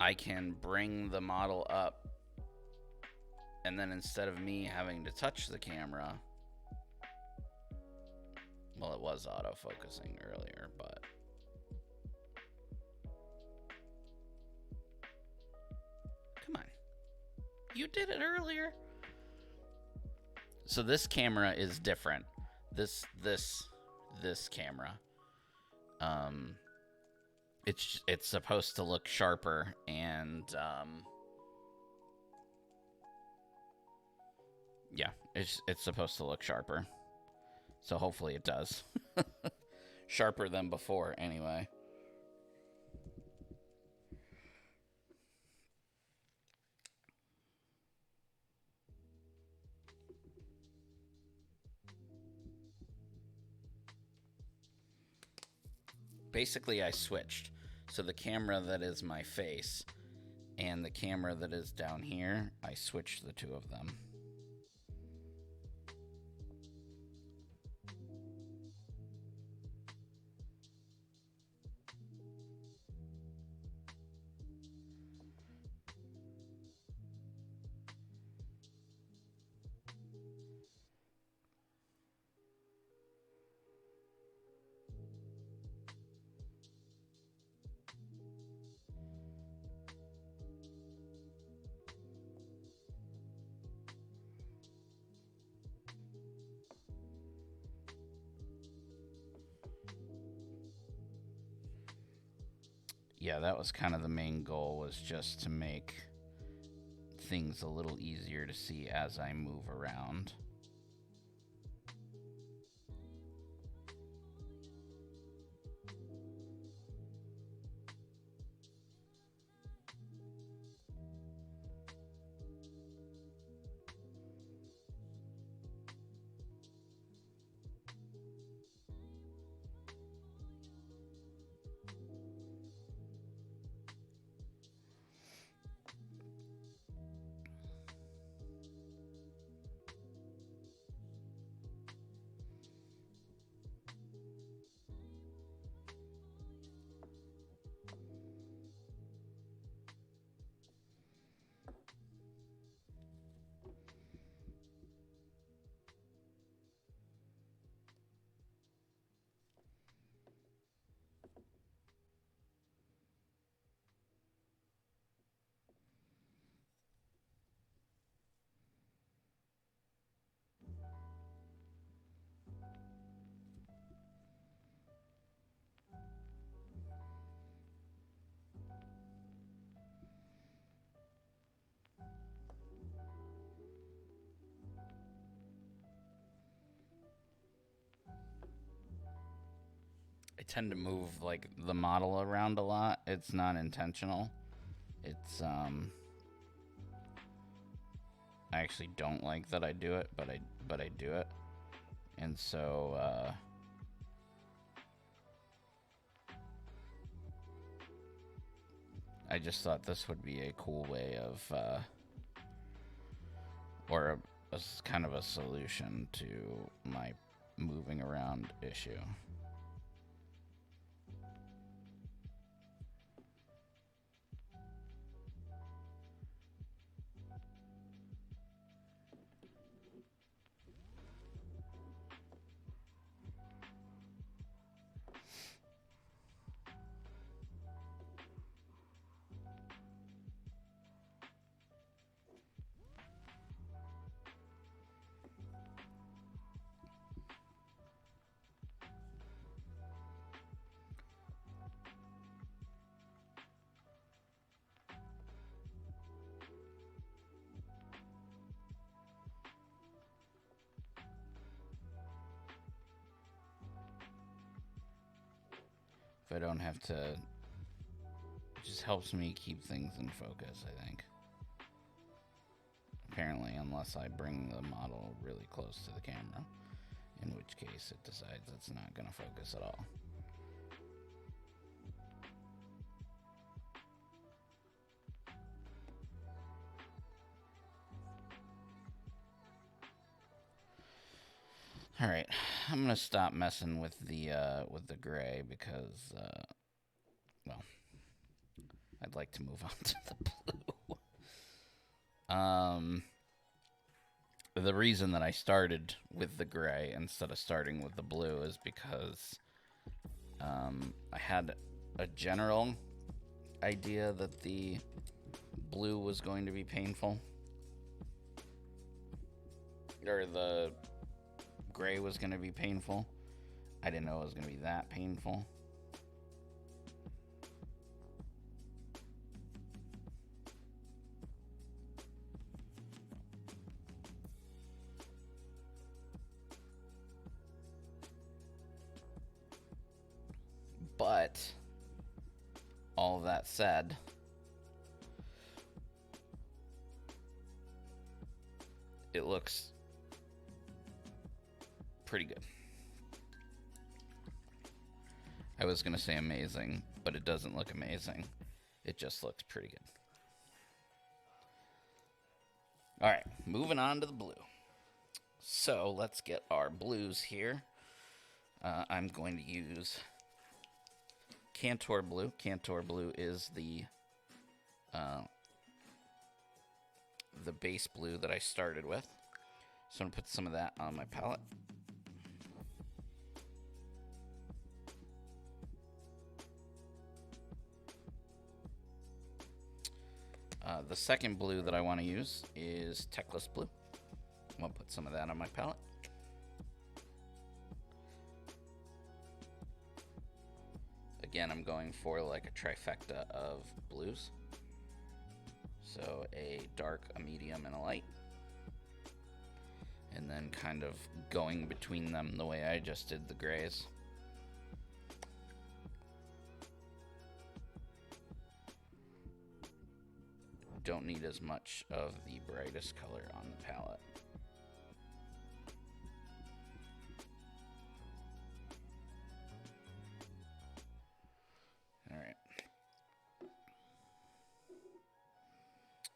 C: I can bring the model up, and then instead of me having to touch the camera, well, it was autofocusing earlier, but come on, you did it earlier. So this camera is different. This camera, it's supposed to look sharper, and yeah, it's supposed to look sharper. So hopefully it does. Sharper than before, anyway. Basically, I switched. So the camera that is my face and the camera that is down here, I switched the two of them. Yeah, that was kind of the main goal, was just to make things a little easier to see as I move around. I tend to move like the model around a lot. It's not intentional. It's I actually don't like that I do it, but I do it. And so I just thought this would be a cool way of or a kind of a solution to my moving around issue. If I don't have to, it just helps me keep things in focus, I think. Apparently, unless I bring the model really close to the camera, in which case it decides it's not going to focus at all. All right, I'm gonna stop messing with the gray because, well, I'd like to move on to the blue. The reason that I started with the gray instead of starting with the blue is because I had a general idea that the blue was going to be painful, or the gray was going to be painful. I didn't know it was going to be that painful. But all of that said, it looks pretty good. I was going to say amazing, but it doesn't look amazing. It just looks pretty good. All right, moving on to the blue. So let's get our blues here. I'm going to use Cantor Blue. Cantor Blue is the base blue that I started with. So I'm going to put some of that on my palette. The second blue that I want to use is Techless Blue. I'm going to put some of that on my palette. Again, I'm going for like a trifecta of blues. So a dark, a medium, and a light. And then kind of going between them the way I just did the grays. Don't need as much of the brightest color on the palette. Alright.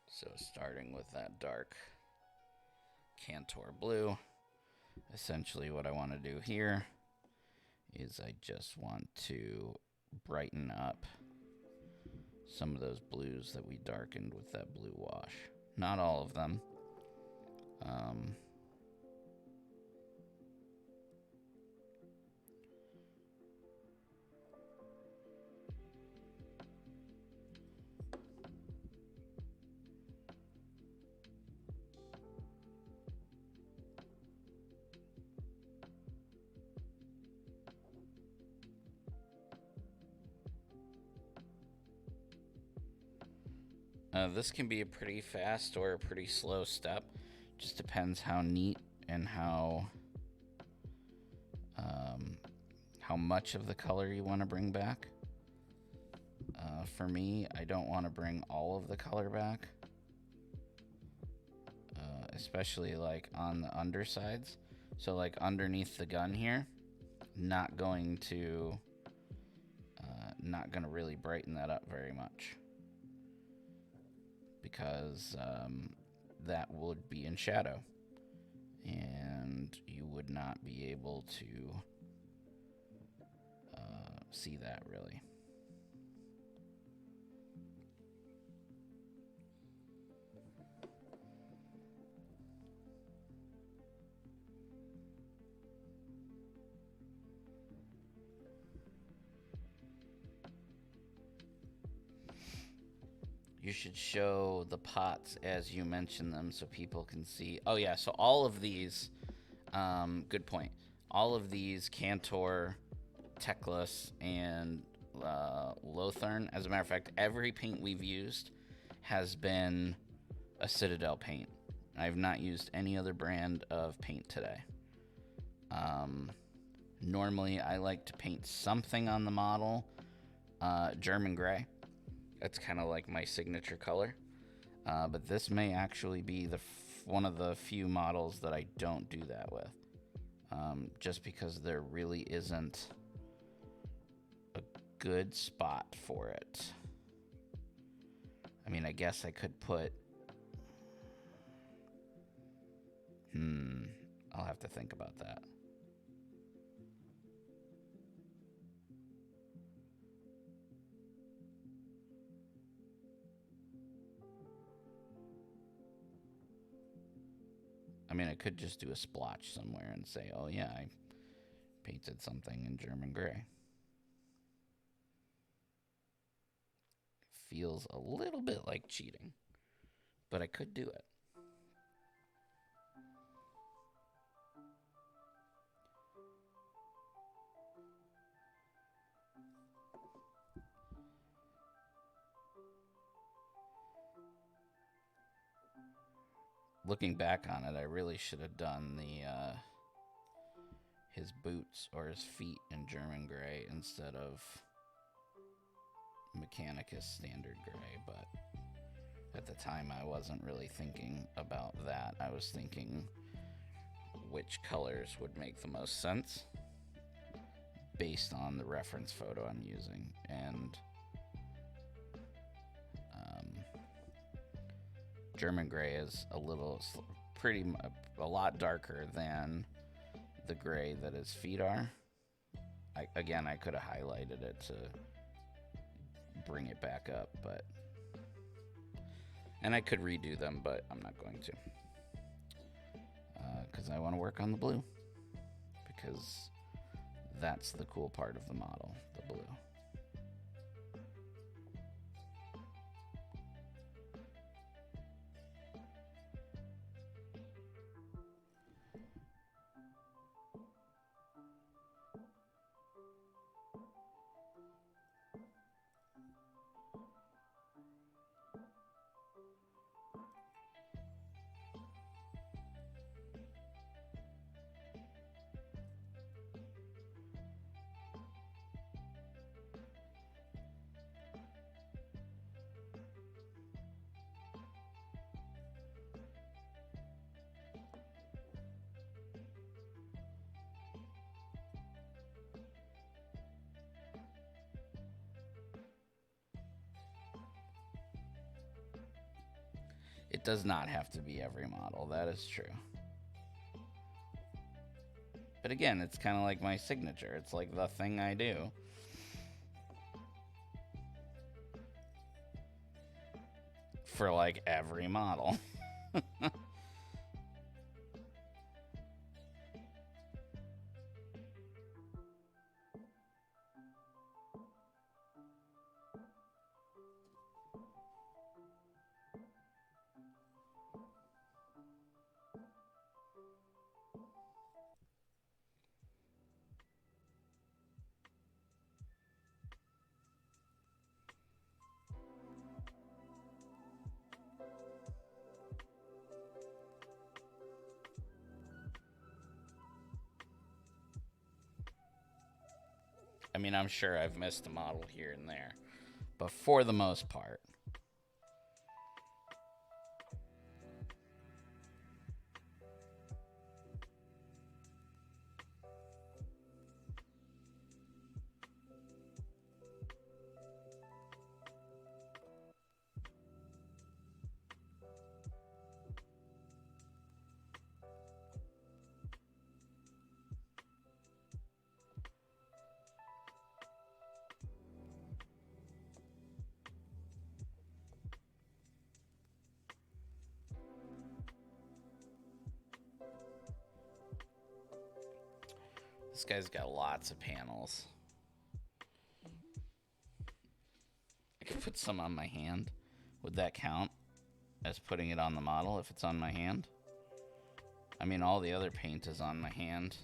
C: So starting with that dark Cantor Blue, essentially what I want to do here is I just want to brighten up some of those blues that we darkened with that blue wash. Not all of them. This can be a pretty fast or a pretty slow step. Just depends how neat and how much of the color you want to bring back. For me, I don't want to bring all of the color back, especially like on the undersides. So like underneath the gun here, not going to really brighten that up very much, because that would be in shadow and you would not be able to see that really. You should show the pots as you mention them so people can see. Oh yeah, so all of these, good point. All of these, Cantor, Techless, and Lothern, as a matter of fact, every paint we've used has been a Citadel paint. I've not used any other brand of paint today. Normally, I like to paint something on the model. German gray. That's kind of like my signature color. But this may actually be one of the few models that I don't do that with. Just because there really isn't a good spot for it. I mean, I guess I could put... I'll have to think about that. mean, I could just do a splotch somewhere and say, oh yeah, I painted something in German gray. Feels a little bit like cheating, but I could do it. Looking back on it, I really should have done his boots or his feet in German gray instead of Mechanicus standard gray, but at the time I wasn't really thinking about that. I was thinking which colors would make the most sense based on the reference photo I'm using, and German gray is a lot darker than the gray that his feet are. I could have highlighted it to bring it back up, and I could redo them, but I'm not going to, because I want to work on the blue, because that's the cool part of the model, the blue. It does not have to be every model, that is true. But again, it's kind of like my signature. It's like the thing I do. For like every model. I mean, I'm sure I've missed a model here and there, but for the most part, this guy's got lots of panels. I could put some on my hand. Would that count as putting it on the model if it's on my hand? I mean, all the other paint is on my hand.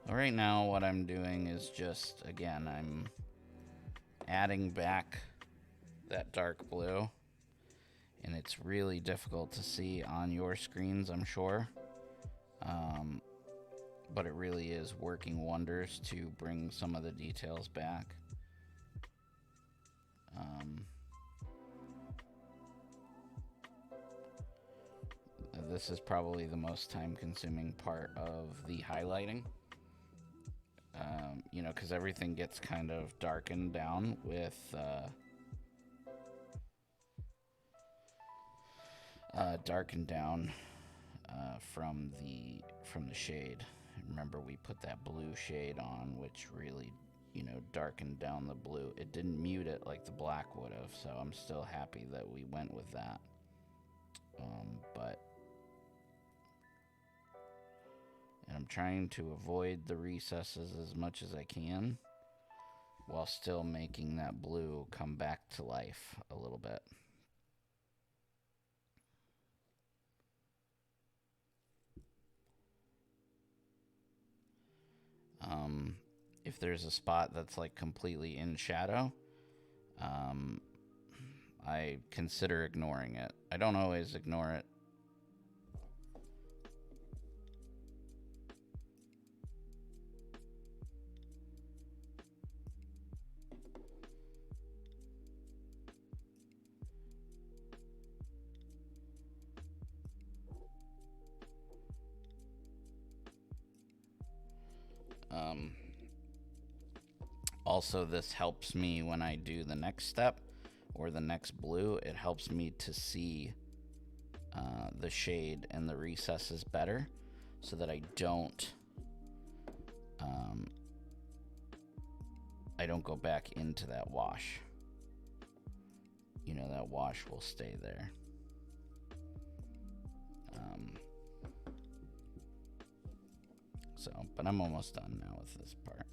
C: Right now, what I'm doing is just, again, I'm adding back that dark blue. And it's really difficult to see on your screens, I'm sure. But it really is working wonders to bring some of the details back. This is probably the most time-consuming part of the highlighting. You know, because everything gets kind of darkened down with... darkened down from the shade. Remember, we put that blue shade on, which really, you know, darkened down the blue. It didn't mute it like the black would have, so I'm still happy that we went with that. And I'm trying to avoid the recesses as much as I can while still making that blue come back to life a little bit. If there's a spot that's like completely in shadow, I consider ignoring it. I don't always ignore it. Also, this helps me when I do the next step or the next blue. It helps me to see the shade and the recesses better so that I don't go back into that wash. You know, that wash will stay there. But I'm almost done now with this part.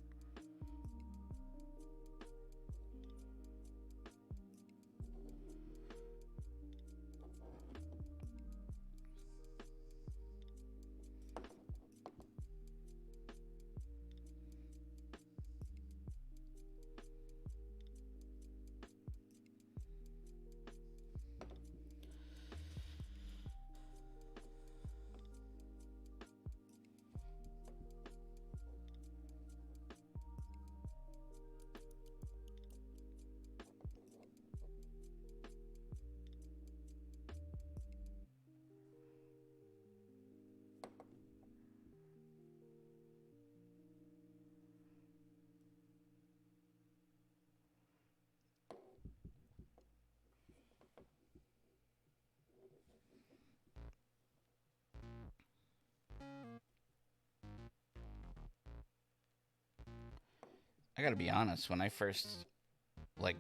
C: I gotta be honest, when I first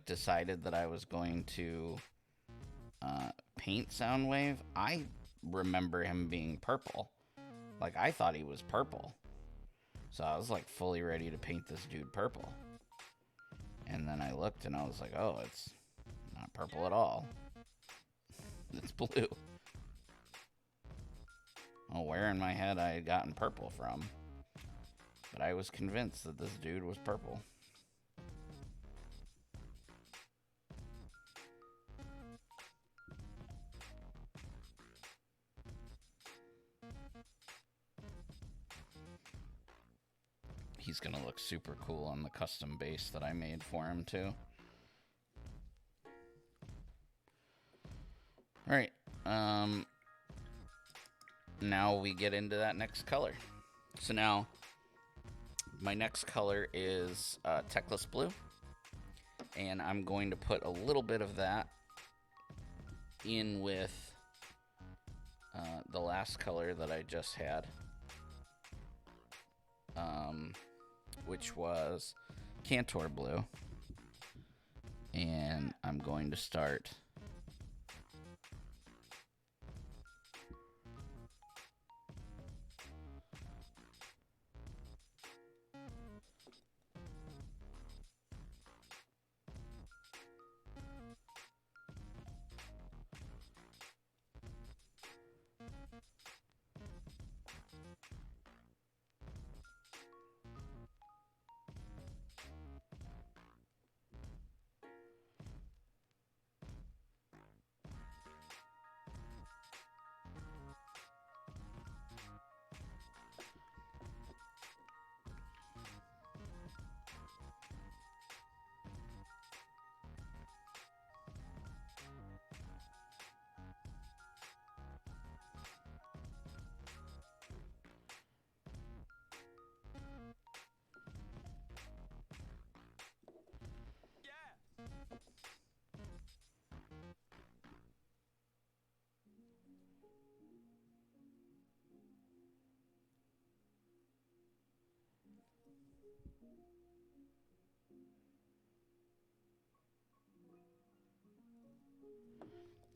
C: decided that I was going to paint Soundwave, I remember him being purple. Like, I thought he was purple. So I was like fully ready to paint this dude purple. And then I looked and I was like, oh, it's not purple at all. It's blue. Oh, where in my head I had gotten purple from. But I was convinced that this dude was purple. He's gonna look super cool on the custom base that I made for him too. Alright, now we get into that next color. So now, my next color is Techless Blue. And I'm going to put a little bit of that in with the last color that I just had. Which was Cantor Blue. And I'm going to start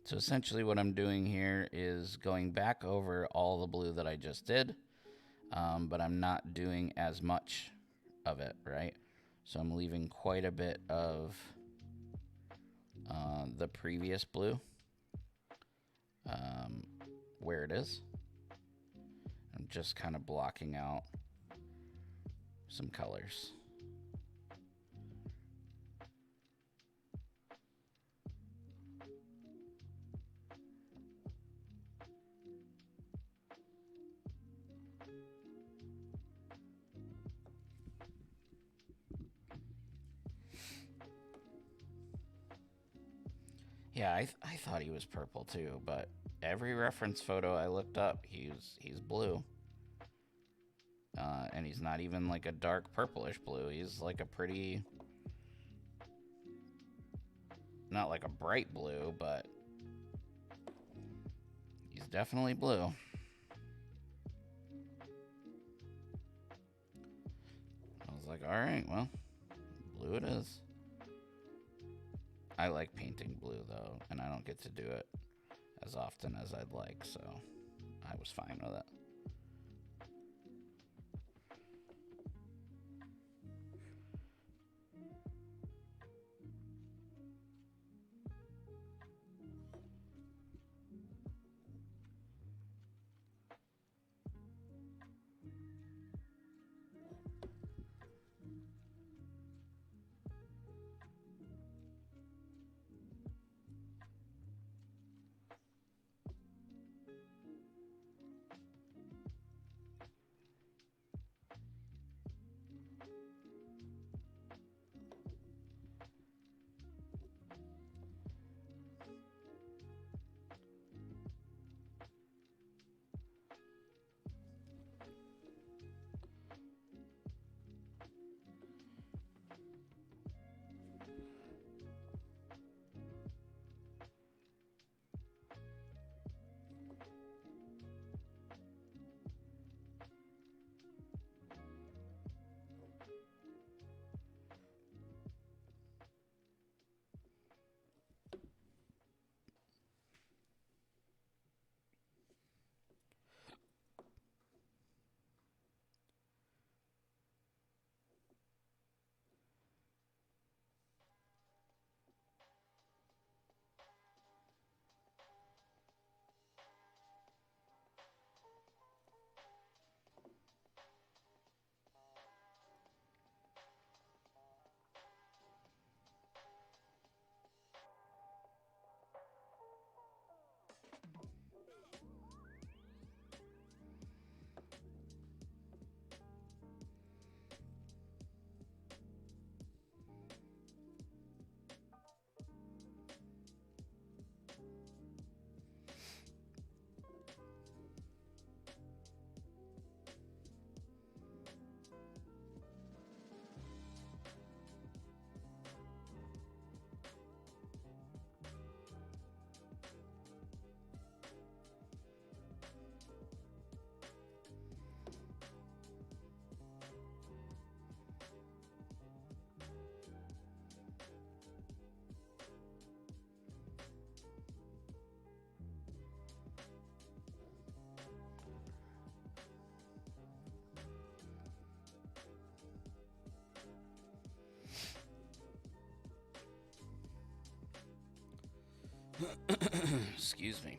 C: So essentially what I'm doing here is going back over all the blue that I just did, but I'm not doing as much of it, right? So I'm leaving quite a bit of the previous blue where it is. I'm just kind of blocking out some colors. Yeah, I thought he was purple too, but every reference photo I looked up, he's blue. And he's not even like a dark purplish blue. He's like a pretty, not like a bright blue, but he's definitely blue. I was like, all right, well, blue it is. I like painting blue though, and I don't get to do it as often as I'd like, so I was fine with it. Excuse me.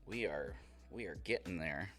C: we are getting there.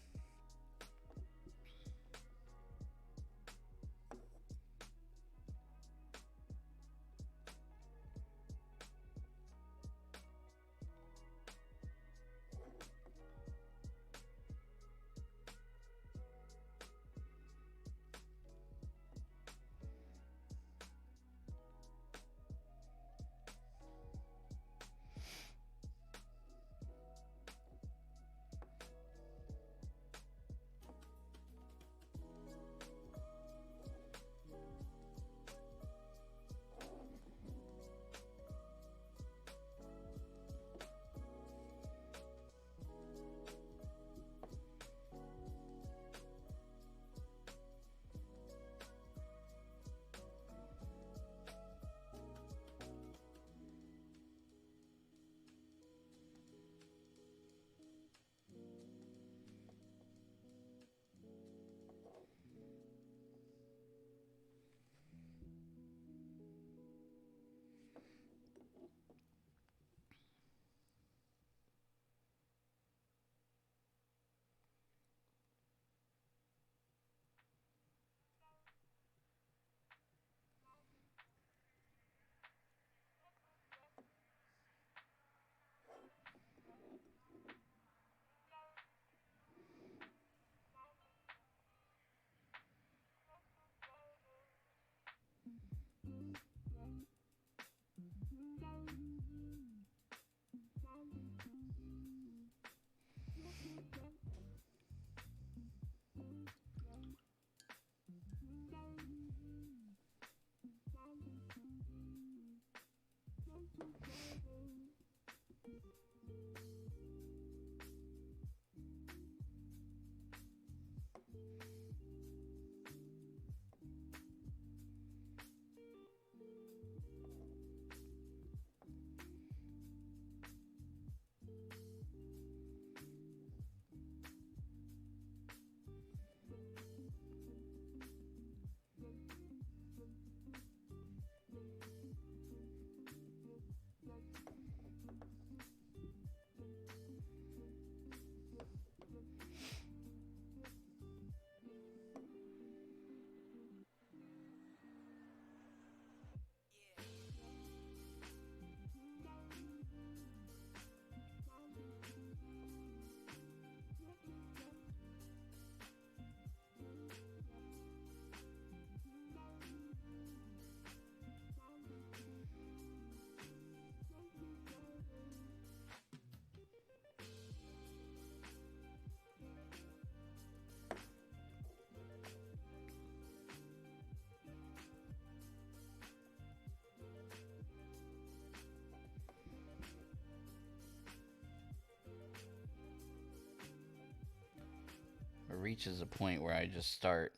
C: It reaches a point where I just start,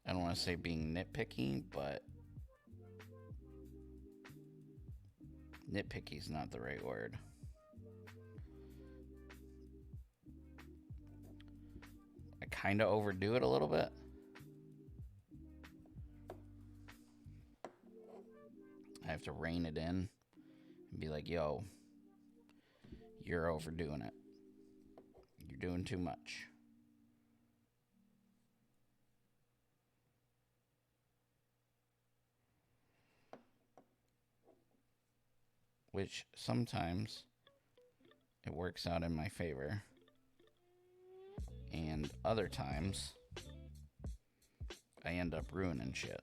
C: I don't want to say being nitpicky, but nitpicky is not the right word. I kind of overdo it a little bit. I have to rein it in and be like, yo, you're overdoing it. You're doing too much. Which sometimes it works out in my favor. And other times I end up ruining shit.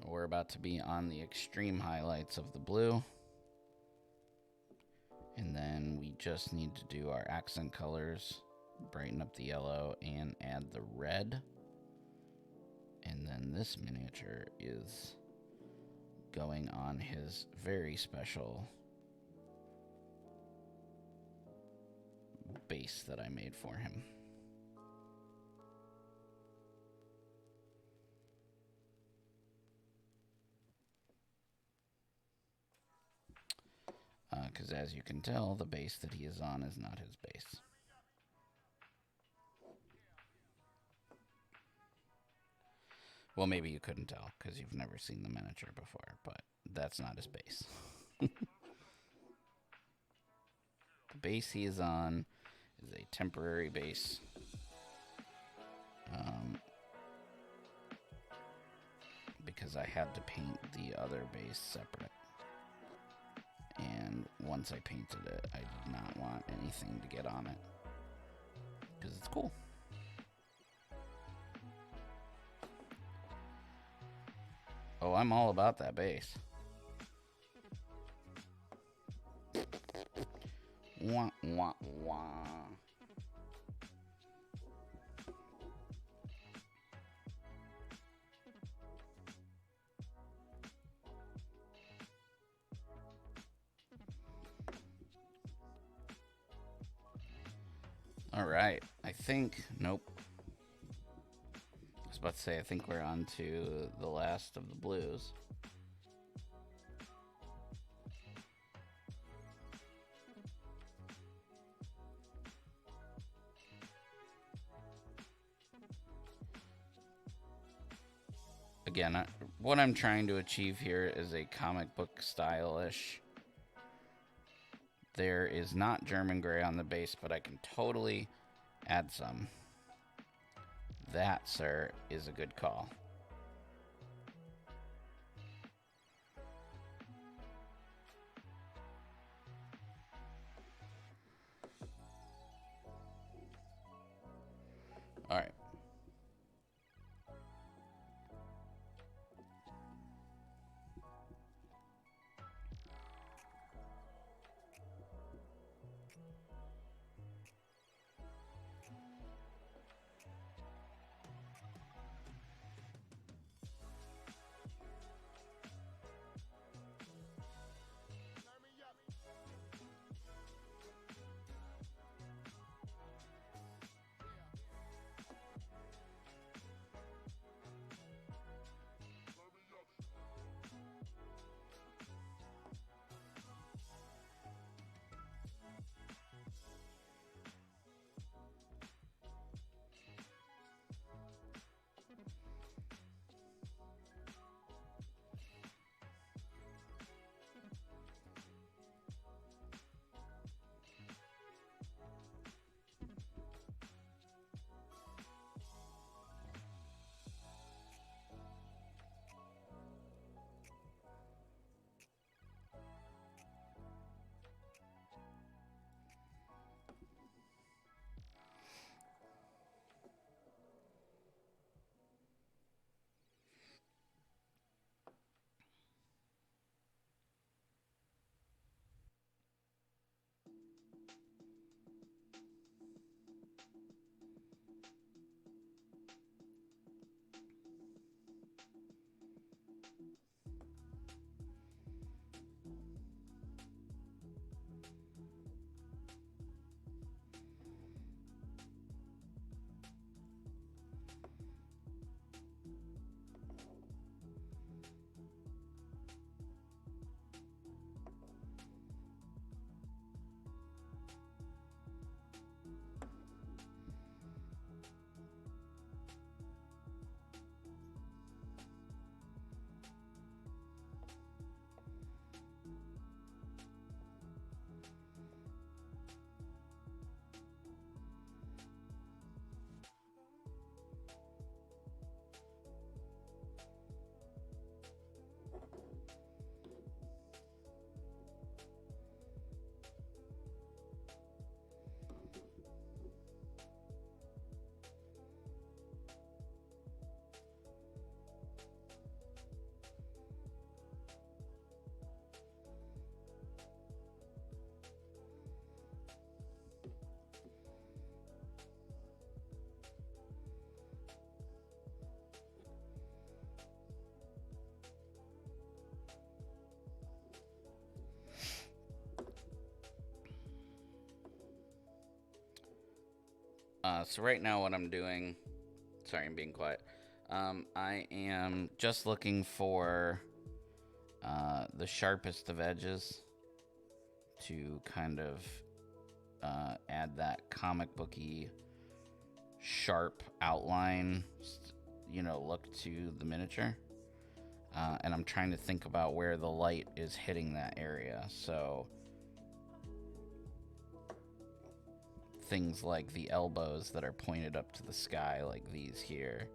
C: We're about to be on the extreme highlights of the blue. And then we just need to do our accent colors, brighten up the yellow, and add the red. And then this miniature is going on his very special base that I made for him. Because as you can tell, the base that he is on is not his base. Well, maybe you couldn't tell because you've never seen the miniature before, but that's not his base. The base he is on is a temporary base. Because I had to paint the other base separate. And once I painted it, I did not want anything to get on it. Because it's cool. Oh, I'm all about that base. Wah, wah, wah. All right, I think, nope. I was about to say, I think we're on to the last of the blues. Again, what I'm trying to achieve here is a comic book style-ish. There is not German gray on the base, but I can totally add some. That, sir, is a good call. All right. So right now what I'm doing, sorry, I'm being quiet. I am just looking for the sharpest of edges to kind of add that comic booky sharp outline, look to the miniature. And I'm trying to think about where the light is hitting that area. So things like the elbows that are pointed up to the sky, like these here,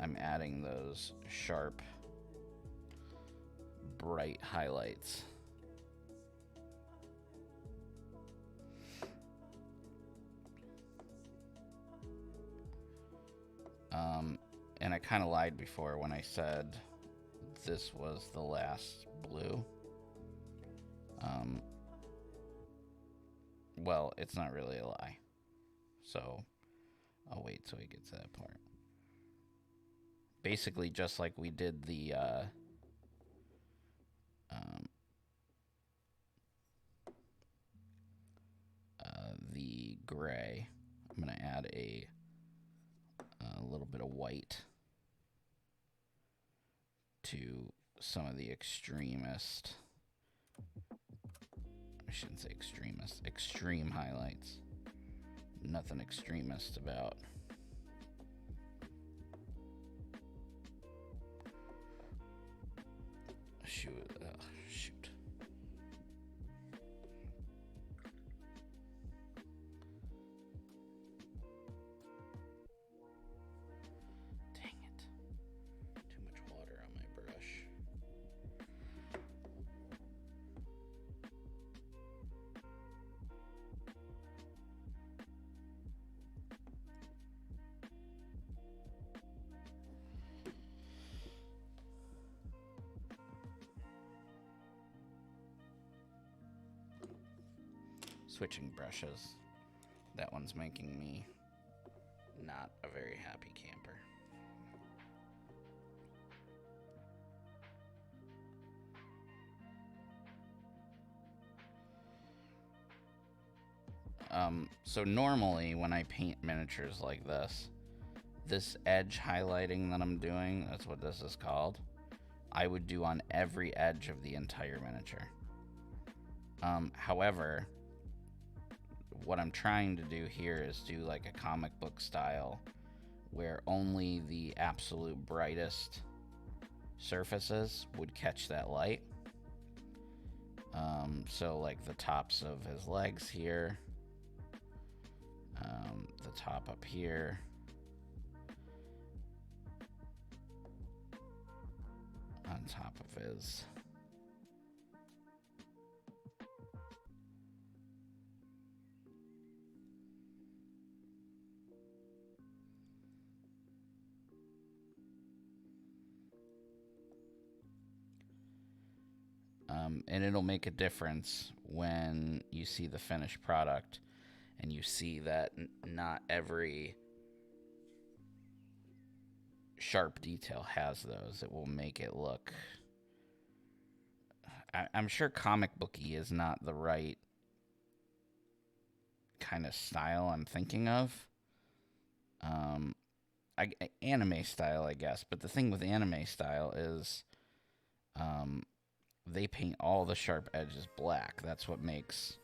C: I'm adding those sharp, bright highlights. And I kind of lied before when I said this was the last blue. Well, it's not really a lie. So, I'll wait till we get to that part. Basically, just like we did the gray, I'm going to add a little bit of white to some of the extremist, I shouldn't say extremist, extreme highlights. Nothing extremist about shoot. Dang it. Too much water on my brush. Switching brushes. That one's making me not a very happy camper. So normally when I paint miniatures like this edge highlighting that I'm doing, that's what this is called, I would do on every edge of the entire miniature. However, what I'm trying to do here is do like a comic book style where only the absolute brightest surfaces would catch that light. So like the tops of his legs here, the top up here, on top of his and it'll make a difference when you see the finished product and you see that not every sharp detail has those. It will make it look, I'm sure comic booky is not the right kind of style I'm thinking of. Anime style, I guess. But the thing with anime style is they paint all the sharp edges black. That's what makes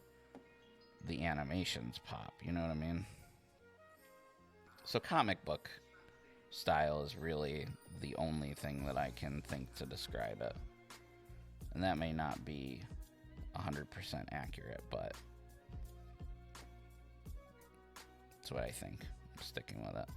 C: the animations pop. You know what I mean? So comic book style is really the only thing that I can think to describe it. And that may not be 100% accurate, but that's what I think. I'm sticking with it.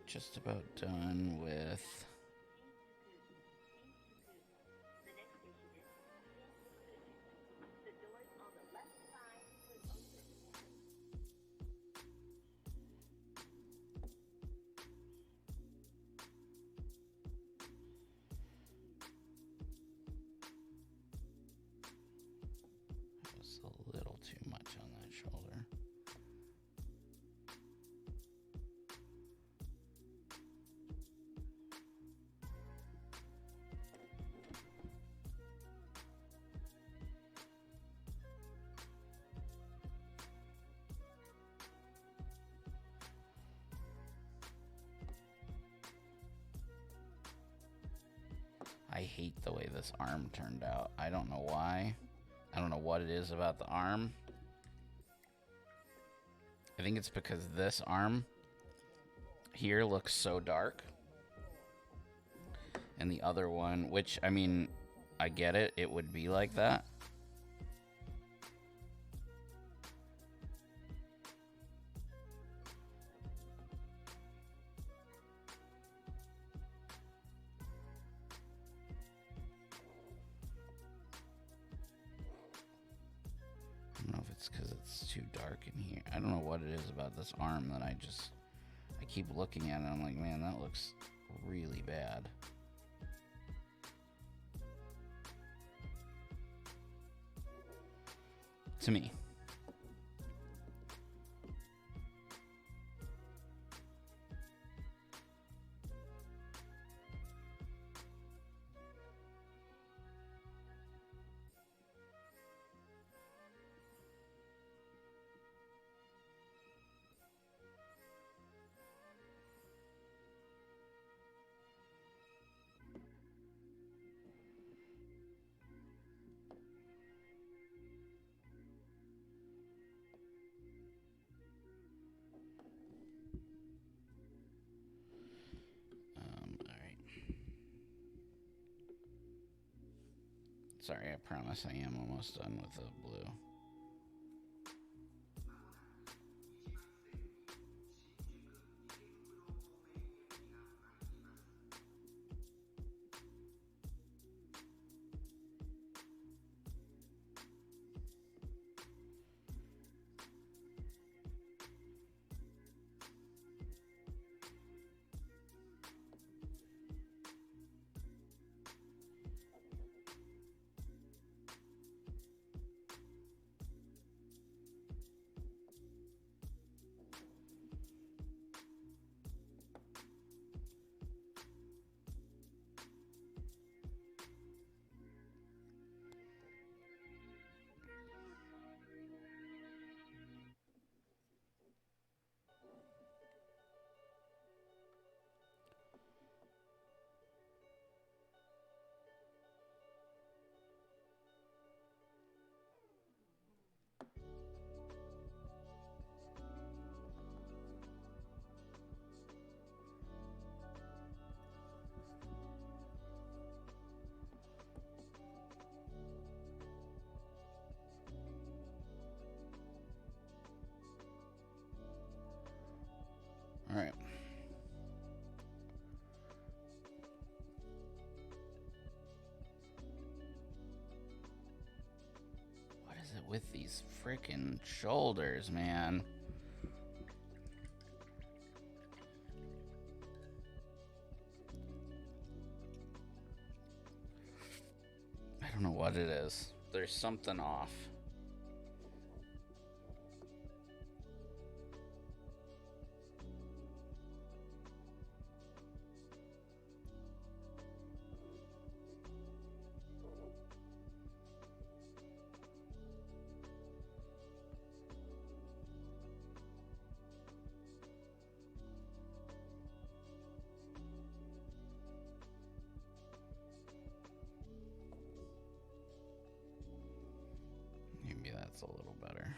C: Just about done with I hate the way this arm turned out. I don't know why. I don't know what it is about the arm. I think it's because this arm here looks so dark. And the other one, which, I mean, I get it. It would be like that. I don't know if it's because it's too dark in here. I don't know what it is about this arm that I keep looking at it and I'm like, man, that looks really bad. To me. Sorry, I promise I am almost done with the blue. All right. What is it with these freaking shoulders, man? I don't know what it is. There's something off. Maybe that's a little better.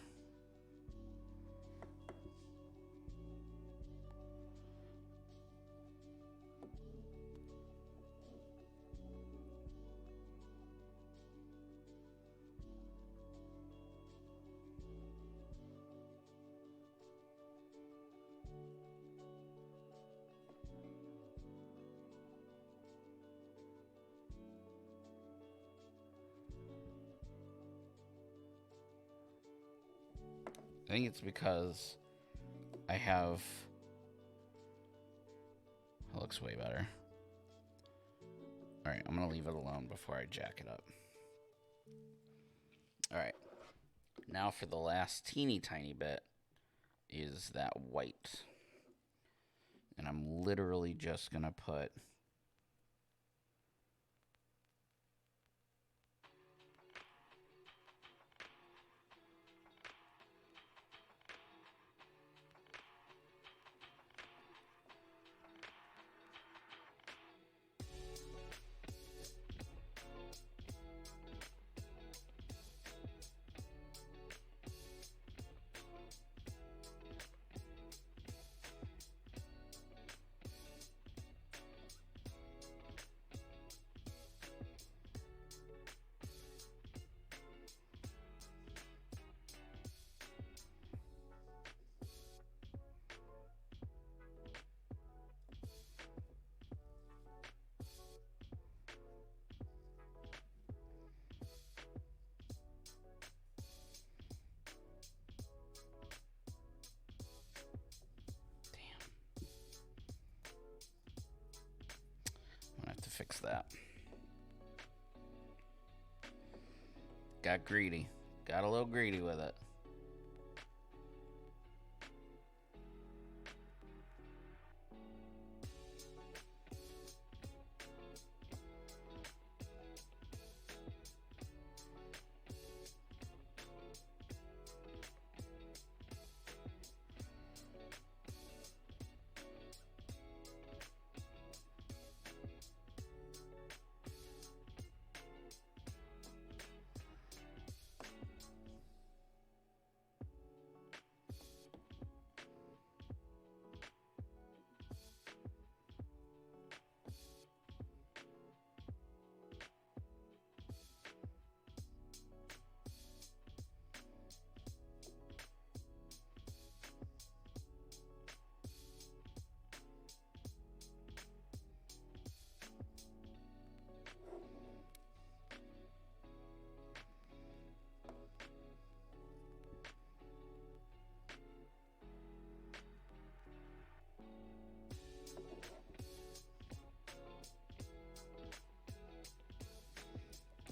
C: I think it's because I have... It looks way better. Alright, I'm going to leave it alone before I jack it up. Alright. Now for the last teeny tiny bit is that white. And I'm literally just going to put... fix that. Got greedy. Got a little greedy with it.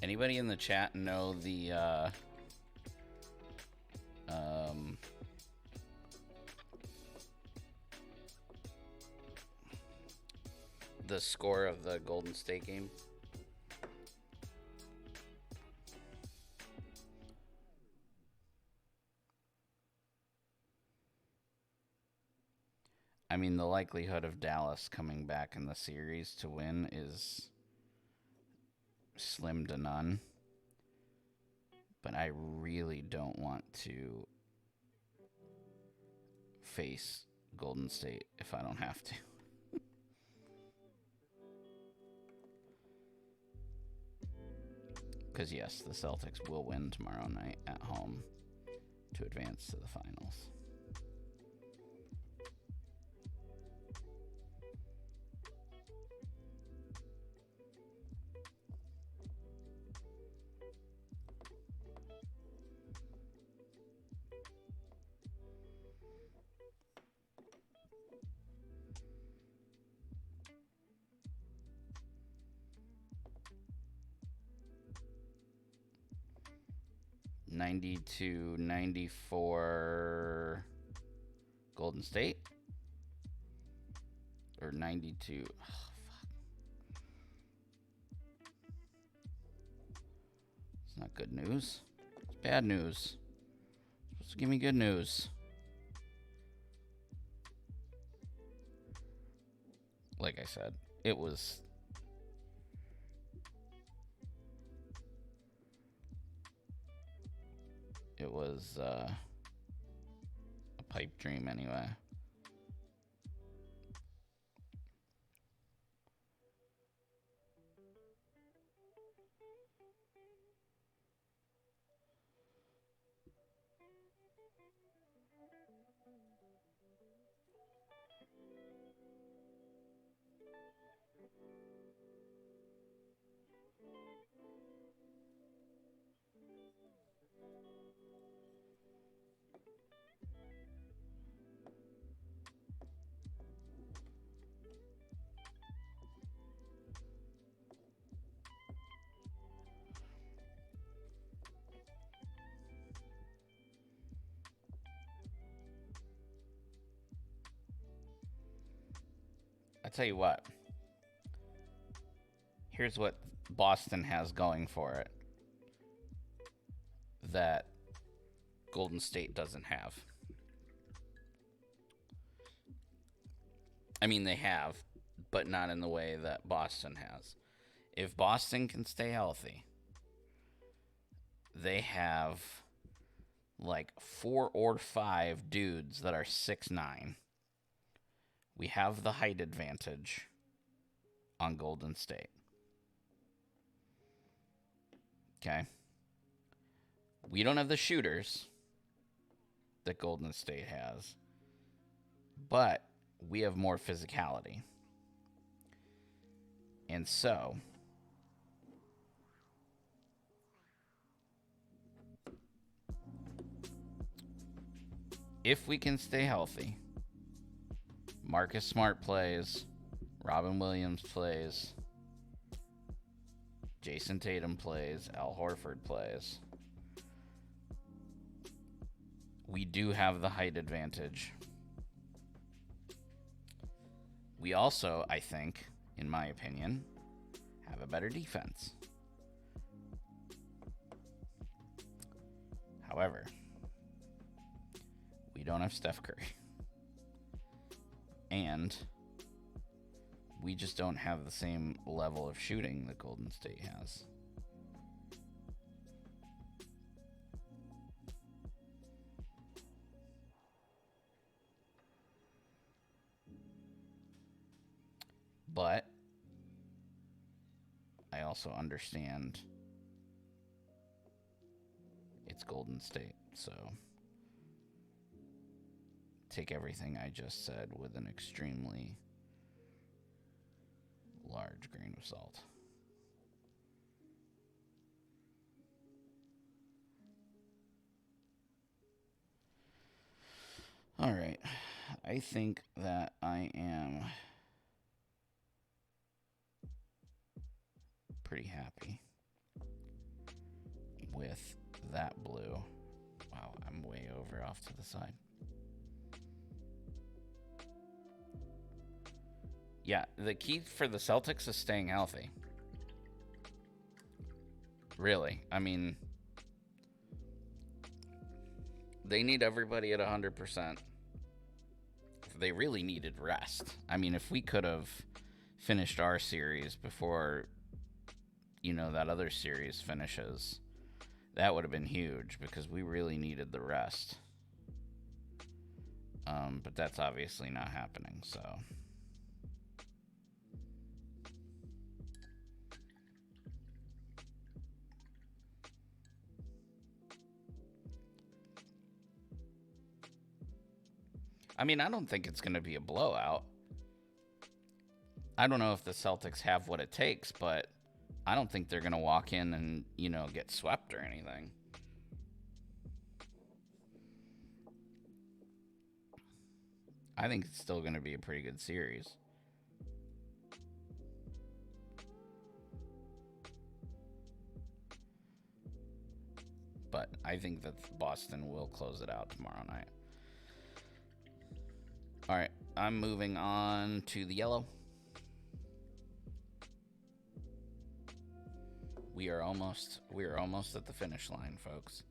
C: Anybody in the chat know the score of the Golden State game? I mean, the likelihood of Dallas coming back in the series to win is slim to none. But I really don't want to face Golden State if I don't have to. Because, yes, the Celtics will win tomorrow night at home to advance to the finals. To 94 Golden State, or 92. Oh, fuck. It's not good news. It's bad news. It's supposed to give me good news. Like I said, it was a pipe dream anyway. I tell you what. Here's what Boston has going for it that Golden State doesn't have. I mean, they have, but not in the way that Boston has. If Boston can stay healthy, they have like 4 or 5 dudes that are 6'9". We have the height advantage on Golden State. Okay. We don't have the shooters that Golden State has, but we have more physicality. And so, if we can stay healthy, Marcus Smart plays, Robin Williams plays, Jason Tatum plays. Al Horford plays. We do have the height advantage. We also, I think, in my opinion, have a better defense. However, we don't have Steph Curry. And we just don't have the same level of shooting that Golden State has. But I also understand it's Golden State, so take everything I just said with an extremely large grain of salt. All right. I think that I am pretty happy with that blue. Wow, I'm way over off to the side. Yeah, the key for the Celtics is staying healthy. Really. I mean, they need everybody at 100%. They really needed rest. I mean, if we could have finished our series before, that other series finishes, that would have been huge because we really needed the rest. But that's obviously not happening, so. I mean, I don't think it's going to be a blowout. I don't know if the Celtics have what it takes, but I don't think they're going to walk in and, get swept or anything. I think it's still going to be a pretty good series. But I think that Boston will close it out tomorrow night. All right, I'm moving on to the yellow. We are almost at the finish line, folks.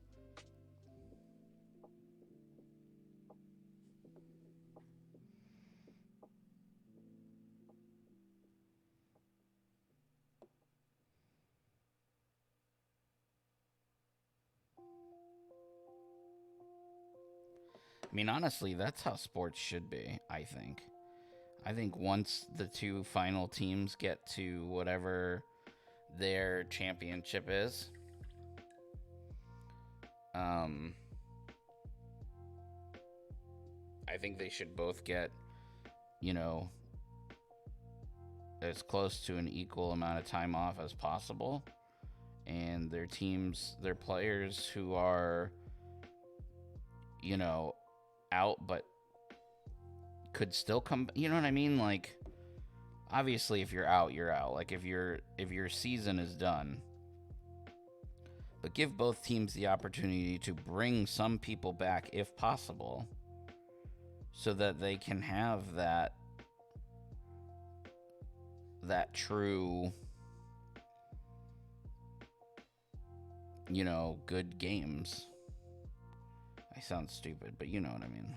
C: I mean, honestly, that's how sports should be, I think. I think once the two final teams get to whatever their championship is, I think they should both get, as close to an equal amount of time off as possible. And their teams, their players who are, out but could still come, you know what I mean? Like, obviously if you're out, you're out. Like, if your season is done, but give both teams the opportunity to bring some people back if possible, so that they can have that true, good games. I sound stupid, but you know what I mean.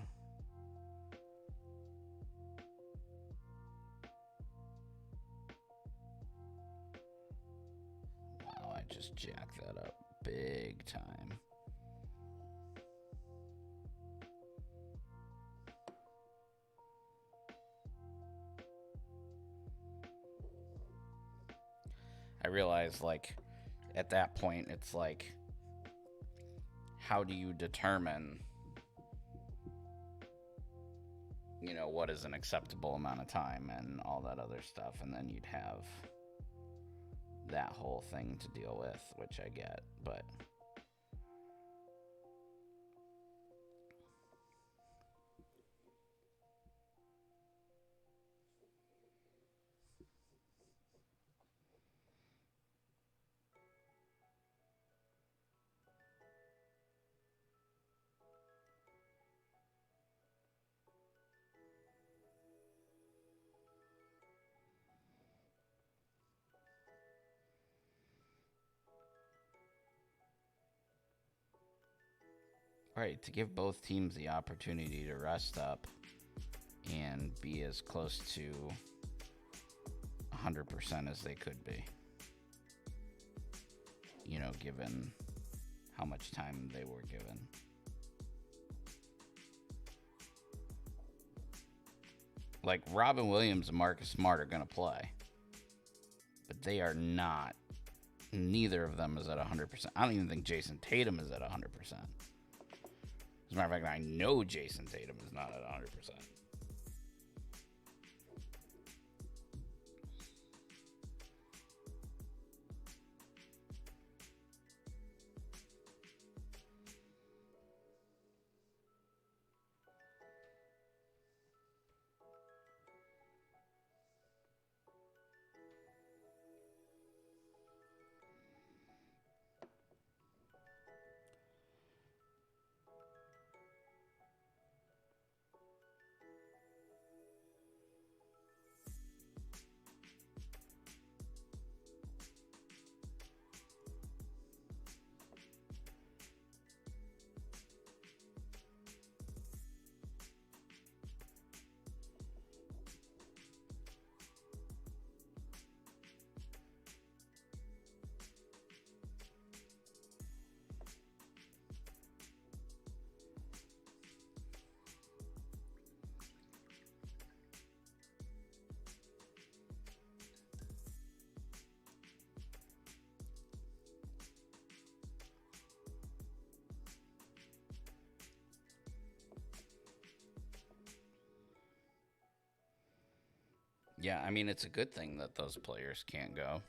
C: Wow, I just jacked that up big time. I realize, like, at that point, it's like, how do you determine, what is an acceptable amount of time and all that other stuff? And then you'd have that whole thing to deal with, which I get, but Right, to give both teams the opportunity to rest up and be as close to 100% as they could be. You know, given how much time they were given. Like, Robin Williams and Marcus Smart are going to play. But they are not. Neither of them is at 100%. I don't even think Jason Tatum is at 100%. As a matter of fact, I know Jason Tatum is not at 100%. Yeah, I mean, it's a good thing that those players can't go.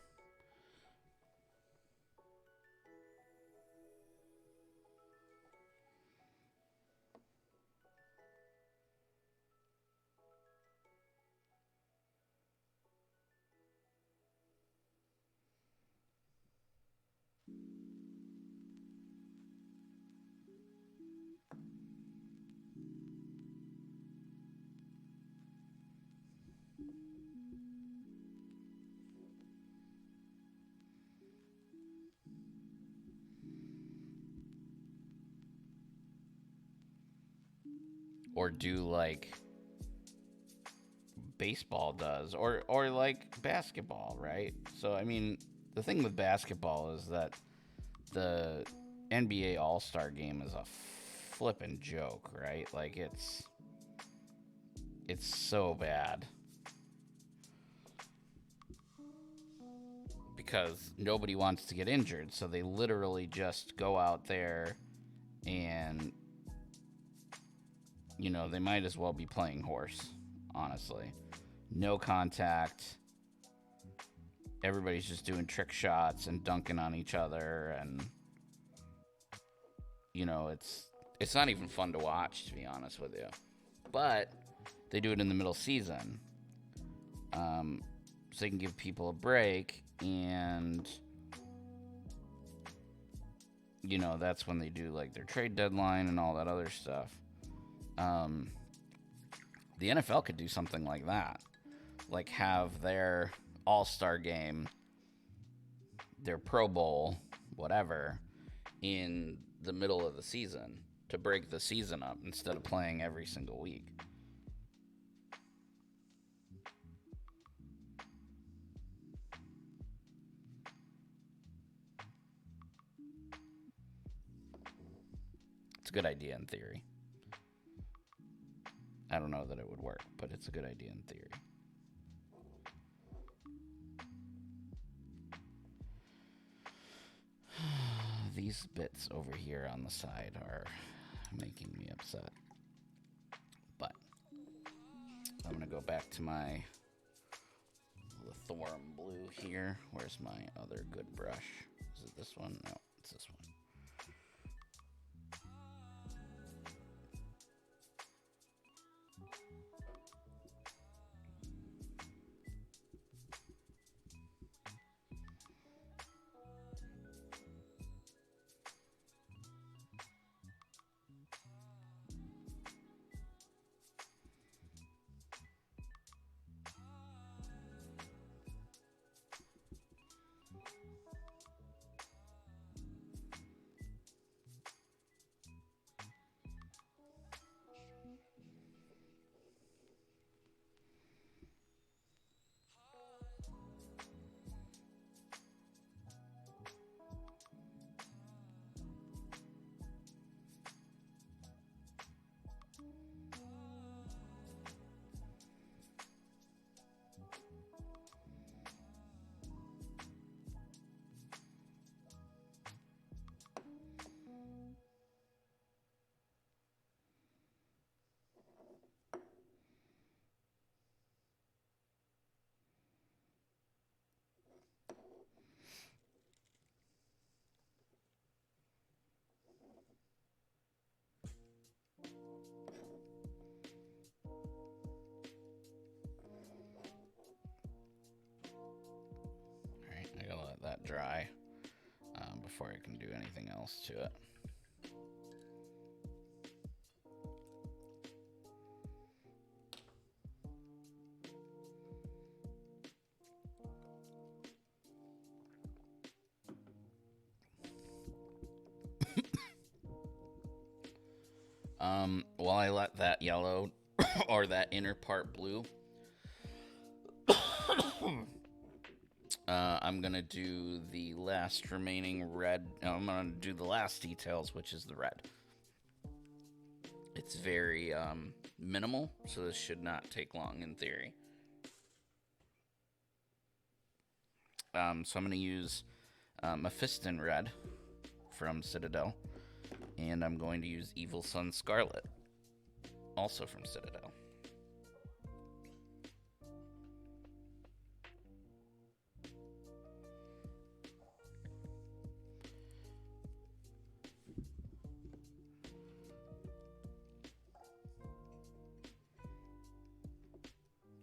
C: Or do like baseball does, or like basketball, right? So, I mean, the thing with basketball is that the NBA All-Star game is a flippin' joke, right? Like, it's so bad. Because nobody wants to get injured, so they literally just go out there and, you know, they might as well be playing horse, honestly. No contact. Everybody's just doing trick shots and dunking on each other, and, you know, it's not even fun to watch, to be honest with you. But they do it in the middle season, so they can give people a break, and, you know, that's when they do like their trade deadline and all that other stuff. The NFL could do something like that, like have their All-Star game, their Pro Bowl, whatever, in the middle of the season to break the season up instead of playing every single week. It's a good idea in theory. I don't know that it would work, but it's a good idea in theory. These bits over here on the side are making me upset. But I'm going to go back to my Lithorum blue here. Where's my other good brush? Is it this one? No, it's this one. dry before I can do anything else to it. While I let that yellow or that inner part blue, I'm gonna do the last remaining red. I'm gonna do the last details, which is the red. It's very minimal, so this should not take long in theory. So I'm gonna use Mephiston Red from Citadel, and I'm going to use Evil Sun Scarlet, also from Citadel.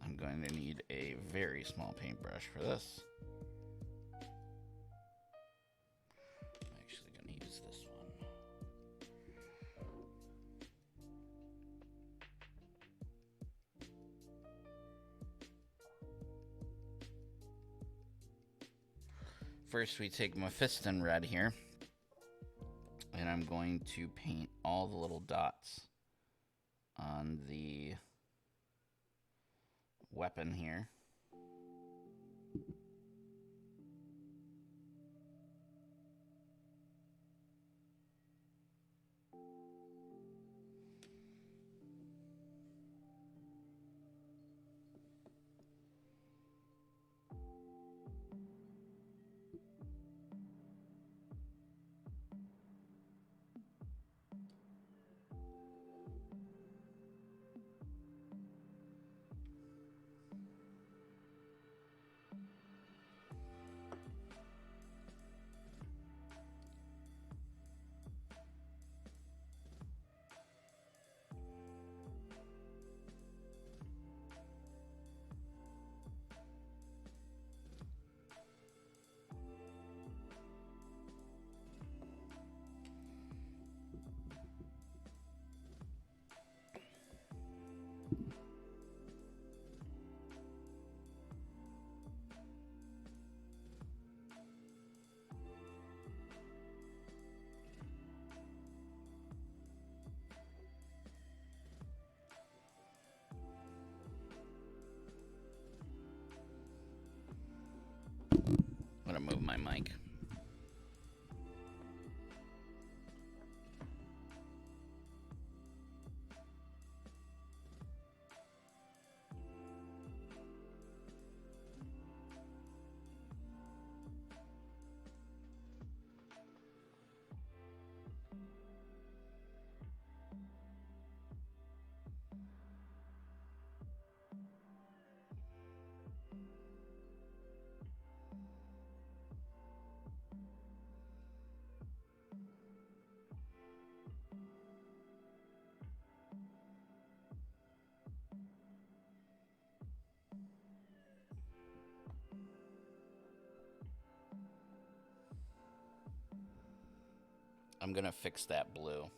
C: I'm going to need a very small paintbrush for this. I'm actually going to use this one. First, we take Mephiston Red here, and I'm going to paint all the little dots on the weapon here. I'm going to move my mic. I'm going to fix that blue.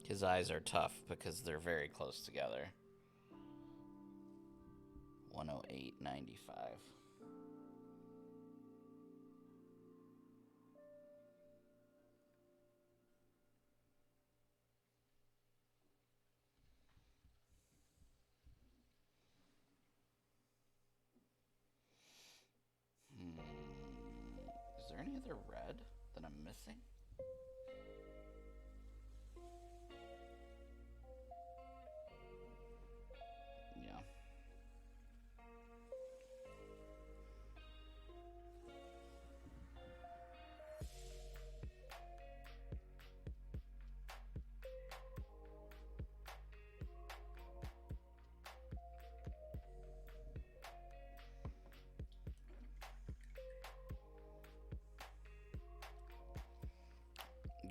C: His eyes are tough because they're very close together. 108.95. Is there any other red that I'm missing? Yeah.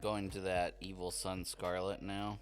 C: going to that evil son Scarlet now.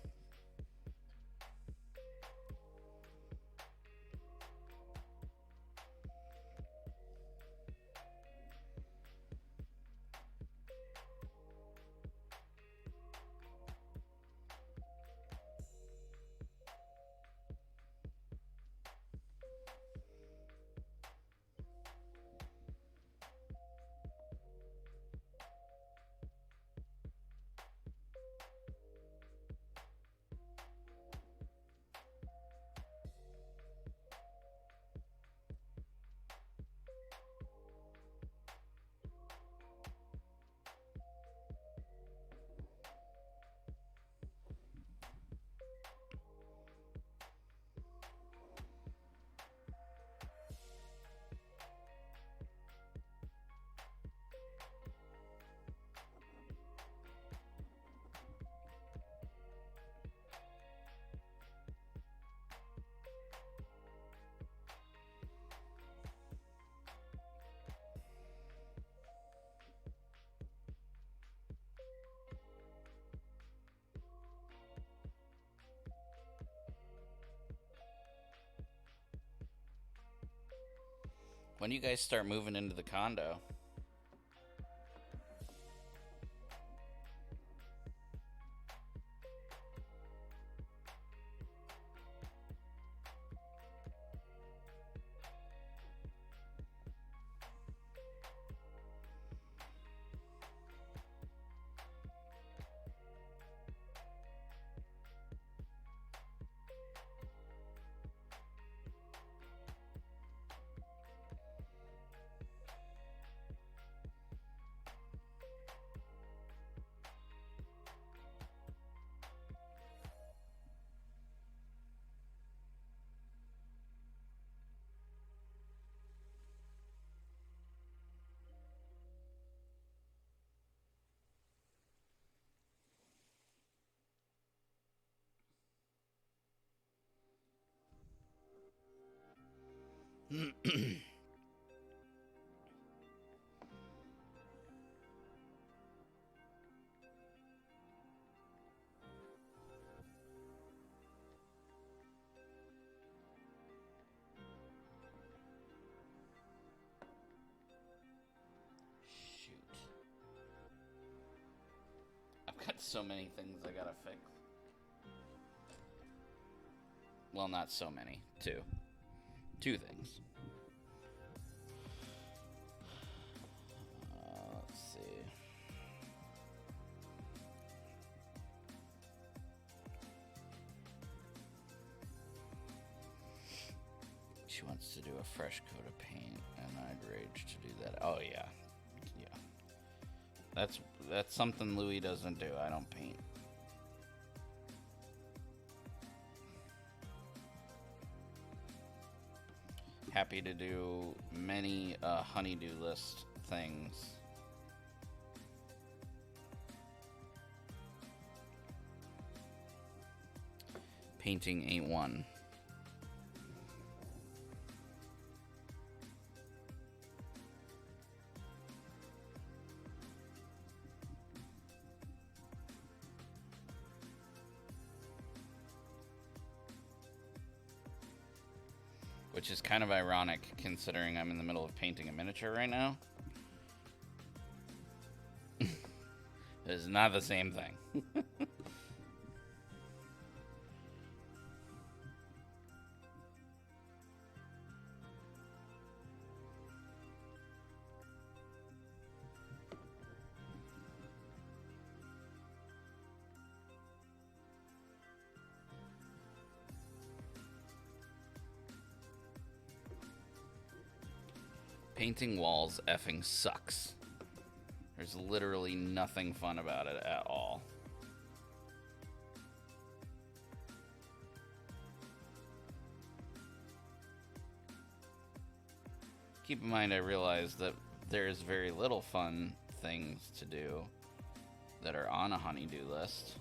C: When do you guys start moving into the condo? Shoot. I've got so many things I gotta fix. Well, not so many. Two. Two things. Let's see. She wants to do a fresh coat of paint, and I'd rage to do that. Oh yeah, yeah. That's something Louis doesn't do. I don't paint. Happy to do many honeydew list things. Painting ain't one. Which is kind of ironic considering I'm in the middle of painting a miniature right now. It's not the same thing. Painting walls effing sucks. There's literally nothing fun about it at all. Keep in mind, I realize that there's very little fun things to do that are on a honeydew list.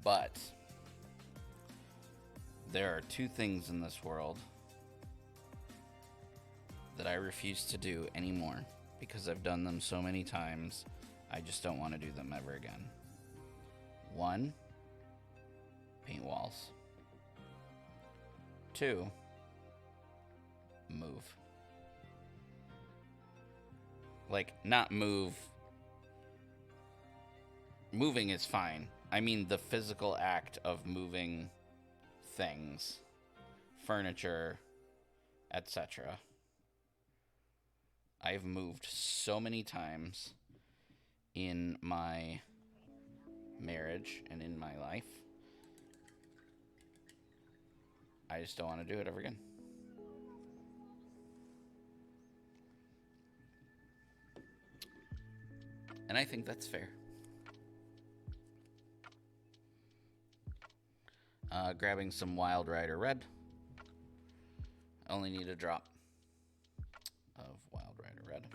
C: But there are two things in this world that I refuse to do anymore because I've done them so many times. I just don't want to do them ever again. 1, paint walls. 2, move. Like, not move. Moving is fine. I mean the physical act of moving things, furniture, etc. I've moved so many times in my marriage and in my life. I just don't want to do it ever again. And I think that's fair. Grabbing some Wild Rider Red. Only need a drop of Wild Rider Red.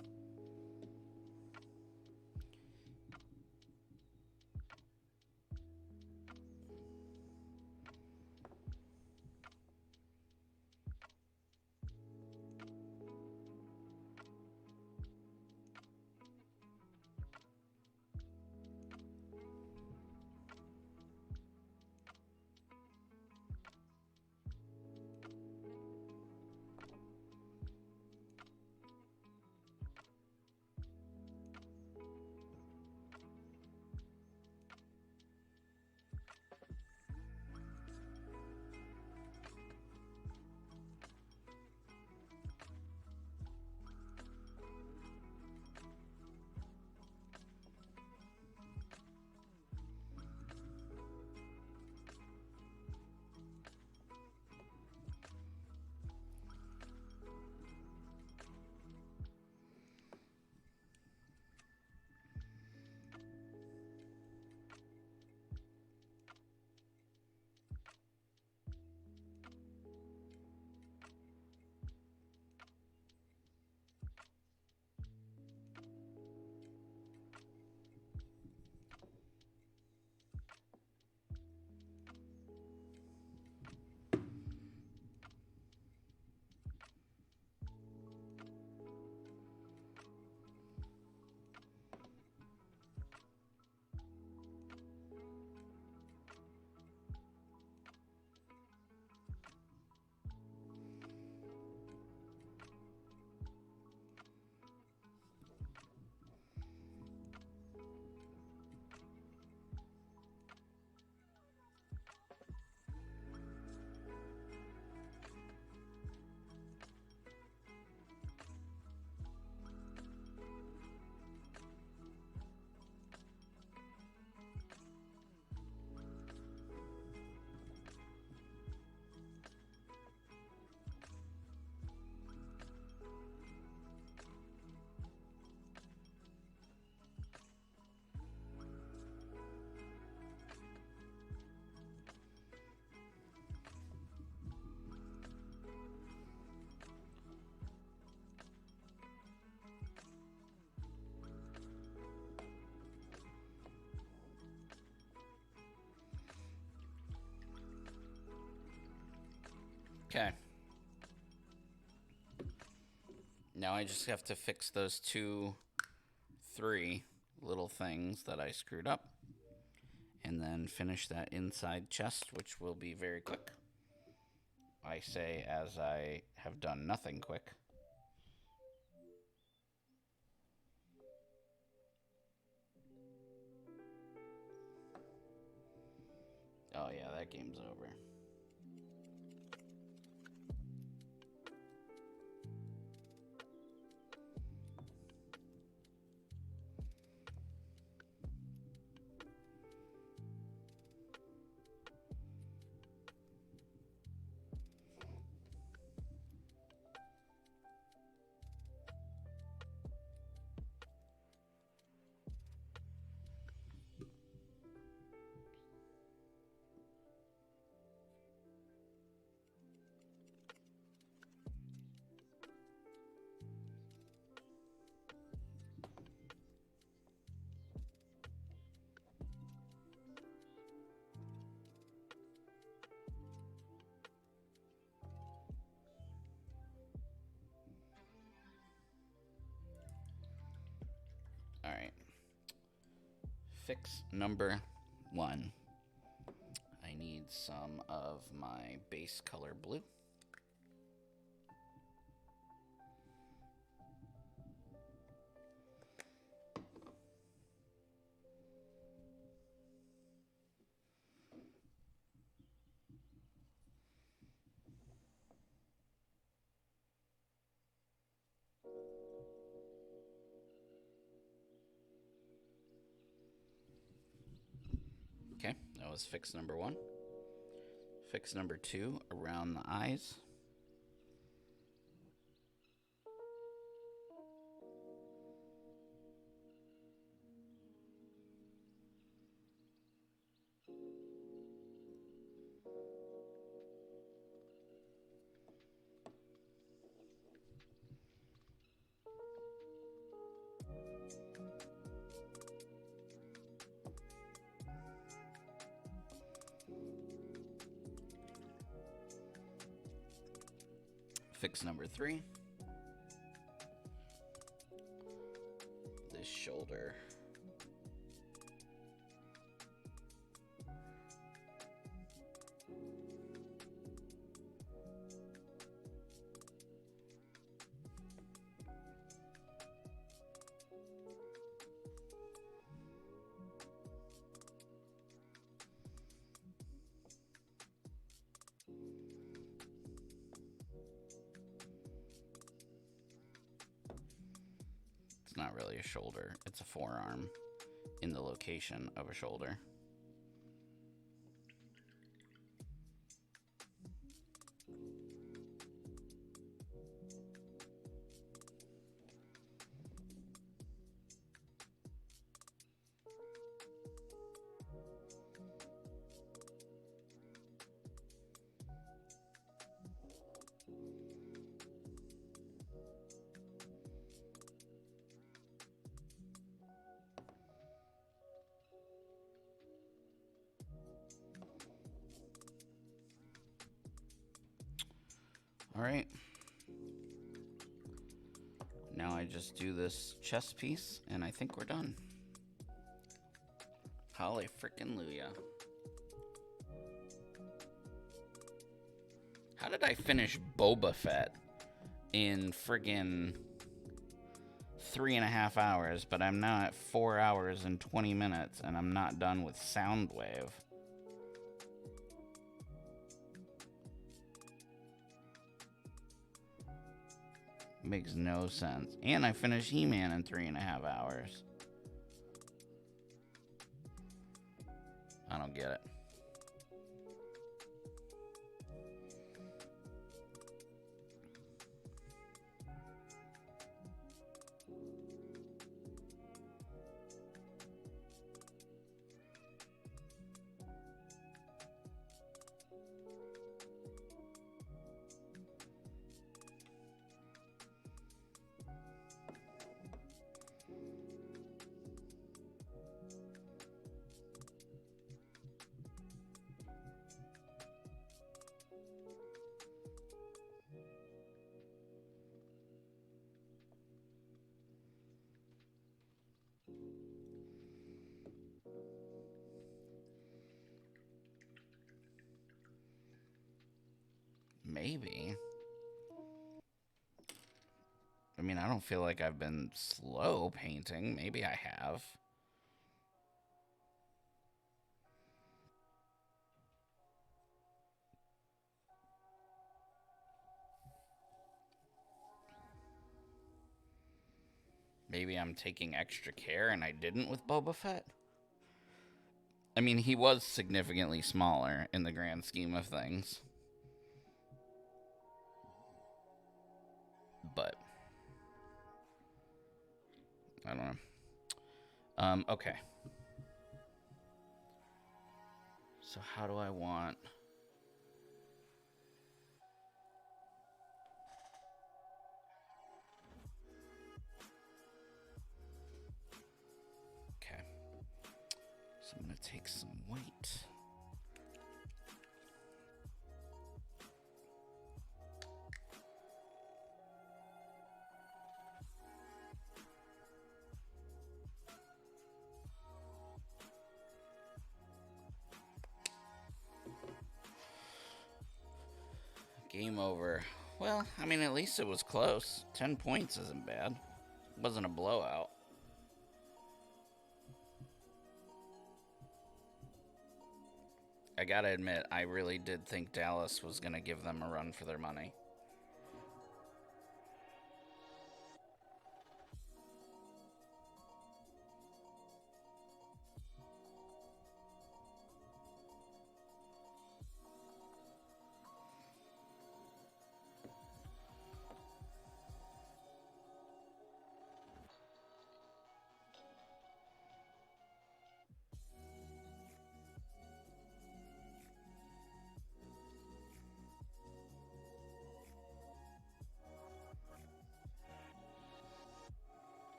C: Okay. Now I just have to fix those 3 little things that I screwed up. And then finish that inside chest, which will be very quick. I say as I have done nothing quick. Oh yeah, that game's over. Fix number 1. I need some of my base color blue. Okay, that was fix number 1. Fix number 2, around the eyes. Fix number 3. This shoulder. It's not really a shoulder, it's a forearm in the location of a shoulder. All right. Now I just do this chest piece, and I think we're done. Holly frickin' Luya. How did I finish Boba Fett in friggin' 3.5 hours, but I'm now at 4 hours and 20 minutes, and I'm not done with SOUNDWAVE? Makes no sense. And I finished He-Man in 3.5 hours. I don't get it. Maybe. I mean, I don't feel like I've been slow painting. Maybe I have. Maybe I'm taking extra care and I didn't with Boba Fett. I mean, he was significantly smaller in the grand scheme of things. But I don't know. Okay. So how do I want... Okay. So I'm going to take some white. Game over. Well, I mean, at least it was close. 10 points isn't bad. It wasn't a blowout. I gotta admit, I really did think Dallas was gonna give them a run for their money.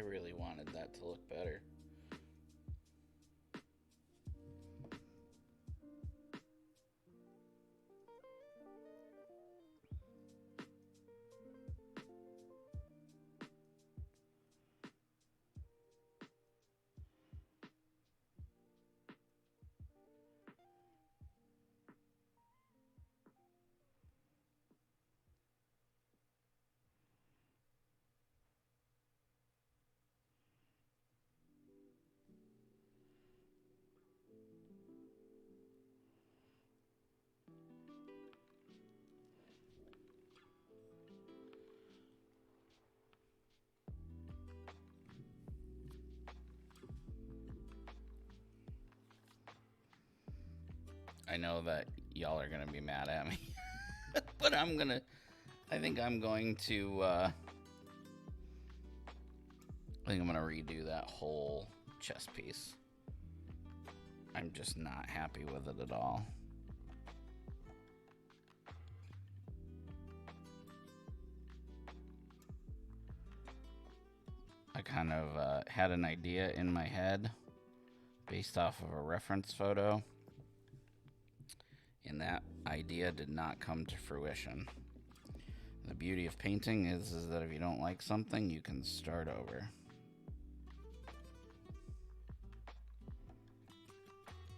C: I really wanted that to look better. I know that y'all are gonna be mad at me, but I think I'm going to redo that whole chest piece. I'm just not happy with it at all. I kind of had an idea in my head based off of a reference photo, and that idea did not come to fruition. The beauty of painting is that if you don't like something, you can start over.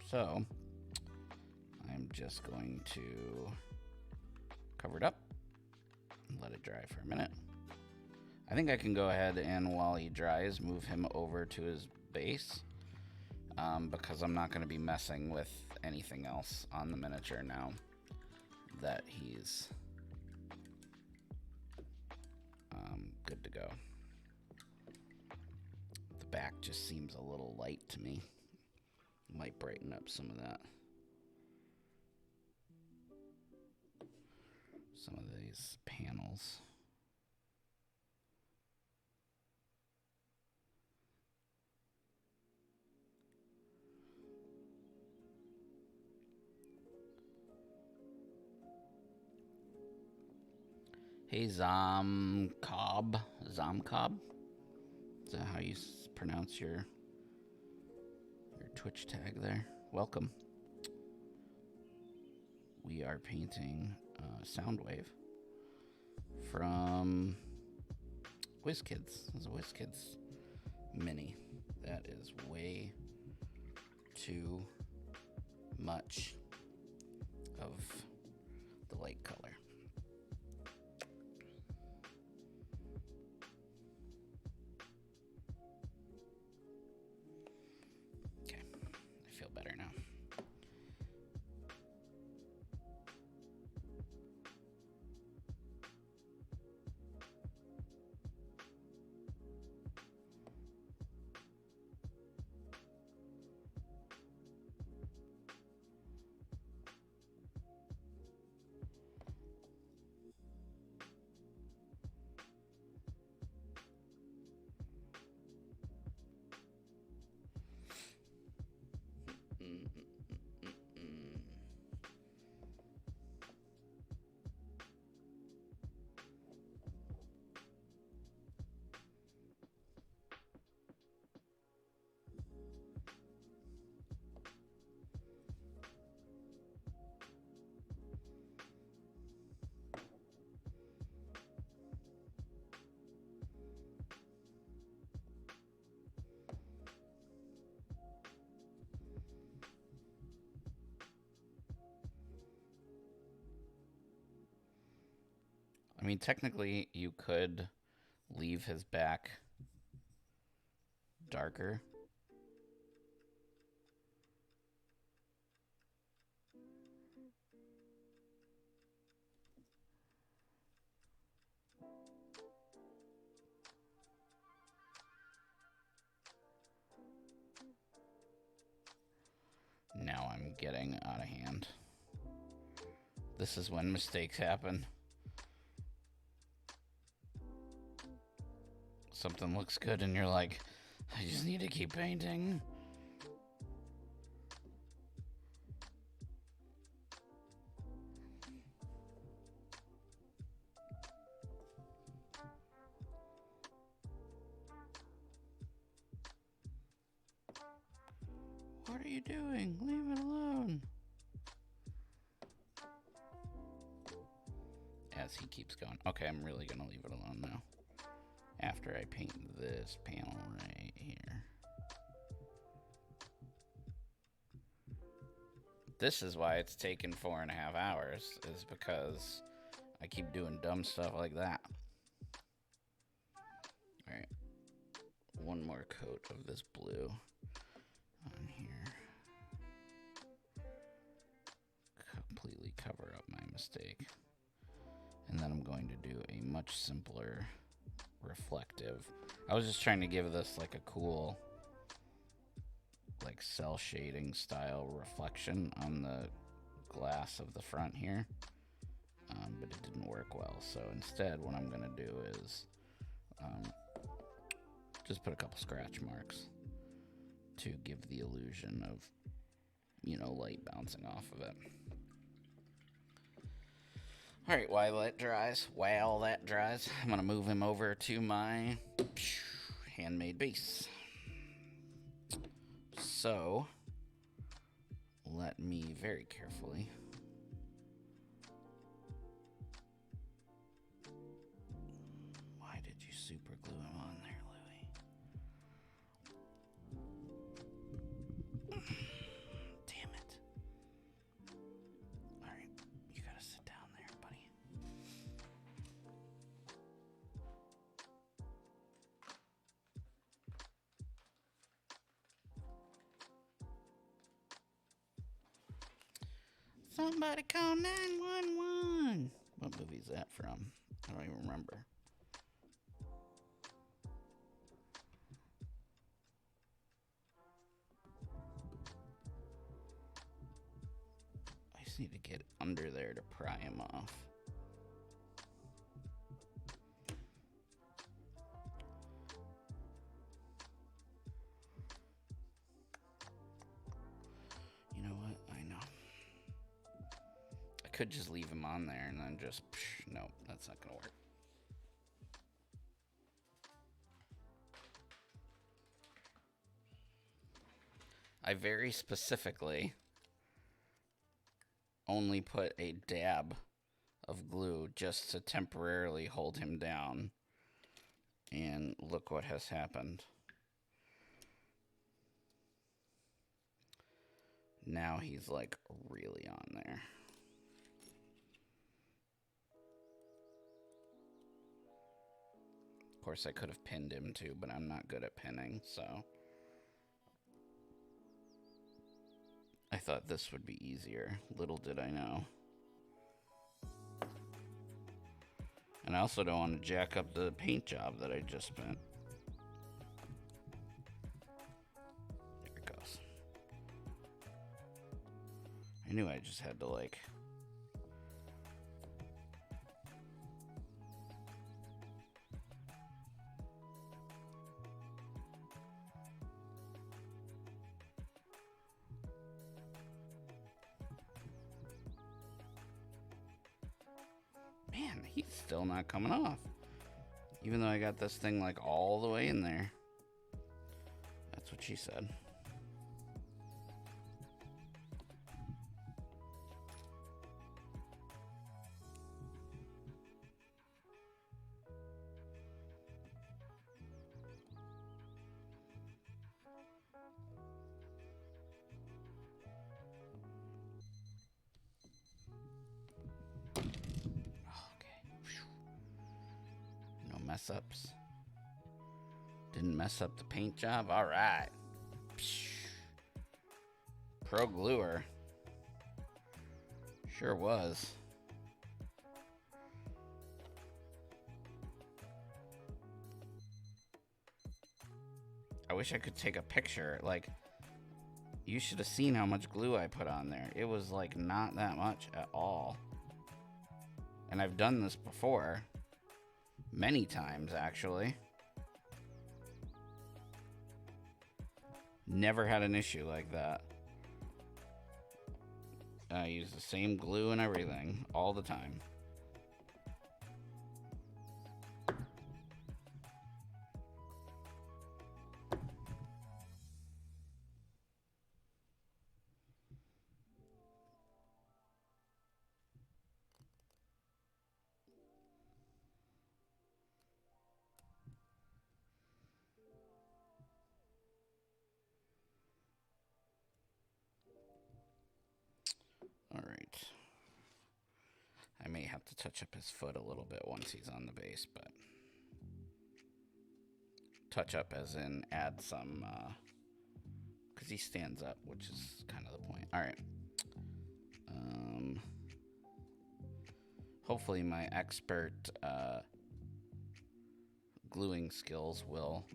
C: So, I'm just going to cover it up and let it dry for a minute. I think I can go ahead and, while he dries, move him over to his base, because I'm not going to be messing with anything else on the miniature now that he's good to go. The back just seems a little light to me. Might brighten up some of that. Some of these panels. Hey, Zomcob. Zomcob? Is that how you pronounce your Twitch tag there? Welcome. We are painting Soundwave from WizKids. This is a WizKids mini. That is way too much of the light color. Better now. I mean, technically, you could leave his back darker. Now I'm getting out of hand. This is when mistakes happen. Something looks good and you're like, I just need to keep painting. What are you doing? Leave it alone. As he keeps going. Okay, I'm really gonna leave it alone now. After I paint this panel right here. This is why it's taken 4.5 hours, is because I keep doing dumb stuff like that. Alright. One more coat of this blue on here. Completely cover up my mistake. And then I'm going to do a much simpler reflective. I was just trying to give this like a cool, like, cell shading style reflection on the glass of the front here, but it didn't work well. So instead, what I'm going to do is just put a couple scratch marks to give the illusion of, you know, light bouncing off of it. All right, while that dries, I'm going to move him over to my handmade base. So, let me very carefully why did you super glue him on there, Louie? Damn it. Alright, you gotta sit down there, buddy. Somebody call 911. What movie is that from? I don't even remember. I just need to get under there to pry him off. You know what? I know. Could just leave him on there and then just no, that's not gonna work. I very specifically only put a dab of glue just to temporarily hold him down, and look what has happened. Now he's like really on there. Of course, I could have pinned him too, but I'm not good at pinning, so I thought this would be easier. Little did I know. And I also don't want to jack up the paint job that I just spent. There it goes. I knew I just had to, like... Man, he's still not coming off. Even though I got this thing like all the way in there. That's what she said. Mess ups. Didn't mess up the paint job. All right. Pro gluer. Sure was. I wish I could take a picture. Like, you should have seen how much glue I put on there. It was like not that much at all. And I've done this before. Many times, actually. Never had an issue like that. I use the same glue and everything all the time. I may have to touch up his foot a little bit once he's on the base, but touch up as in add some, because he stands up, which is kind of the point. All right. Hopefully my expert gluing skills will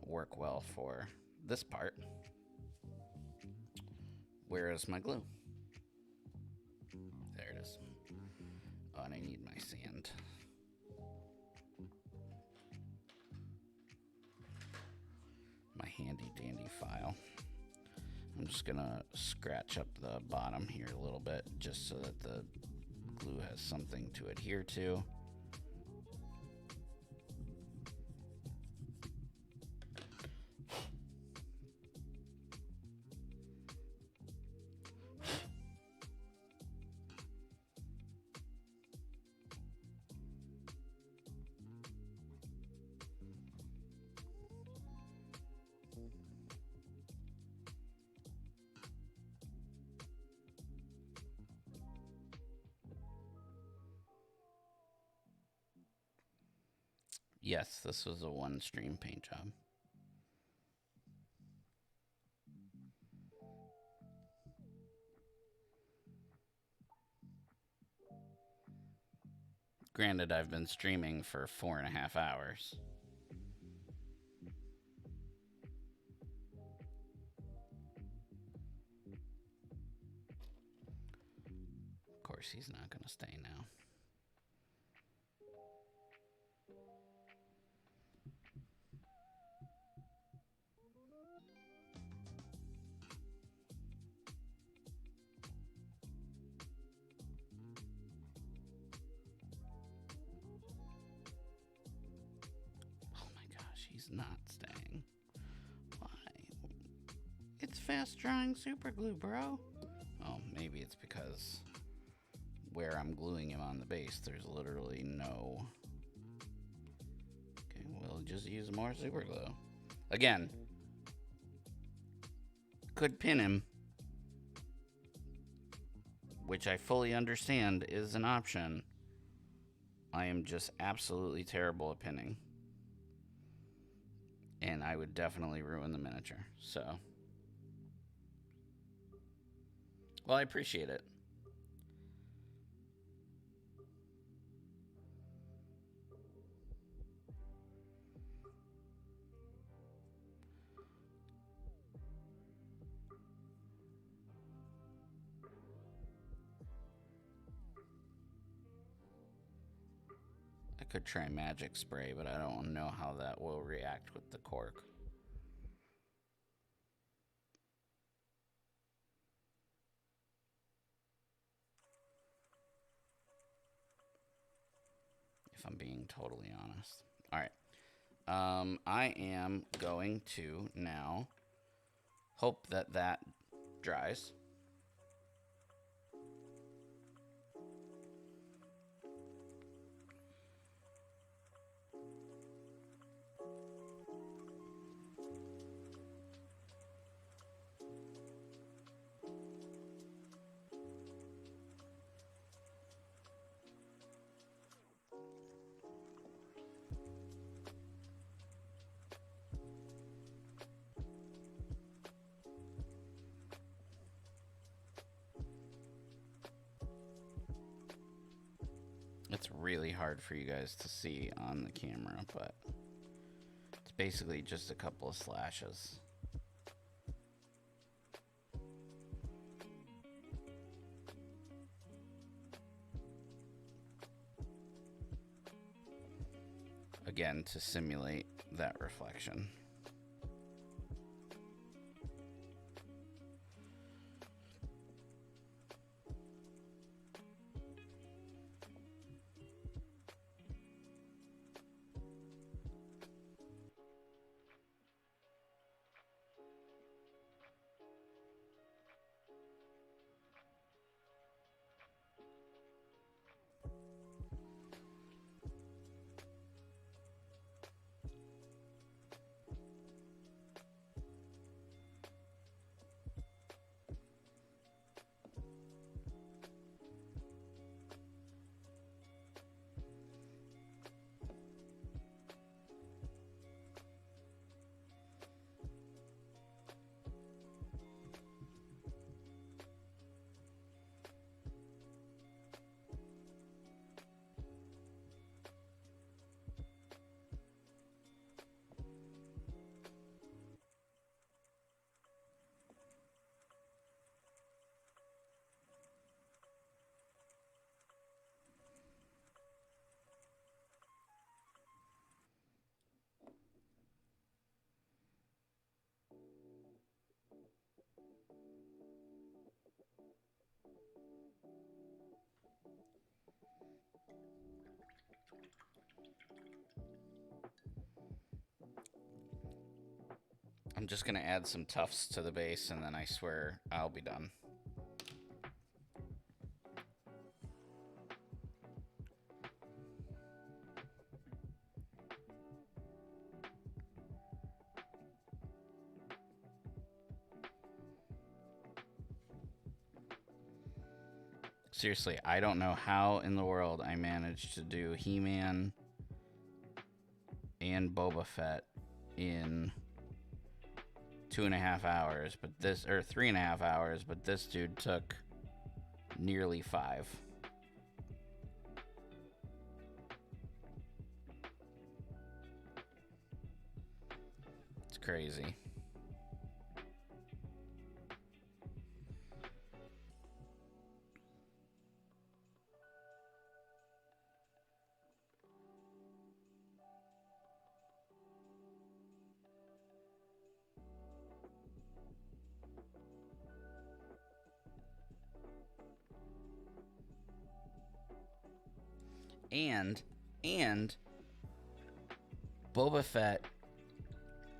C: work well for this part. Where is my glue? sand. My handy dandy file. I'm just gonna scratch up the bottom here a little bit just so that the glue has something to adhere to. Yes, this was a one stream paint job. Granted, I've been streaming for 4.5 hours. Of course, he's not going to stay now. He's not staying. Why? It's fast drying super glue, bro. Oh, maybe it's because where I'm gluing him on the base, there's literally no... Okay, we'll just use more super glue. Again, could pin him, which I fully understand is an option. I am just absolutely terrible at pinning. And I would definitely ruin the miniature, so. Well, I appreciate it. I could try magic spray, but I don't know how that will react with the cork. If I'm being totally honest. All right. I am going to now hope that that dries. It's really hard for you guys to see on the camera, but it's basically just a couple of slashes. Again, to simulate that reflection. I'm just going to add some tufts to the base, and then I swear I'll be done. Seriously, I don't know how in the world I managed to do He-Man and Boba Fett in 2.5 hours, but this, or 3.5 hours, but this dude took nearly 5. It's crazy. And Boba Fett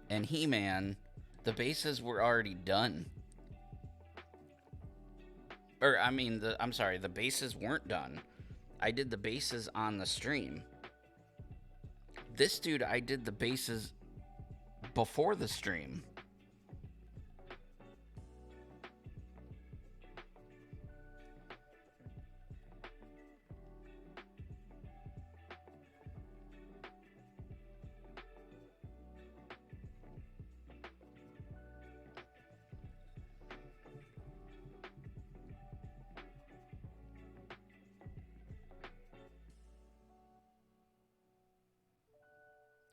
C: and He-Man, the bases were already done. Or, I mean, I'm sorry, the bases weren't done. I did the bases on the stream. This dude, I did the bases before the stream.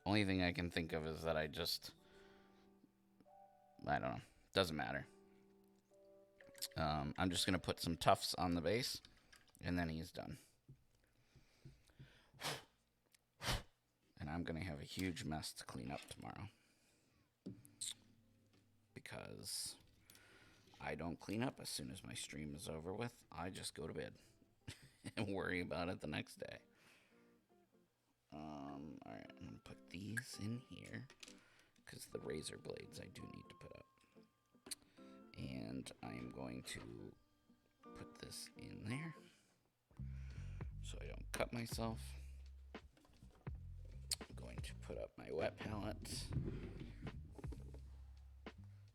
C: Only thing I can think of is that I don't know. Doesn't matter. I'm just going to put some tufts on the base, and then he's done. And I'm going to have a huge mess to clean up tomorrow. Because I don't clean up as soon as my stream is over with. I just go to bed and worry about it the next day. Alright, I'm going to put these in here, because the razor blades I do need to put up. And I'm going to put this in there, so I don't cut myself. I'm going to put up my wet palette,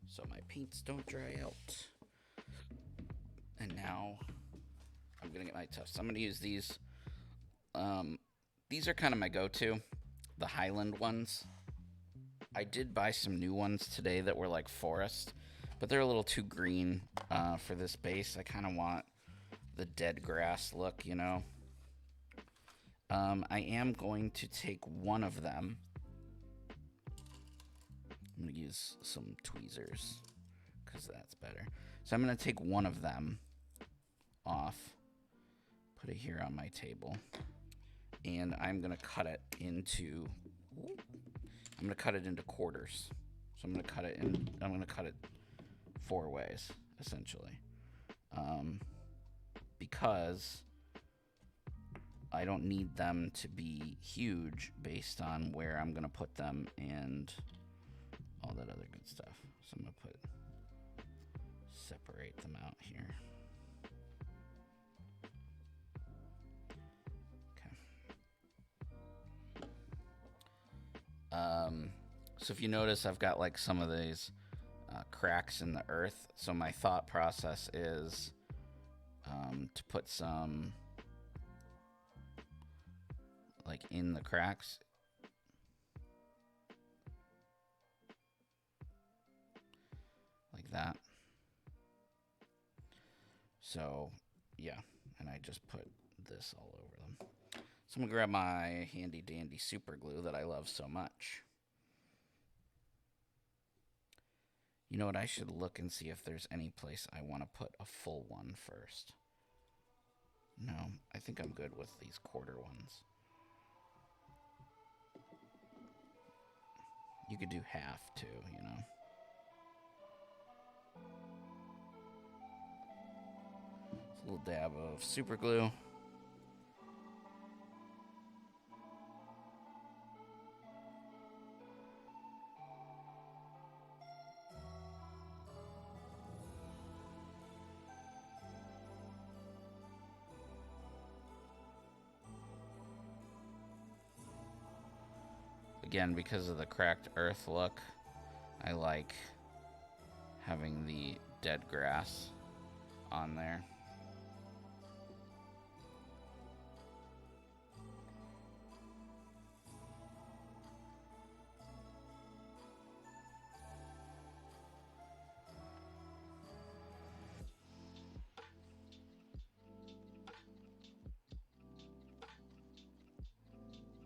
C: so my paints don't dry out. And now, I'm going to get my tufts. I'm going to use these. These are kind of my go-to, the Highland ones. I did buy some new ones today that were like forest, but they're a little too green for this base. I kind of want the dead grass look, you know. I am going to take one of them. I'm going to use some tweezers, because that's better. So I'm going to take one of them off, put it here on my table. And I'm going to cut it into, quarters. So I'm going to cut it 4 ways, essentially. Because I don't need them to be huge based on where I'm going to put them and all that other good stuff. So I'm going to separate them out here. So if you notice, I've got like some of these cracks in the earth. So my thought process is to put some like in the cracks. Like that. So yeah, and I just put this all over them. So I'm gonna grab my handy dandy super glue that I love so much. You know what? I should look and see if there's any place I want to put a full one first. No, I think I'm good with these quarter ones. You could do half too, you know. little dab of super glue. Again, because of the cracked earth look, I like having the dead grass on there.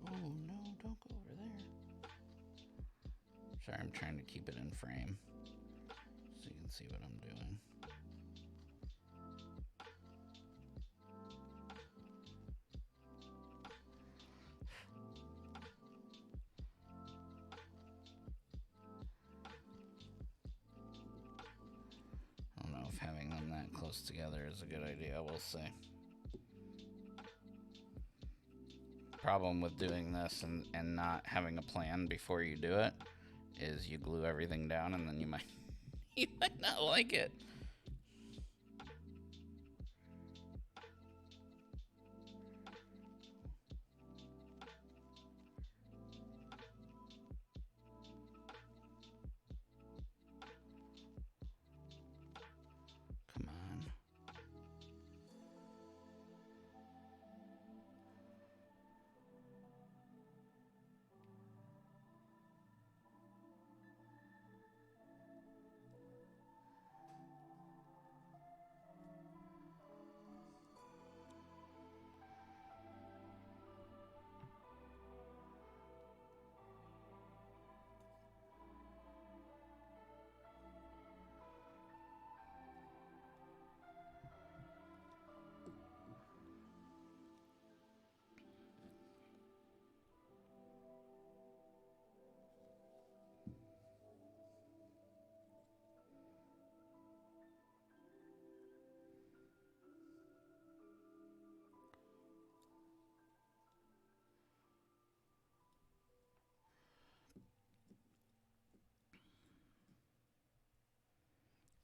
C: Oh no, don't go over there. Sorry, I'm trying to keep it in frame so you can see what I'm doing. I don't know if having them that close together is a good idea, we'll see. Problem with doing this and not having a plan before you do it is you glue everything down and then you might not like it. Come on.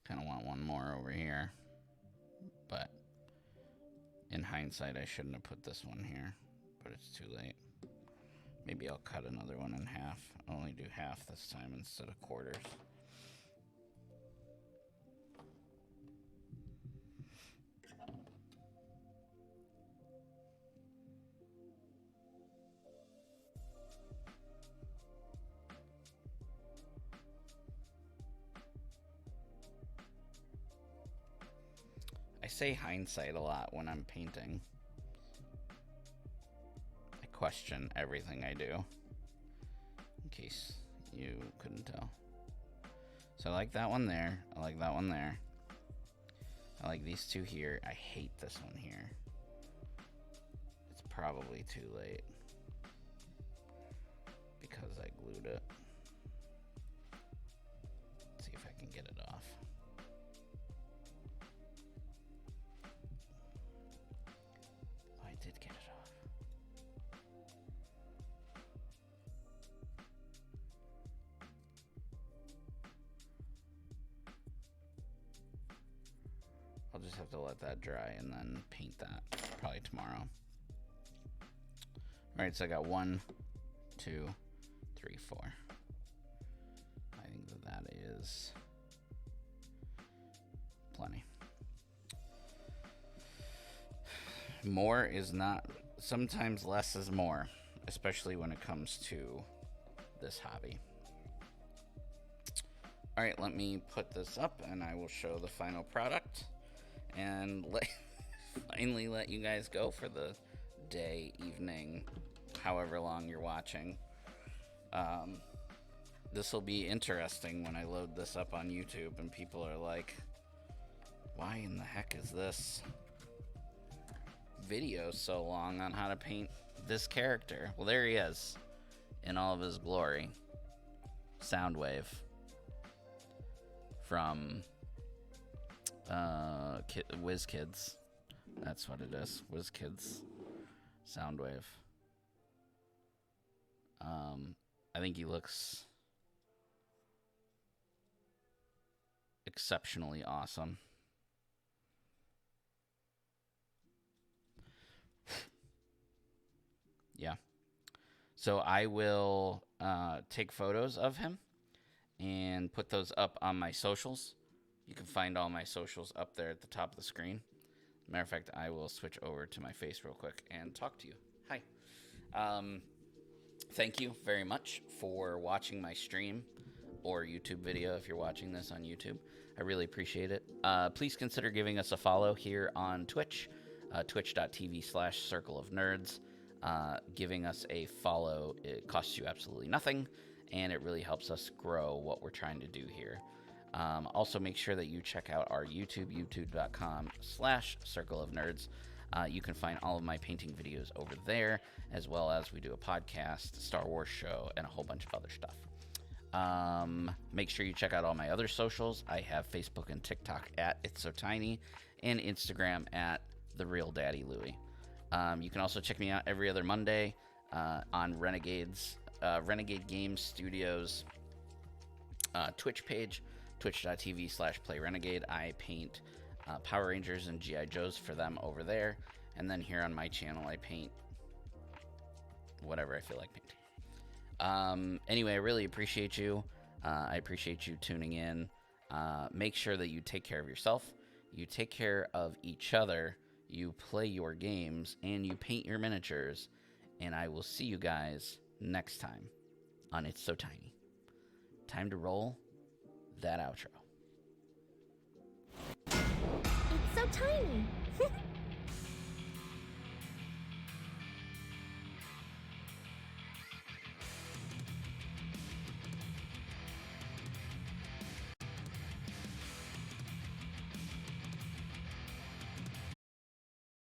C: Kind of want one more over here, but in hindsight, I shouldn't have put this one here, but it's too late. Maybe I'll cut another one in half. I'll only do half this time instead of quarters. I say hindsight a lot when I'm painting. I question everything I do, in case you couldn't tell. So I like that one there. I like that one there. I like these two here. I hate this one here. It's probably too late because I glued it. Let's see if I can get it off. Oh, I did get it off. I'll just have to let that dry and then paint that probably tomorrow. All right, so I got 1, 2, 3, 4. I think that is plenty. More is not, sometimes less is more, especially when it comes to this hobby. All right, let me put this up and I will show the final product and finally let you guys go for the day, evening, however long you're watching. This will be interesting when I load this up on YouTube and people are like, why in the heck is this video so long on how to paint this character? Well, there he is in all of his glory. Soundwave from WizKids. That's what it is. WizKids Soundwave. I think he looks exceptionally awesome. Yeah. So I will take photos of him and put those up on my socials. You can find all my socials up there at the top of the screen. Matter of fact, I will switch over to my face real quick and talk to you. Hi. Thank you very much for watching my stream or YouTube video if you're watching this on YouTube. I really appreciate it. Please consider giving us a follow here on Twitch, twitch.tv/Circle of Nerds. Giving us a follow, it costs you absolutely nothing, and it really helps us grow what we're trying to do here. Also, make sure that you check out our YouTube, youtube.com/Circle of Nerds. You can find all of my painting videos over there, as well as we do a podcast, Star Wars show, and a whole bunch of other stuff. Make sure you check out all my other socials. I have Facebook and TikTok at It's So Tiny, and Instagram at The Real Daddy Louie. You can also check me out every other Monday on Renegade Games Studios Twitch page, twitch.tv/PlayRenegade. I paint Power Rangers and G.I. Joes for them over there. And then here on my channel, I paint whatever I feel like painting. Anyway, I really appreciate you. I appreciate you tuning in. Make sure that you take care of yourself. You take care of each other. You play your games, and you paint your miniatures. And I will see you guys next time on It's So Tiny. Time to roll that outro.
B: It's so tiny.